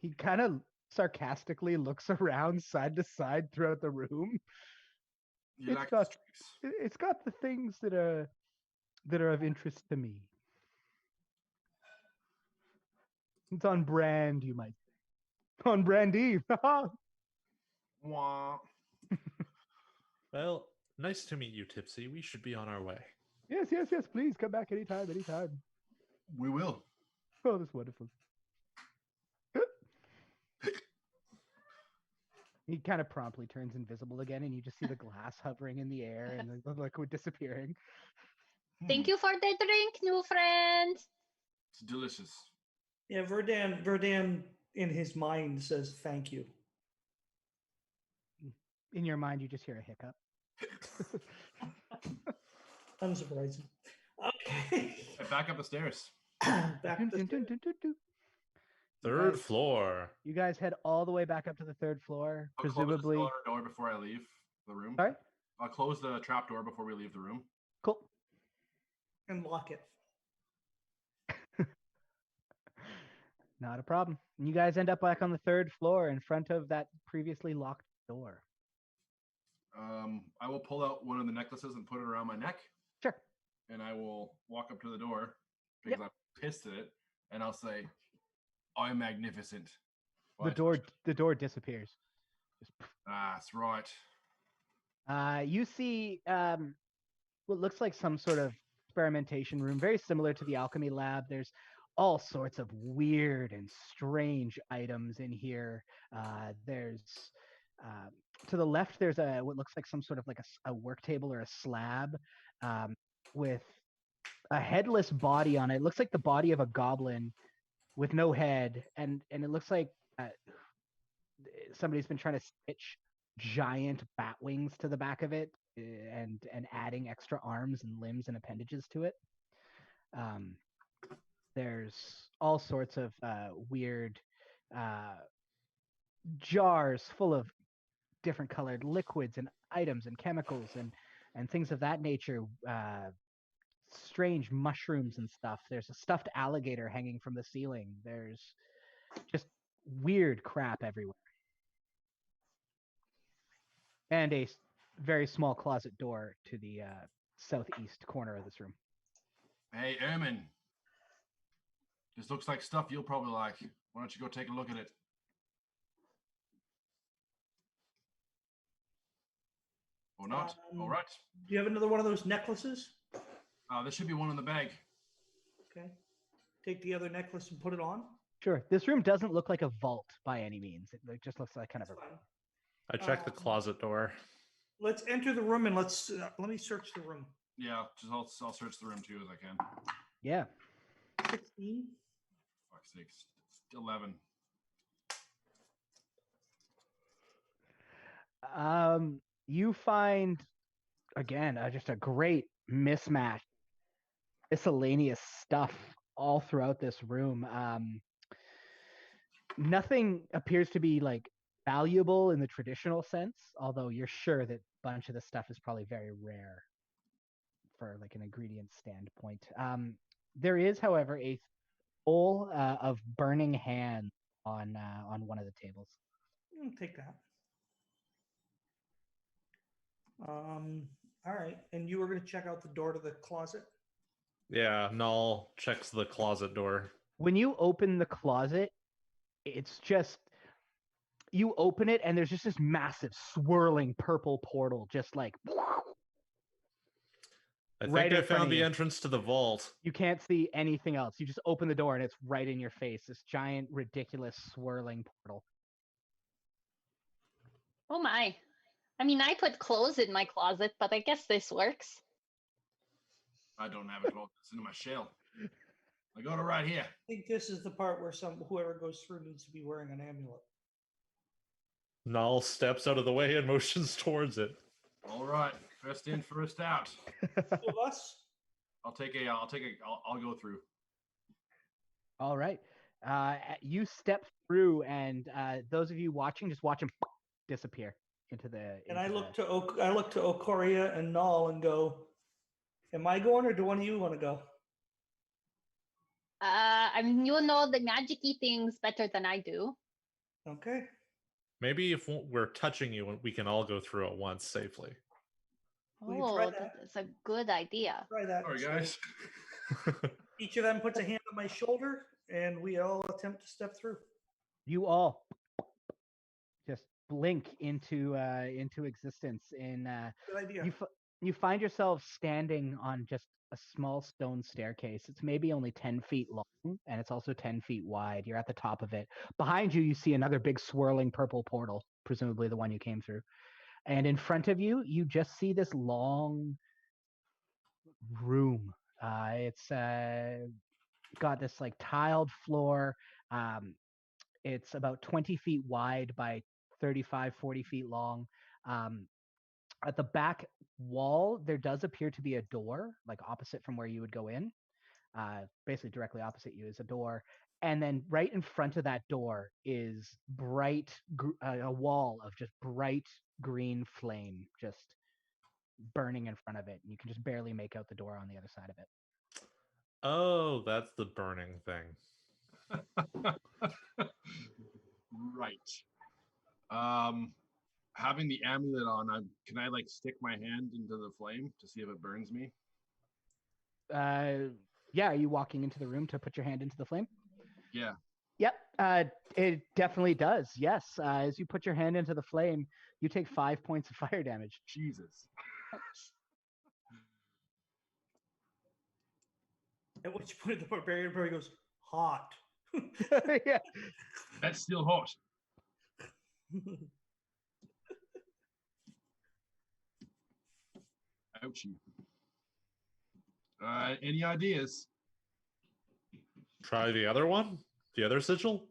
He kind of sarcastically looks around side to side throughout the room. It's got the things that are of interest to me. It's on brand, you might say. On brandy. Wah. Well, nice to meet you, Tipsy. We should be on our way. Yes. Please come back anytime. We will. Oh, that's wonderful. He kind of promptly turns invisible again, and you just see the glass hovering in the air and the liquid disappearing. Thank you for the drink, new friend. It's delicious. Yeah, Verdan in his mind says thank you. In your mind, you just hear a hiccup. Unsurprising. Okay. Back up the stairs. Back up the stairs. Third floor. You guys head all the way back up to the third floor, I'll presumably. close the door before I leave the room. Sorry? I'll close the trap door before we leave the room. Cool. And lock it. Not a problem. And you guys end up back on the third floor in front of that previously locked door. I will pull out one of the necklaces and put it around my neck. Sure. And I will walk up to the door because I'm pissed at it, and I'll say, "I'm magnificent." The door disappears. That's right. You see what looks like some sort of experimentation room, very similar to the alchemy lab. There's all sorts of weird and strange items in here. There's to the left, there's what looks like some sort of like a work table or a slab with a headless body on it. It looks like the body of a goblin with no head, and it looks like somebody's been trying to stitch giant bat wings to the back of it and adding extra arms and limbs and appendages to it. There's all sorts of weird jars full of different colored liquids and items and chemicals and things of that nature. Strange mushrooms and stuff. There's a stuffed alligator hanging from the ceiling. There's just weird crap everywhere. And a very small closet door to the southeast corner of this room. Hey, Ermin. This looks like stuff you'll probably like. Why don't you go take a look at it? Or not? All right. Do you have another one of those necklaces? There should be one in the bag. Okay. take the other necklace and put it on? Sure. This room doesn't look like a vault by any means. It just looks like kind of That's a. fine. I checked the closet door. Let's enter the room and let me search the room. Yeah, I'll search the room too as I can. Yeah. 16. Fuck's sakes. 11. You find again just a great mismatch, miscellaneous stuff all throughout this room. Nothing appears to be like valuable in the traditional sense, although you're sure that a bunch of the stuff is probably very rare for like an ingredient standpoint. There is, however, a bowl of burning hand on one of the tables. Take that. All right. And you were going to check out the door to the closet? Yeah, Null checks the closet door. When you open the closet, it's just you open it and there's just this massive swirling purple portal, just like I right think in I front found of the you. entrance to the vault. You can't see anything else. You just open the door and it's right in your face. This giant, ridiculous, swirling portal. Oh my. I mean, I put clothes in my closet, but I guess this works. I don't have a cloak. It's in my shell. I got it right here. I think this is the part where whoever goes through needs to be wearing an amulet. Null steps out of the way and motions towards it. All right, first in, first out. Two of us? I'll go through. All right. You step through, and those of you watching, just watch him disappear into the. And I look to Okoria and Null and go, am I going or do one of you want to go? I mean, you know the magic-y things better than I do. Okay. Maybe if we're touching you, we can all go through at once safely. We can try Oh, that. that's a good idea. Try that. Sorry, So guys. each of them puts a hand on my shoulder, and we all attempt to step through. You all just blink into existence. In Good idea. you find yourself standing on just a small stone staircase. It's maybe only 10 feet long, and it's also 10 feet wide. You're at the top of it. Behind you, you see another big swirling purple portal, presumably the one you came through. And in front of you, you just see this long room. It's got this like tiled floor. It's about 20 feet wide by 35, 40 feet long. At the back wall, there does appear to be a door, like opposite from where you would go in. Basically directly opposite you is a door. And then right in front of that door is a wall of just bright green flame just burning in front of it. And you can just barely make out the door on the other side of it. Oh, that's the burning thing. Right. Having the amulet on, can I like stick my hand into the flame to see if it burns me? Yeah, are you walking into the room to put your hand into the flame? Yeah. Yep, it definitely does. Yes, as you put your hand into the flame, you take 5 points of fire damage. Jesus. At which point the barbarian probably goes, hot. Yeah. That's still hot. Ouchie. Any ideas? Try the other one? The other sigil?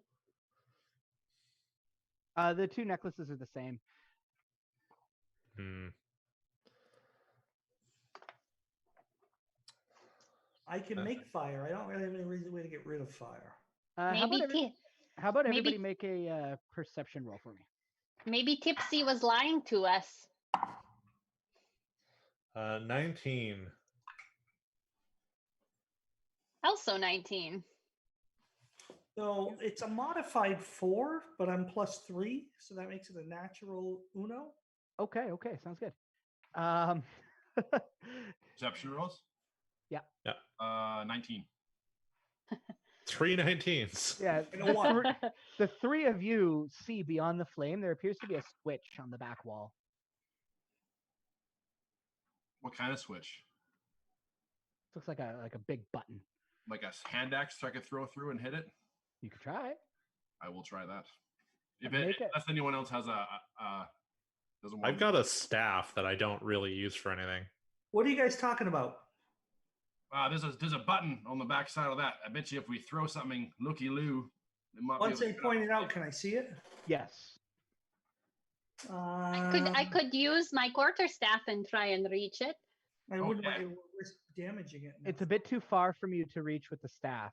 The two necklaces are the same. I can make fire. I don't really have any way to get rid of fire. How about everybody make a perception roll for me? Maybe Tipsy was lying to us. 19. Also 19. So it's a modified 4, but I'm +3, so that makes it a natural uno. Okay, sounds good. Perception rolls? Yeah. 19. 3 19s. Yeah, the three of you see beyond the flame, there appears to be a switch on the back wall. What kind of switch? Looks like a big button. like a hand axe so I could throw through and hit it? You could try. I will try that. If Make it. unless anyone else has a doesn't want. I've got a staff that I don't really use for anything. What are you guys talking about? There's a button on the back side of that. I bet you if we throw something looky-loo, it might Once be they point it out, can I see it? Yes. I could use my quarterstaff and try and reach it. I wouldn't Okay. want to risk damaging it. It's a bit too far from you to reach with the staff,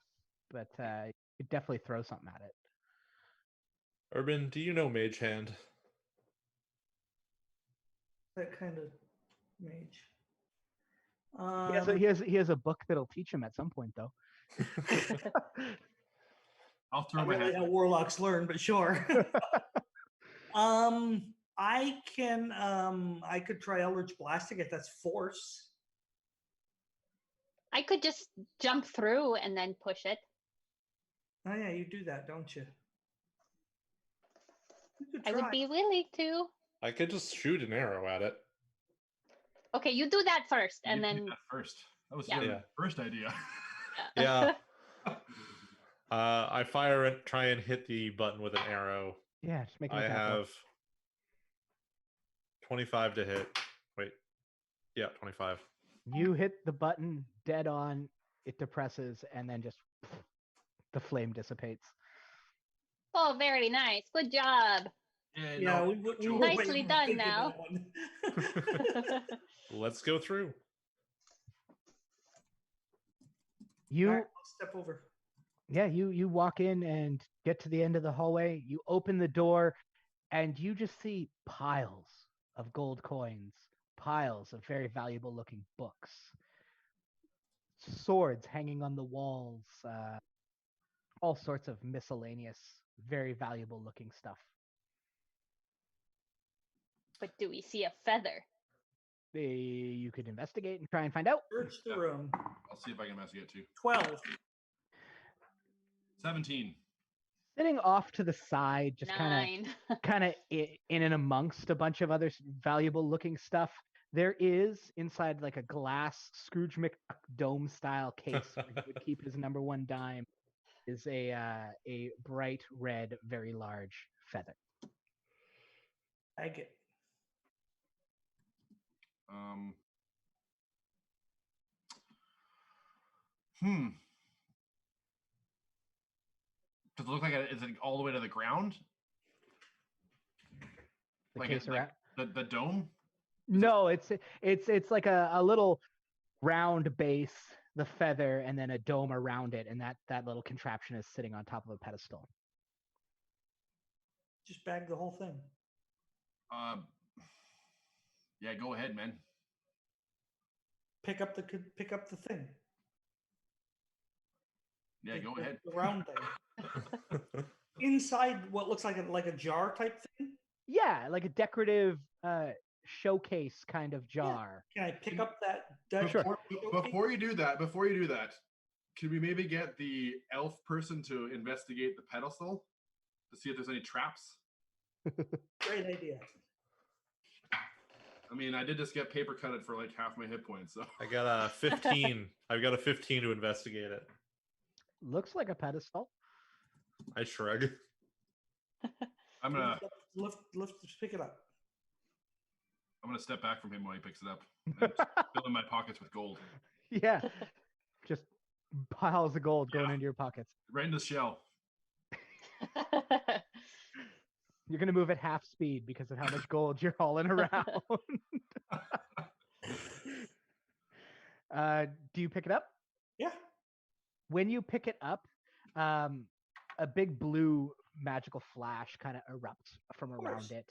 but you could definitely throw something at it. Urban, do you know Mage Hand? That kind of mage. He has a book that'll teach him at some point, though. I'll throw Not my really hand. how warlocks learn, but sure. I can. I could try Eldritch Blasting if that's force. I could just jump through and then push it. Oh yeah, you do that, don't you? You could I would try. be willing to. I could just shoot an arrow at it. Okay, you do that first, and You did then that first. That was Yeah. your first idea. Yeah. I fire it, try and hit the button with an arrow. Yeah, just make an I attack roll. have 25 to hit. Wait. Yeah, 25. You hit the button dead on, it depresses, and then just the flame dissipates. Oh, very nice. Good job. Yeah, no, we were Nicely waiting done thinking now. that one. Let's go through. You All right, I'll step over. Yeah, you walk in and get to the end of the hallway. You open the door, and you just see piles of gold coins, piles of very valuable looking books, swords hanging on the walls, all sorts of miscellaneous, very valuable looking stuff. But do we see a feather? You could investigate and try and find out. Search the room. I'll see if I can investigate too. 12. 17. Sitting off to the side, just kind 9. of in and amongst a bunch of other valuable looking stuff, there is inside like a glass Scrooge McDome style case where he would keep his #1 dime, is a bright red, very large feather. I get. Does it look like is it all the way to the ground? The Like case around. the dome? No, it's like a little round base, the feather, and then a dome around it, and that little contraption is sitting on top of a pedestal. Just bag the whole thing. Yeah, go ahead, man. Pick up the thing. Yeah, go ahead. The round thing. Inside what looks like a jar type thing. Yeah, like a decorative showcase kind of jar. Can I pick up that? Before you do that, can we maybe get the elf person to investigate the pedestal to see if there's any traps? Great idea. I mean, I did just get paper cutted for like half my hit points, so I got a 15. I've got a 15 to investigate it. Looks like a pedestal. I shrug. I'm gonna Just pick it up. step back from him while he picks it up and fill in my pockets with gold. Yeah, just piles of gold going into your pockets. Right in the shell. You're gonna move at half speed because of how much gold you're hauling around. Do you pick it up? Yeah. When you pick it up, a big blue magical flash kind of erupts from around it.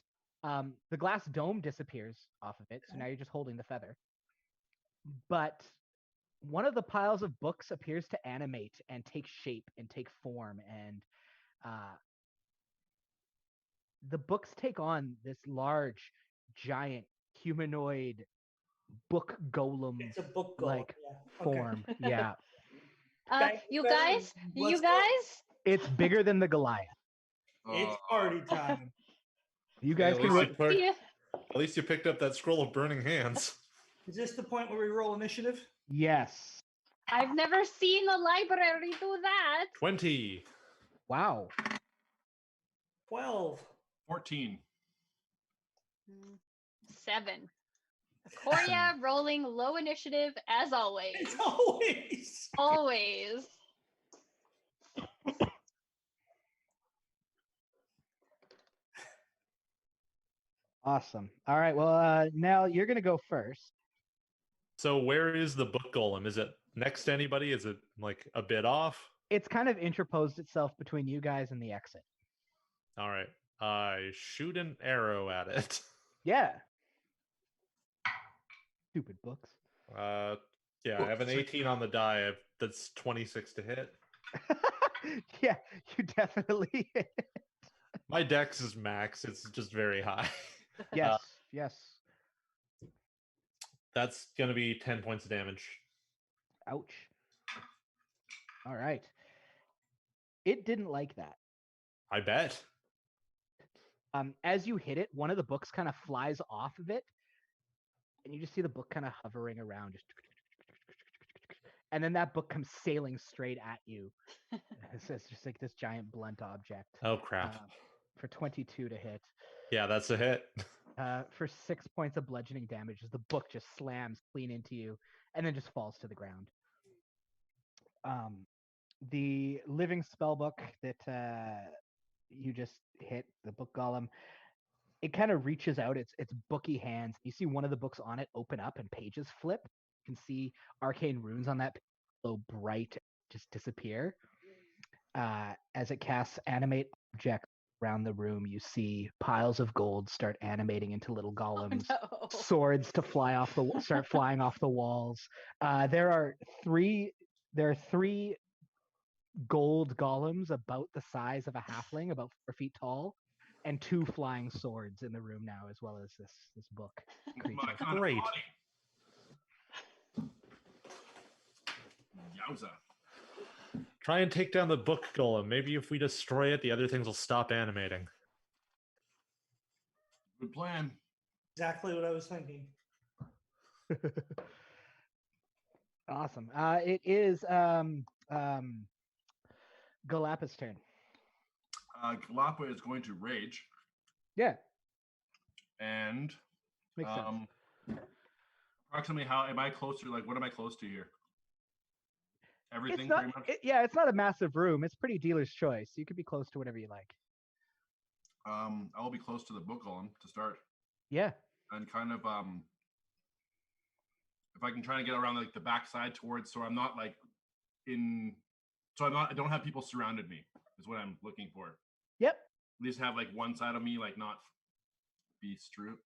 The glass dome disappears off of it, so now you're just holding the feather. But one of the piles of books appears to animate and take shape and take form, and the books take on this large, giant, humanoid book golem It's a book golem. like Yeah. Okay. form. Yeah. You guys, Let's go. It's bigger than the Goliath. It's party time. You guys At can least roll. at least you picked up that scroll of burning hands. Is this the point where we roll initiative? Yes. I've never seen a library do that. 20. Wow. 12. 14. 7. Korea rolling low initiative as always. It's always. Always. Awesome. All right. Well, Nell, you're going to go first. So where is the book golem? Is it next to anybody? Is it like a bit off? It's kind of interposed itself between you guys and the exit. All right. I shoot an arrow at it. Yeah. Stupid books. Yeah, I have an 18 on the die. That's 26 to hit. Yeah, you definitely hit. My dex is max. It's just very high. Yes, yes. That's going to be 10 points of damage. Ouch. All right. It didn't like that. I bet. As you hit it, one of the books kind of flies off of it, and you just see the book kind of hovering around, and then that book comes sailing straight at you. It's just like this giant blunt object. Oh, crap. For 22 to hit. Yeah, that's a hit. For 6 points of bludgeoning damage as the book just slams clean into you and then just falls to the ground. The living spell book that you just hit, the book golem, it kind of reaches out its booky hands. You see one of the books on it open up and pages flip. You can see arcane runes on that page glow bright, just disappear. As it casts animate objects around the room, you see piles of gold start animating into little golems. Oh, no. Swords to start flying off the walls. There are three gold golems about the size of a halfling, about 4 feet tall, and 2 flying swords in the room now, as well as this book creature. My kind Great. of body. Yowza. Try and take down the book golem. Maybe if we destroy it, the other things will stop animating. Good plan. Exactly what I was thinking. Awesome. It is Galap's turn. Galapa is going to rage. Yeah, And makes sense. approximately how am I close to, like, what am I close to here? Everything It's not, pretty much? it's not a massive room. It's pretty dealer's choice. You could be close to whatever you like. I will be close to the book golem to start. Yeah. And kind of if I can try to get around like the backside towards, so I'm not like I don't have people surrounded me is what I'm looking for. Yep. At least have like one side of me like not be strewed.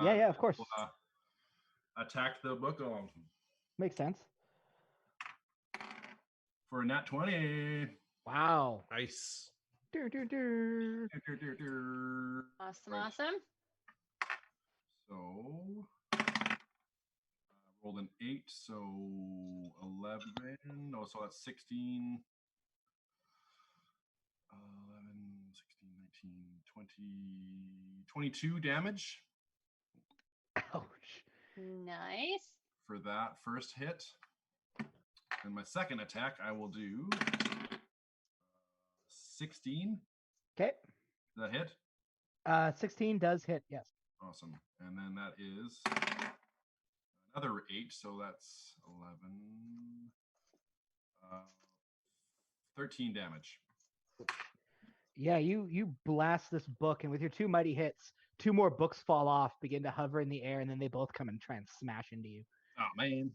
Yeah, of course. Attack the book golem Makes sense. for a nat 20. Wow. Nice. Dur. Awesome, Right. awesome. So rolled an 8, so 11. No, so that's 16. 11, 16, 19, 20, 22 damage Ouch. Nice. for that first hit. And my second attack, I will do 16. Okay. Does that hit? 16 does hit, yes. Awesome. And then that is another 8, so that's 11. 13 damage. Yeah, you blast this book, and with your 2 mighty hits, 2 more books fall off, begin to hover in the air, and then they both come and try and smash into you. Oh, man.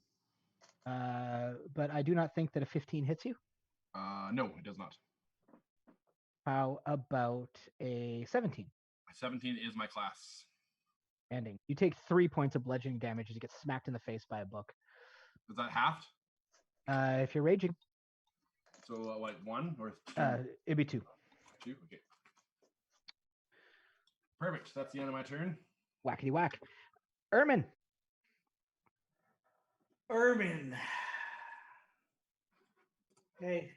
But I do not think that a 15 hits you. No, it does not. How about a 17? 17 is my class. Ending. You take 3 points of bludgeoning damage as you get smacked in the face by a book. Is that halved? If you're raging, So, like 1 or 2? it'd be 2. 2? Okay. Perfect. That's the end of my turn. Whackety whack. Ermin. Hey,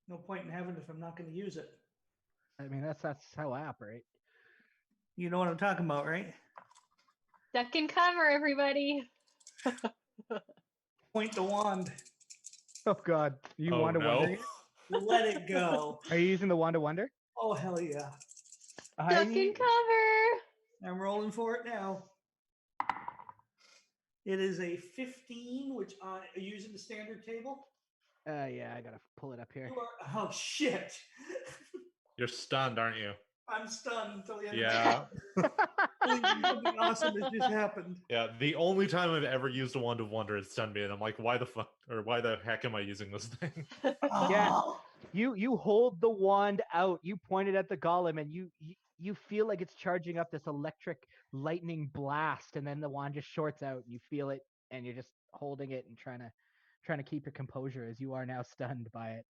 no point in having it if I'm not going to use it. I mean, that's how I operate. You know what I'm talking about, right? Duck and cover, everybody. Point the wand. Oh God, you Oh, want to no. wonder? Let it go. Are you using the wand of wonder? Oh, hell yeah. I Duck need. and cover. I'm rolling for it now. It is a 15, which are you using the standard table? Yeah, I gotta pull it up here. You are, oh, shit. You're stunned, aren't you? I'm stunned until the end Yeah. of the something awesome has just happened. Yeah, the only time I've ever used a wand of wonder has stunned me, and I'm like, why the fuck, or why the heck am I using this thing? Yeah. Oh, You hold the wand out. You point it at the golem, and you feel like it's charging up this electric lightning blast, and then the wand just shorts out. And you feel it, and you're just holding it and trying to keep your composure as you are now stunned by it.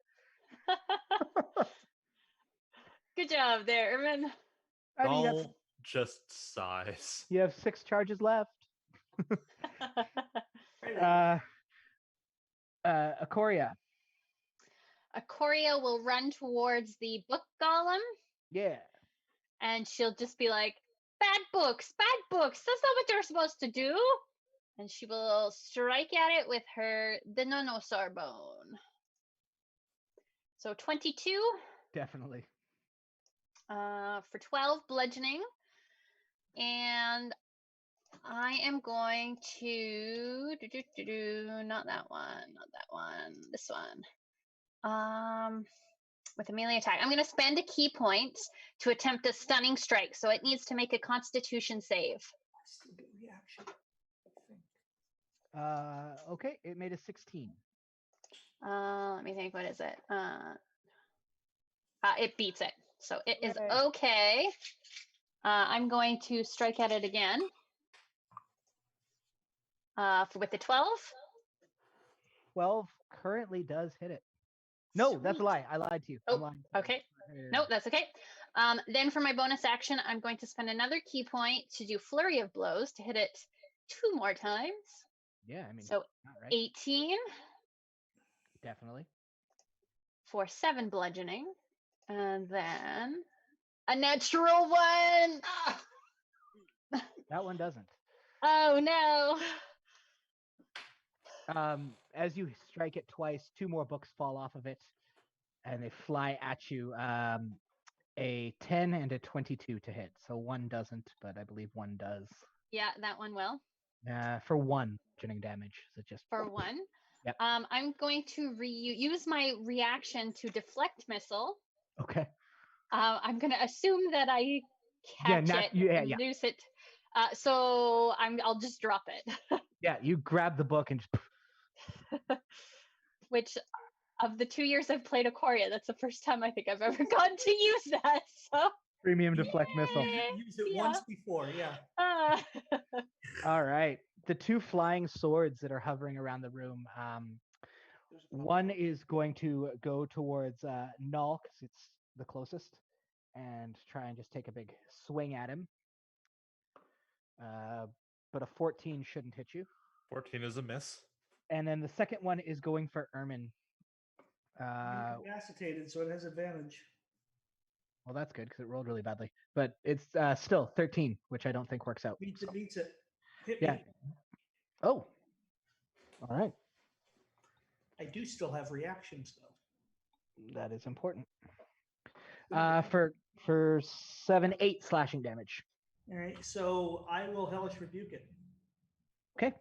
Good job there, Ermin. I mean, All just sighs. you have 6 charges left. Akoria. Akoria will run towards the book golem, Yeah. and she'll just be like, bad books, that's not what you're supposed to do. And she will strike at it with her Denonosar bone. So 22 Definitely. for 12 bludgeoning. And I am going to not that one, this one. With a melee attack, I'm going to spend a key point to attempt a stunning strike. So it needs to make a Constitution save. still get reaction, I think. Okay, it made a 16. Let me think. What is it? It beats it, so it is Yay. okay. I'm going to strike at it again. With the 12. 12 currently does hit it. No, that's a Sweet. lie. I lied to you. Oh, I'm lying. okay. No, that's okay. Then for my bonus action, I'm going to spend another key point to do Flurry of Blows to hit it 2 more times. Yeah, I mean, So not right. 18 Definitely. for 7 bludgeoning. And then a natural 1. That one doesn't. Oh, no. As you strike it twice, 2 more books fall off of it, and they fly at you. A 10 and a 22 to hit. So one doesn't, but I believe one does. Yeah, that one will. For 1 bludgeoning damage. So just For 1. Yep. I'm going to use my reaction to deflect missile. Okay. I'm going to assume that I catch it and lose it. So I'll just drop it. Yeah, you grab the book and just. Which, of the 2 years I've played Akoria, that's the first time I think I've ever gotten to use that. So Premium deflect missile. Used it once before, yeah. All right. The 2 flying swords that are hovering around the room. One is going to go towards Null, because it's the closest, and try and just take a big swing at him. But a 14 shouldn't hit you. 14 is a miss. And then the second one is going for Ermin. Incapacitated, so it has advantage. Well, that's good because it rolled really badly. But it's still 13, which I don't think works out. Beats it. Hit Yeah. me. Oh. All right. I do still have reactions, though. That is important. For 7, 8 slashing damage. All right, so I will Hellish Rebuke it. Okay.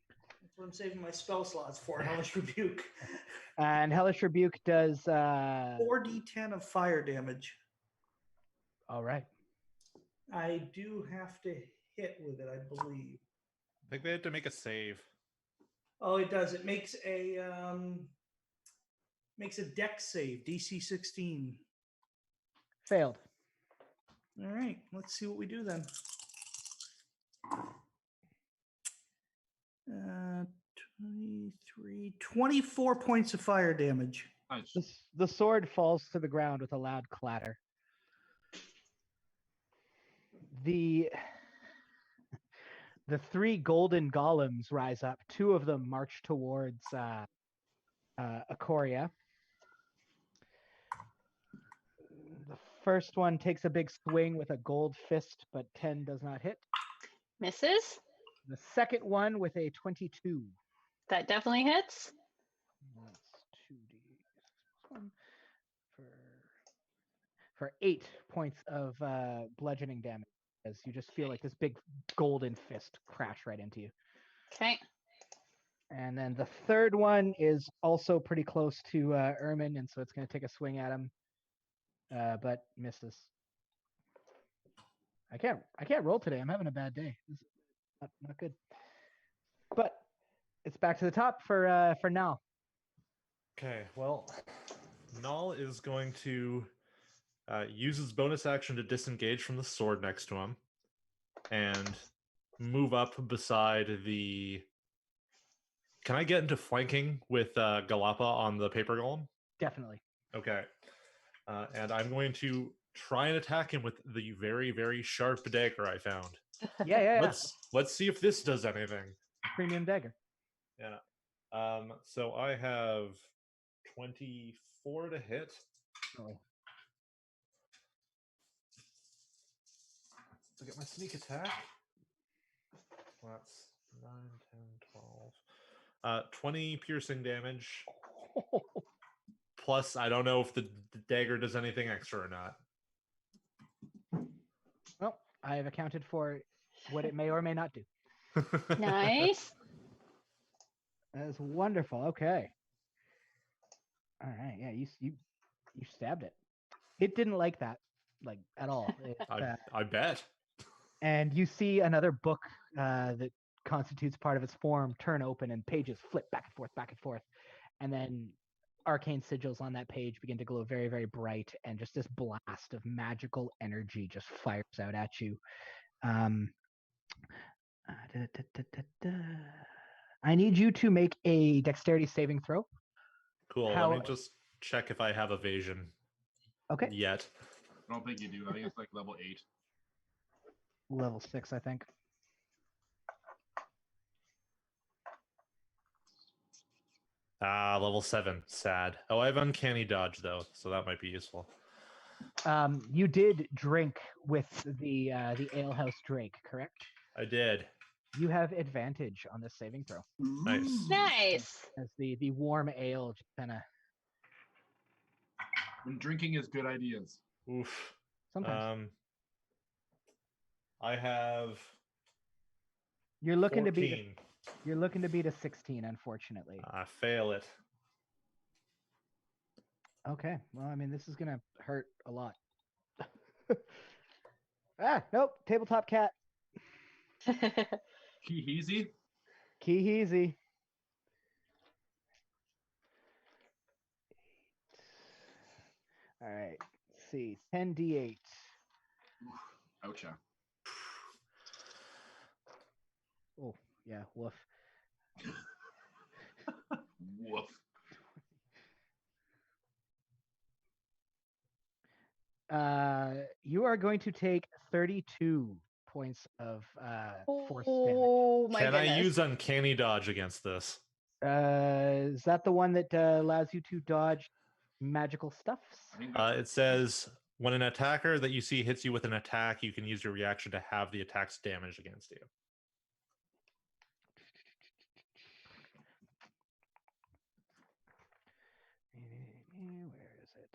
That's what I'm saving my spell slots for, Hellish Rebuke. And Hellish Rebuke does 4d10 of fire damage. All right. I do have to hit with it, I believe. I think they had to make a save. Oh, it does. It makes a dex save, DC 16. Failed. All right, let's see what we do then. 24 points of fire damage. Nice. The sword falls to the ground with a loud clatter. The 3 golden golems rise up. 2 of them march towards Akoria. The first one takes a big swing with a gold fist, but 10 does not hit. Misses. The second one with a 22. That definitely hits. for 8 points of bludgeoning damage, as you just feel like this big golden fist crash right into you. Okay. And then the third one is also pretty close to Ermin, and so it's going to take a swing at him, but misses. I can't roll today. I'm having a bad day. This is not good. But it's back to the top for now. Okay, well, Null is going to use his bonus action to disengage from the sword next to him and move up beside the... Can I get into flanking with Galapa on the paper golem? Definitely. Okay. And I'm going to try and attack him with the very, very sharp dagger I found. Yeah. Let's see if this does anything. Premium dagger. Yeah. So I have 24 to hit. Oh. To get my sneak attack. That's 9, 10, 12. 20 piercing damage. Plus, I don't know if the dagger does anything extra or not. Well, I have accounted for what it may or may not do. Nice. That is wonderful. Okay. All right. Yeah, you stabbed it. It didn't like that, like at all. It, I bet. and you see another book that constitutes part of its form turn open, and pages flip back and forth, and then arcane sigils on that page begin to glow very, very bright, and just this blast of magical energy just fires out at you. I need you to make a dexterity saving throw. Cool. Let me just check if I have evasion. Okay. Yet. I don't think you do. I think it's like level 8. Level 6, I think. Level 7. Sad. Oh, I have uncanny dodge though, so that might be useful. You did drink with the alehouse Drake, correct? I did. You have advantage on this saving throw. Nice. Nice. As the warm ale just kind of... When drinking is good ideas. Oof. Sometimes. I have... You're looking 14. to beat a 16, unfortunately. I fail it. Okay. Well, I mean, this is gonna hurt a lot. Nope. Tabletop cat. Easy. Key-heezy. All right. Let's see. 10d8. Oucha. Oh, yeah. Woof. Woof. You are going to take 32 points of force damage. Oh my Can goodness. I use uncanny dodge against this? Is that the one that allows you to dodge magical stuffs? I think that's It says when an attacker that you see hits you with an attack, you can use your reaction to have the attack's damage against you. Where is it?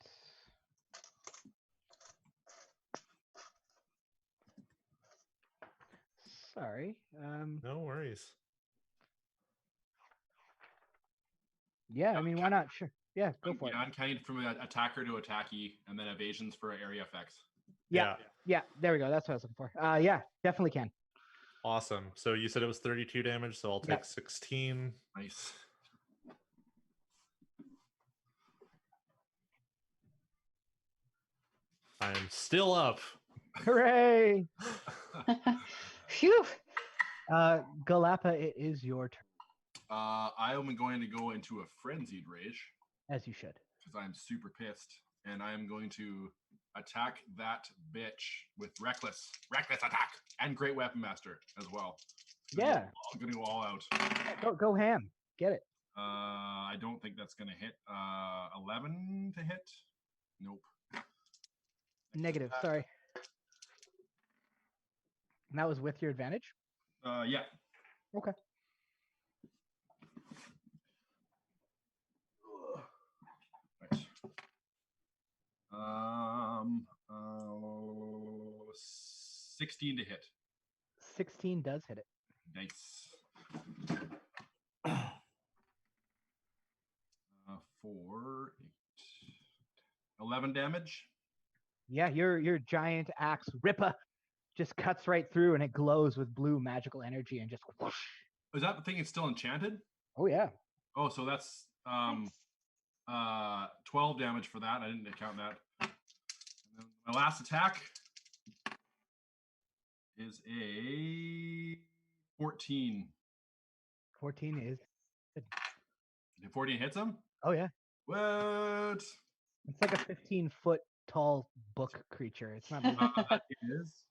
Sorry. No worries. Yeah, I mean, why not? Sure. Yeah, go for it. uncanny from an attacker to attackee, and then evasions for area effects. Yeah, there we go. That's what I was looking for. Yeah, definitely can. Awesome. So you said it was 32 damage, so I'll take 16. Nice. I'm still up. Hooray! Phew. Galapa, it is your turn. I am going to go into a frenzied rage As you should. because I'm super pissed, and I am going to attack that bitch with reckless attack, and great weapon master as well. Yeah. I'm gonna go all out. Go ham. Get it. I don't think that's gonna hit. 11 to hit. Nope. Negative. Sorry. And that was with your advantage? Yeah. Okay. Right. 16 to hit. 16 does hit it. Nice. 4, 8, 11 damage. Yeah, your giant axe Rippa just cuts right through, and it glows with blue magical energy, and just whoosh. Is that the thing? It's still enchanted? Oh yeah. Oh, so that's 12 damage for that. I didn't count that. And then my last attack is a 14. 14 is. 14 hits him? Oh yeah. What? It's like a 15-foot tall book creature. It's not. That is.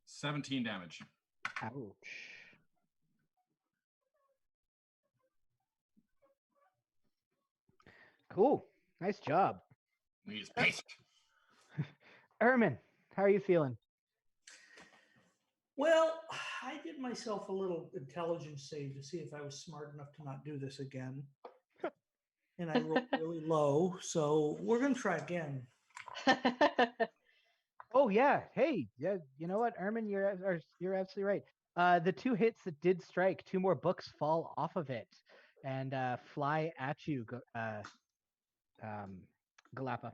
17 damage. Ouch. Cool. Nice job. He's pissed. Ermin, how are you feeling? Well, I did myself a little intelligence save to see if I was smart enough to not do this again. And I rolled really low, so we're going to try again. Oh yeah. Hey, yeah. You know what, Ermin, you're absolutely right. The 2 hits that did strike, 2 more books fall off of it and fly at you, Galapa.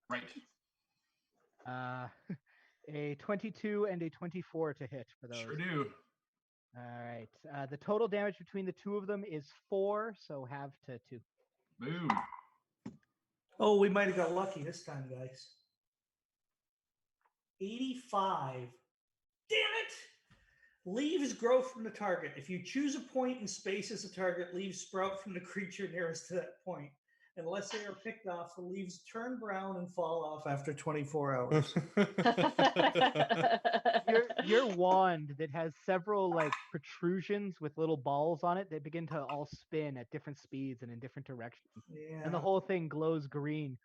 Right. A 22 and a 24 to hit for those. Sure do. All right. The total damage between the 2 of them is 4, so half to 2. Boom. Oh, we might have got lucky this time, guys. 85. Damn it! Leaves grow from the target. If you choose a point in space as a target, leaves sprout from the creature nearest to that point. Unless they are picked off, the leaves turn brown and fall off after 24 hours. Your wand that has several like protrusions with little balls on it, they begin to all spin at different speeds and in different directions. Yeah. And the whole thing glows green.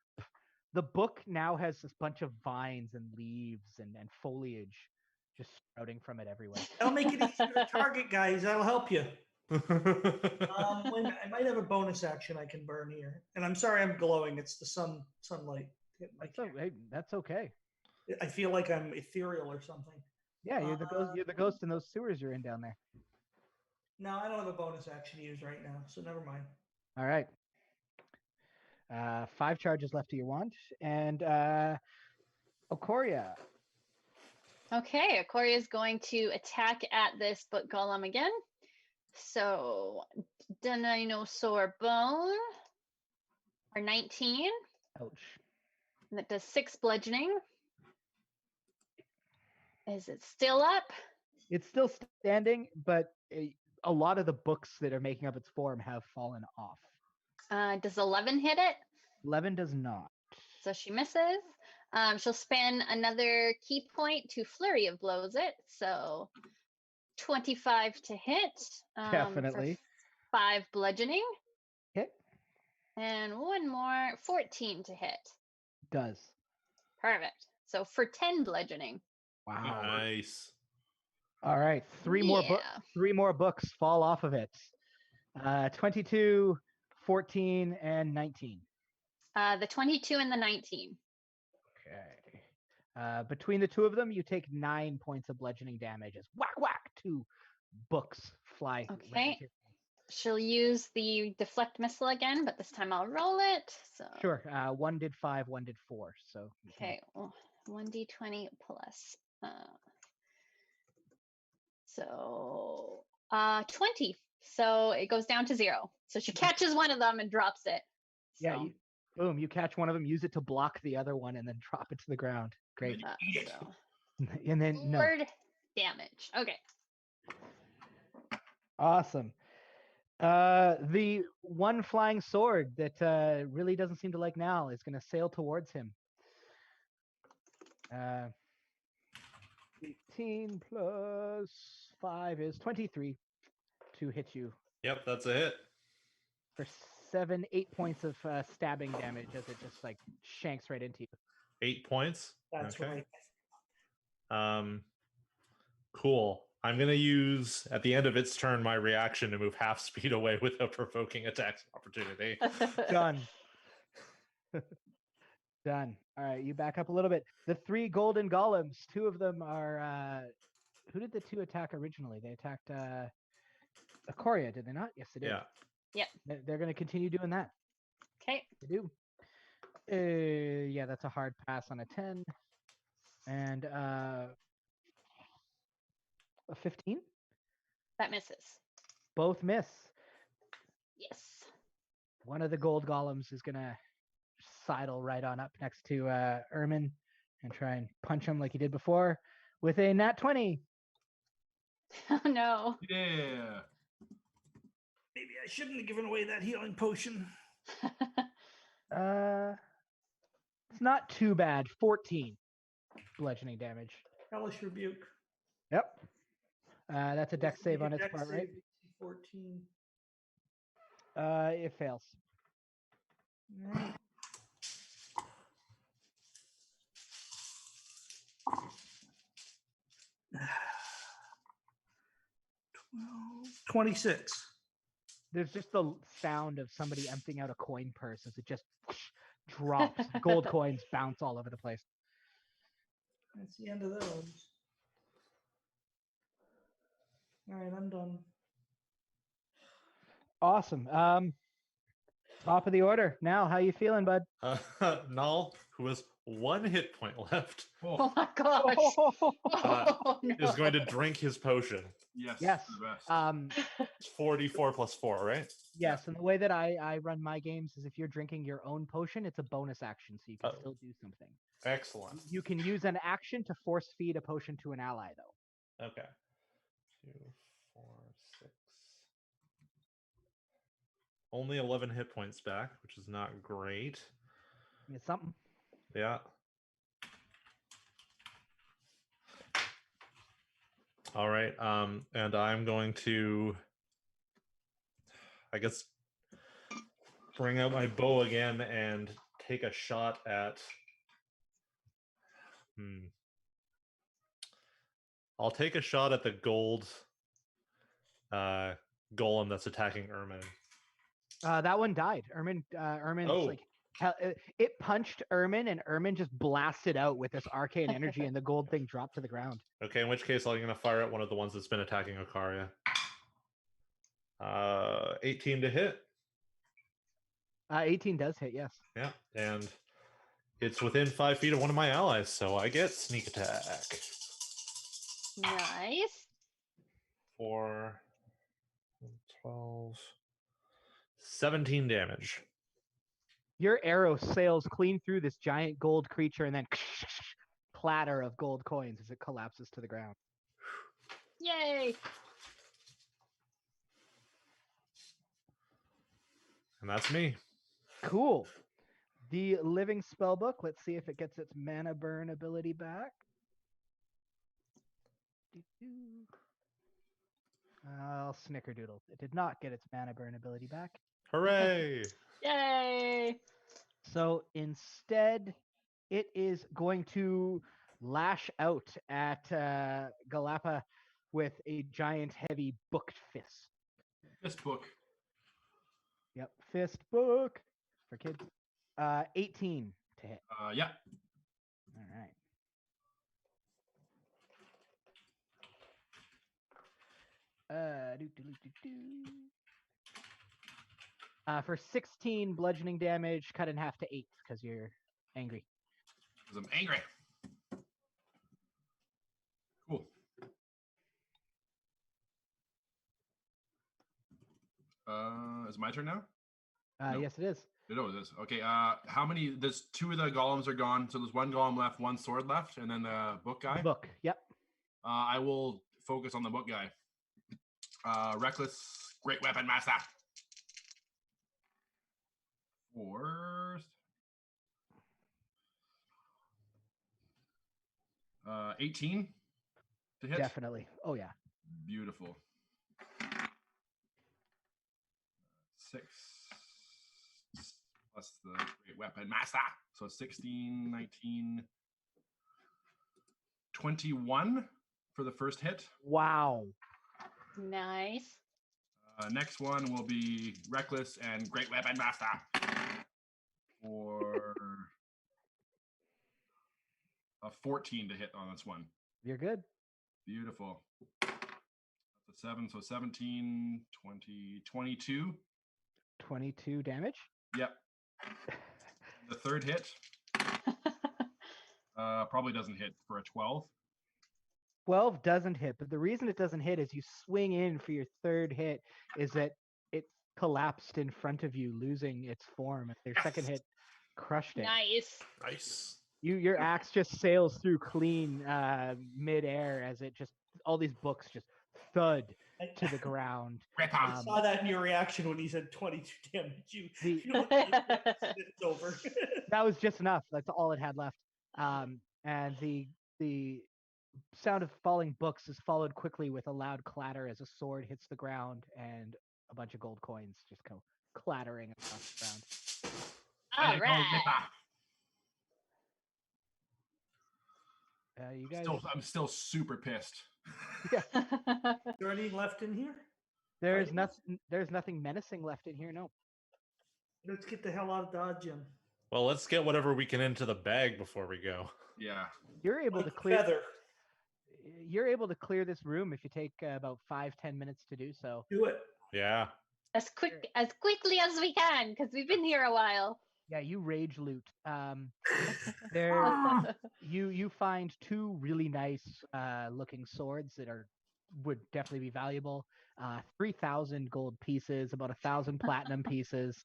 The book now has this bunch of vines and leaves and foliage just sprouting from it everywhere. That'll make it easier to target, guys. That'll help you. I might have a bonus action I can burn here. And I'm sorry I'm glowing. It's the sunlight. That's okay. I feel like I'm ethereal or something. Yeah, you're the ghost. You're the ghost in those sewers you're in down there. No, I don't have a bonus action to use right now, so never mind. All right. 5 charges left to your wand, and Okoria. Okay, Aquaria is going to attack at this book golem again. So, Dinosaur Bone, or 19. Ouch. And that does 6 bludgeoning. Is it still up? It's still standing, but a lot of the books that are making up its form have fallen off. Does 11 hit it? 11 does not. So she misses. She'll spend another key point to Flurry of Blows it. So 25 to hit. Definitely. For 5 bludgeoning. Hit. And one more, 14 to hit. Does. Perfect. So for 10 bludgeoning. Wow. Nice. All right. 3 more books fall off of it. 22, 14, and 19. The 22 and the 19. Okay. Between the 2 of them, you take 9 points of bludgeoning damage as whack whack 2 books fly. Okay. She'll use the deflect missile again, but this time I'll roll it. So sure. 1 did 5, 1 did 4. So okay, well, 1d20 plus. So 20. So it goes down to 0. So she catches one of them and drops it. So. Yeah. Boom! You catch one of them, use it to block the other one, and then drop it to the ground. Great. And then 4 damage. Okay. Awesome. The one flying sword that really doesn't seem to like Nal is going to sail towards him. 18 plus 5 is 23 to hit you. Yep, that's a hit. For 8 points of stabbing damage as it just like shanks right into you. 8 points? That's okay. right. Cool. I'm going to use, at the end of its turn, my reaction to move half speed away with a provoking attack opportunity. Done. Done. All right, you back up a little bit. The 3 golden golems, 2 of them are. Who did the 2 attack originally? They attacked Ikoria, did they not? Yes, they did. Yeah. Yep. They're going to continue doing that. Okay. They do. Yeah, that's a hard pass on a 10. And a 15? That misses. Both miss. Yes. One of the gold golems is going to sidle right on up next to Ermin and try and punch him like he did before with a nat 20. Oh no. Yeah. Maybe I shouldn't have given away that healing potion. It's not too bad. 14 bludgeoning damage. Hellish Rebuke. Yep. That's a dex save Make on its dex part, save, right? DC 14. It fails. Right. 26. There's just the sound of somebody emptying out a coin purse as it just drops. Gold coins bounce all over the place. That's the end of those. All right, I'm done. Awesome. Top of the order. Now, how you feeling, bud? Null, who has 1 hit point left, Oh my gosh. Oh, no. is going to drink his potion. Yes. Yes. The best. It's 44 plus 4, right? Yes, and the way that I run my games is if you're drinking your own potion, it's a bonus action, so you can still do something. Excellent. You can use an action to force feed a potion to an ally, though. Okay. 2, 4, 6. Only 11 hit points back, which is not great. It's something. Yeah. All right. And I'm going to, I guess, bring out my bow again and take a shot at. I'll take a shot at the gold golem that's attacking Ermin. That one died. Ermin's like it punched Ermin, and Ermin just blasted out with this arcane energy, and the gold thing dropped to the ground. Okay, in which case I'm going to fire at one of the ones that's been attacking Ikaria. 18 to hit. 18 does hit, yes. Yeah, and it's within 5 feet of one of my allies, so I get sneak attack. Nice. 4, 12, 17 damage. Your arrow sails clean through this giant gold creature and then clatter of gold coins as it collapses to the ground. Yay. And that's me. Cool. The living spellbook, let's see if it gets its mana burn ability back. Snickerdoodle. It did not get its mana burn ability back. Hooray! Yay. So instead, it is going to lash out at Galapa with a giant, heavy booked fist. This book. Yep, fist book for kids. 18 to hit. Yeah. All right. For 16 bludgeoning damage, cut in half to 8 because you're angry. Because I'm angry. Cool. Is it my turn now? No. Yes, it is. No, it is. Okay. How many? There's 2 of the golems are gone, so there's 1 golem left, 1 sword left, and then the book guy. The book. Yep. I will focus on the book guy. Reckless, great weapon master. Force. 18 to hit. Definitely. Oh yeah. Beautiful. 6 plus the great weapon master. So 16, 19, 21 for the first hit. Wow. Nice. Next one will be Reckless and Great Weapon Master for a 14 to hit on this one. You're good. Beautiful. That's a 7, so 17, 20, 22. 22 damage. Yep. The third hit probably doesn't hit for a 12. 12 doesn't hit, but the reason it doesn't hit is you swing in for your third hit is that it collapsed in front of you, losing its form. Their second hit crushed it. Nice. Nice. Your axe just sails through clean midair as it just all these books just thud to the ground. I saw that in your reaction when he said 22 damage. You looked like it's over. That was just enough. That's all it had left. And the sound of falling books is followed quickly with a loud clatter as a sword hits the ground and a bunch of gold coins just go clattering across the ground. All right. You guys. I'm still super pissed. Yeah. Is there anything left in here? There's nothing menacing left in here. No. Let's get the hell out of Dodge, Jim. Well, let's get whatever we can into the bag before we go. Yeah. You're able Like to clear. feather. You're able to clear this room if you take about 5-10 minutes to do so. Do it. Yeah. As quickly as we can, because we've been here a while. Yeah, you rage loot. You find 2 really nice looking swords that would definitely be valuable. 3,000 gold pieces, about 1,000 platinum pieces,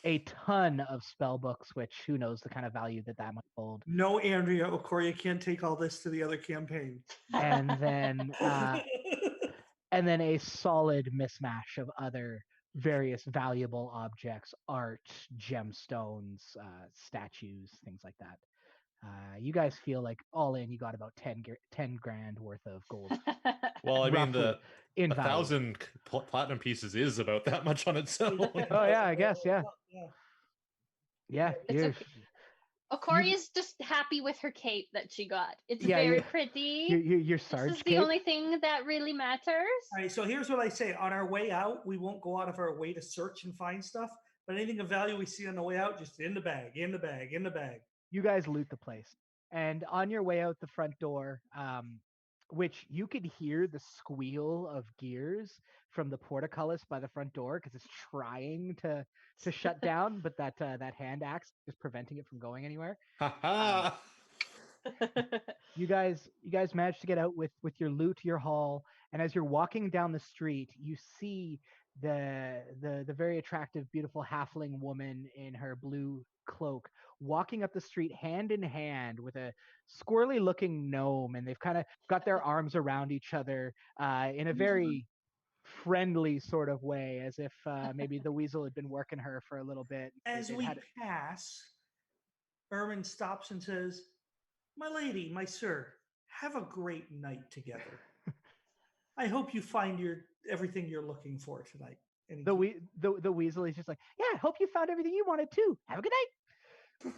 a ton of spell books, which who knows the kind of value that might hold. No, Andrea Okoria can't take all this to the other campaign. And then a solid mismatch of other various valuable objects, art, gemstones, statues, things like that. You guys feel like all in, you got about 10 grand worth of gold. Well, I mean, the in 1,000 platinum pieces is about that much on its own. Oh yeah, I guess, yeah. Yeah, It's okay. Okoria's just happy with her cape that she got. It's very pretty. Your Sarge This is cape? the only thing that really matters. All right, so here's what I say. On our way out, we won't go out of our way to search and find stuff, but anything of value we see on the way out, just in the bag, in the bag, in the bag. You guys loot the place. And on your way out the front door, which you could hear the squeal of gears from the portcullis by the front door because it's trying to shut down, but that hand axe is preventing it from going anywhere. You guys managed to get out with your loot, your haul, and as you're walking down the street, you see the very attractive, beautiful halfling woman in her blue cloak walking up the street hand in hand with a squirrely looking gnome, and they've kind of got their arms around each other in a very friendly sort of way, as if maybe the weasel had been working her for a little bit. As we pass, Ermin stops and says, "My lady, my sir, have a great night together. I hope you find everything you're looking for tonight." The weasel is just like, "Yeah, I hope you found everything you wanted too. Have a good night."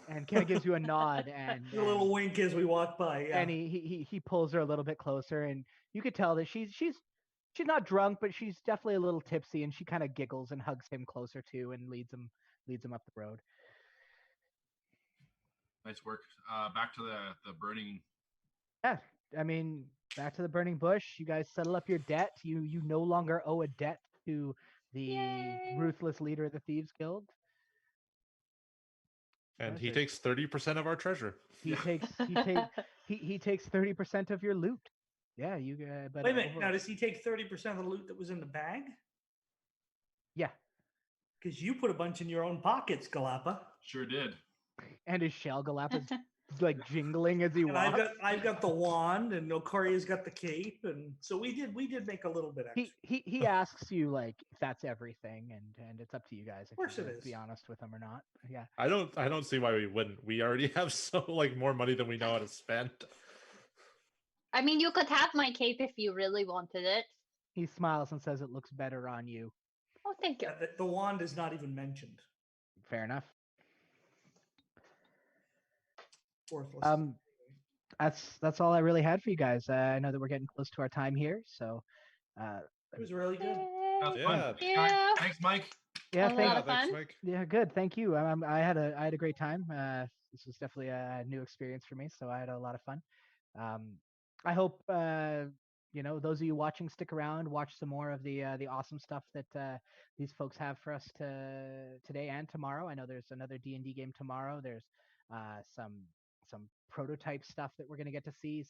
And kind of gives you a nod and a little wink as we walk by. Yeah. And he pulls her a little bit closer, and you could tell that she's not drunk, but she's definitely a little tipsy, and she kind of giggles and hugs him closer too, and leads him up the road. Nice work. Back to the burning. Yeah, I mean, back to the burning bush. You guys settle up your debt. You no longer owe a debt to the ruthless leader of the Thieves Guild. And he takes 30% of our treasure. He takes 30% of your loot. Yeah, you. But wait a minute. Now, does he take 30% of the loot that was in the bag? Yeah. Because you put a bunch in your own pockets, Galapa. Sure did. And his shell Galapa is like jingling as he walks. I've got the wand, and Okoria's got the cape, and so we did make a little bit extra. He asks you like if that's everything, and it's up to you guys. Of course it is. Be honest with him or not. Yeah. I don't see why we wouldn't. We already have so more money than we know how to spend. I mean, you could have my cape if you really wanted it. He smiles and says it looks better on you. Oh, thank you. Yeah, the wand is not even mentioned. Fair enough. Worthless. that's all I really had for you guys. I know that we're getting close to our time here, so It was really good. That's Yeah. fun. Thank Thanks, guys. you. Thanks, Mike. yeah, That was a thank lot of thanks, fun. Mike. yeah, good. Thank you. I had a great time. This was definitely a new experience for me, so I had a lot of fun. I hope those of you watching stick around, watch some more of the awesome stuff that these folks have for us today and tomorrow. I know there's another D&D game tomorrow. There's some prototype stuff that we're going to get to see.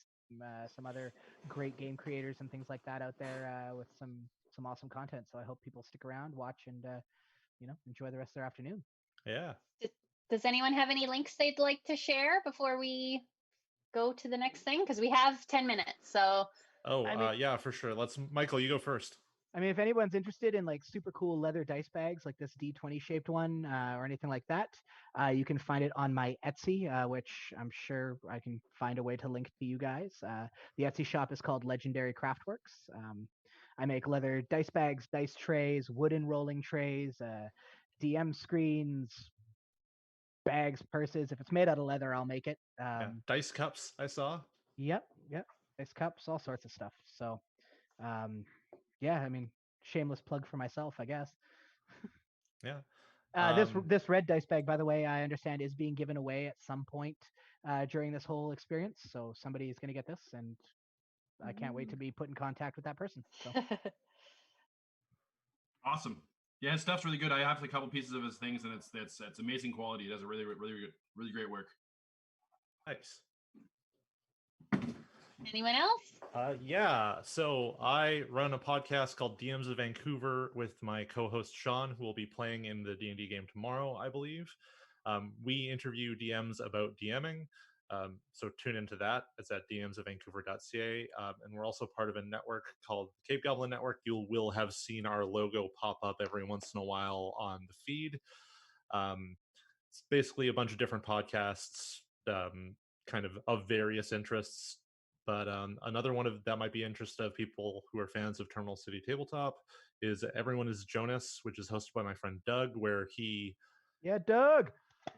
Some other great game creators and things like that out there with some awesome content. So I hope people stick around, watch, and enjoy the rest of their afternoon. Yeah. Does anyone have any links they'd like to share before we go to the next thing? Because we have 10 minutes. So Oh, I mean- yeah, for sure. Michael, you go first. I mean, if anyone's interested in like super cool leather dice bags like this D20 shaped one or anything like that, you can find it on my Etsy, which I'm sure I can find a way to link to you guys. The Etsy shop is called Legendary Craftworks. I make leather dice bags, dice trays, wooden rolling trays, DM screens, bags, purses. If it's made out of leather, I'll make it. Yeah. Dice cups, I saw. Yep, dice cups, all sorts of stuff. So, yeah, I mean, shameless plug for myself, I guess. Yeah. This red dice bag, by the way, I understand is being given away at some point during this whole experience. So somebody is going to get this, and I can't wait to be put in contact with that person. So Awesome. Yeah, his stuff's really good. I have a couple pieces of his things, and it's amazing quality. He does a really good, really great work. Nice. anyone else? Yeah. So I run a podcast called DMs of Vancouver with my co-host Sean, who will be playing in the D&D game tomorrow, I believe. We interview DMs about DMing. So tune into that. It's at dmsofvancouver.ca. And we're also part of a network called Cape Goblin Network. You will have seen our logo pop up every once in a while on the feed. It's basically a bunch of different podcasts, kind of various interests. But another one that might be interest of people who are fans of Terminal City Tabletop is Everyone is Jonas, which is hosted by my friend Doug, where Doug.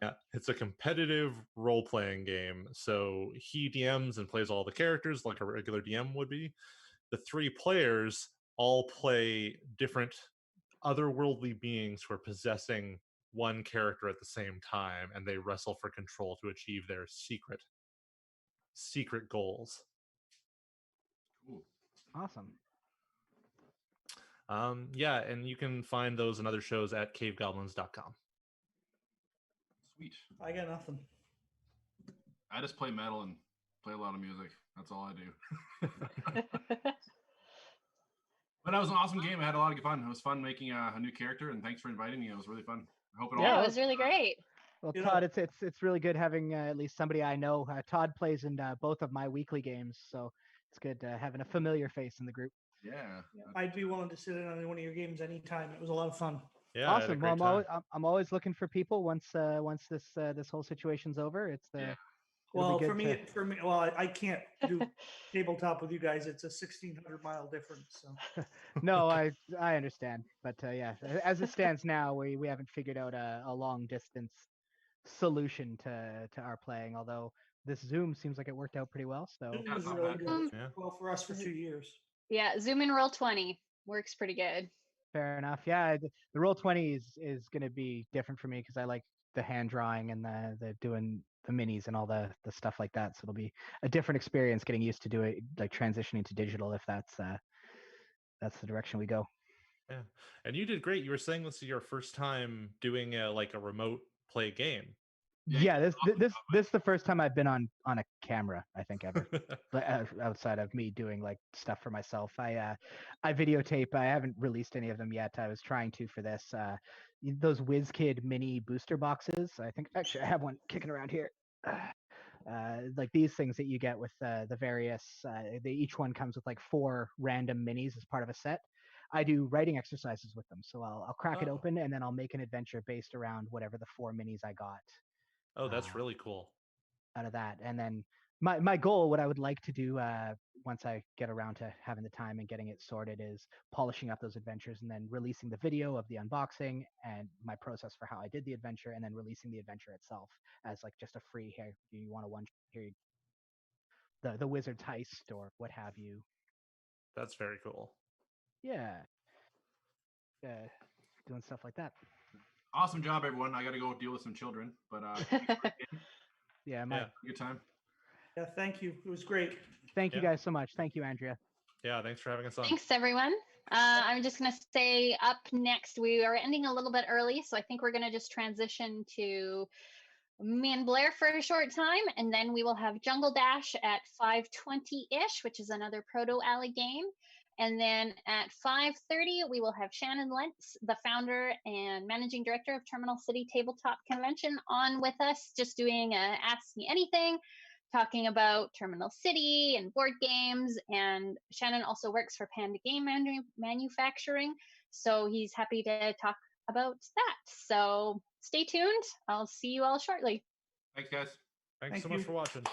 Yeah, it's a competitive role-playing game. So he DMs and plays all the characters like a regular DM would be. The three players all play different otherworldly beings who are possessing one character at the same time, and they wrestle for control to achieve their secret goals. Cool. Awesome. Yeah, and you can find those and other shows at cavegoblins.com. Sweet. I got nothing. I just play metal and play a lot of music. That's all I do. But that was an awesome game. I had a lot of fun. It was fun making a new character, and thanks for inviting me. It was really fun. I hope it Yeah, all. it was really great. Well, You Todd, know- it's really good having at least somebody I know. Todd plays in both of my weekly games, so it's good having a familiar face in the group. Yeah. I'd be willing to sit in on one of your games anytime. It was a lot of fun. Yeah, I had a Awesome. great Well, time. I'm always looking for people once this whole situation's over. It's the Yeah. Well, good for me, well, I can't do tabletop with you guys. It's a 1,600-mile difference. So No, I understand, but yeah, as it stands now, we haven't figured out a long distance solution to our playing. Although this Zoom seems like it worked out pretty well. So it was not really bad. good. Yeah. Well, for us for 2 years. Yeah, Zoom and Roll 20 works pretty good. fair enough. Yeah, the Roll20 is going to be different for me because I like the hand drawing and the doing the minis and all the stuff like that. So it'll be a different experience getting used to do it, like transitioning to digital if that's the direction we go. Yeah, and you did great. You were saying this is your first time doing a remote play game. Yeah, this is the first time I've been on a camera, I think, ever. Outside of me doing like stuff for myself. I videotape. I haven't released any of them yet. I was trying to for this. Those WizKid mini booster boxes. I think actually I have one kicking around here. Like these things that you get with the various. Each one comes with like 4 random minis as part of a set. I do writing exercises with them, so I'll crack it open and then I'll make an adventure based around whatever the 4 minis I got. Oh, that's really cool. Out of that, and then my goal, what I would like to do once I get around to having the time and getting it sorted, is polishing up those adventures and then releasing the video of the unboxing and my process for how I did the adventure, and then releasing the adventure itself as like just a free, here, do you want a one here? the Wizard's Heist or what have you. That's very cool. Yeah. Doing stuff like that. Awesome job, everyone. I got to go deal with some children, but Yeah, good time. Yeah, thank you. It was great. Thank you guys so much. Thank you, Andrea. Yeah, thanks for having us on. Thanks, everyone. I'm just going to say up next, we are ending a little bit early, so I think we're going to just transition to me and Blair for a short time, and then we will have Jungle Dash at 5:20-ish, which is another Proto Alley game. And then at 5:30, we will have Shannon Lentz, the founder and managing director of Terminal City Tabletop Convention, on with us, just doing a Ask Me Anything, talking about Terminal City and board games. And Shannon also works for Panda Game Manufacturing, so he's happy to talk about that. So stay tuned. I'll see you all shortly. Thanks, guys. Thanks Thank so you. much for watching.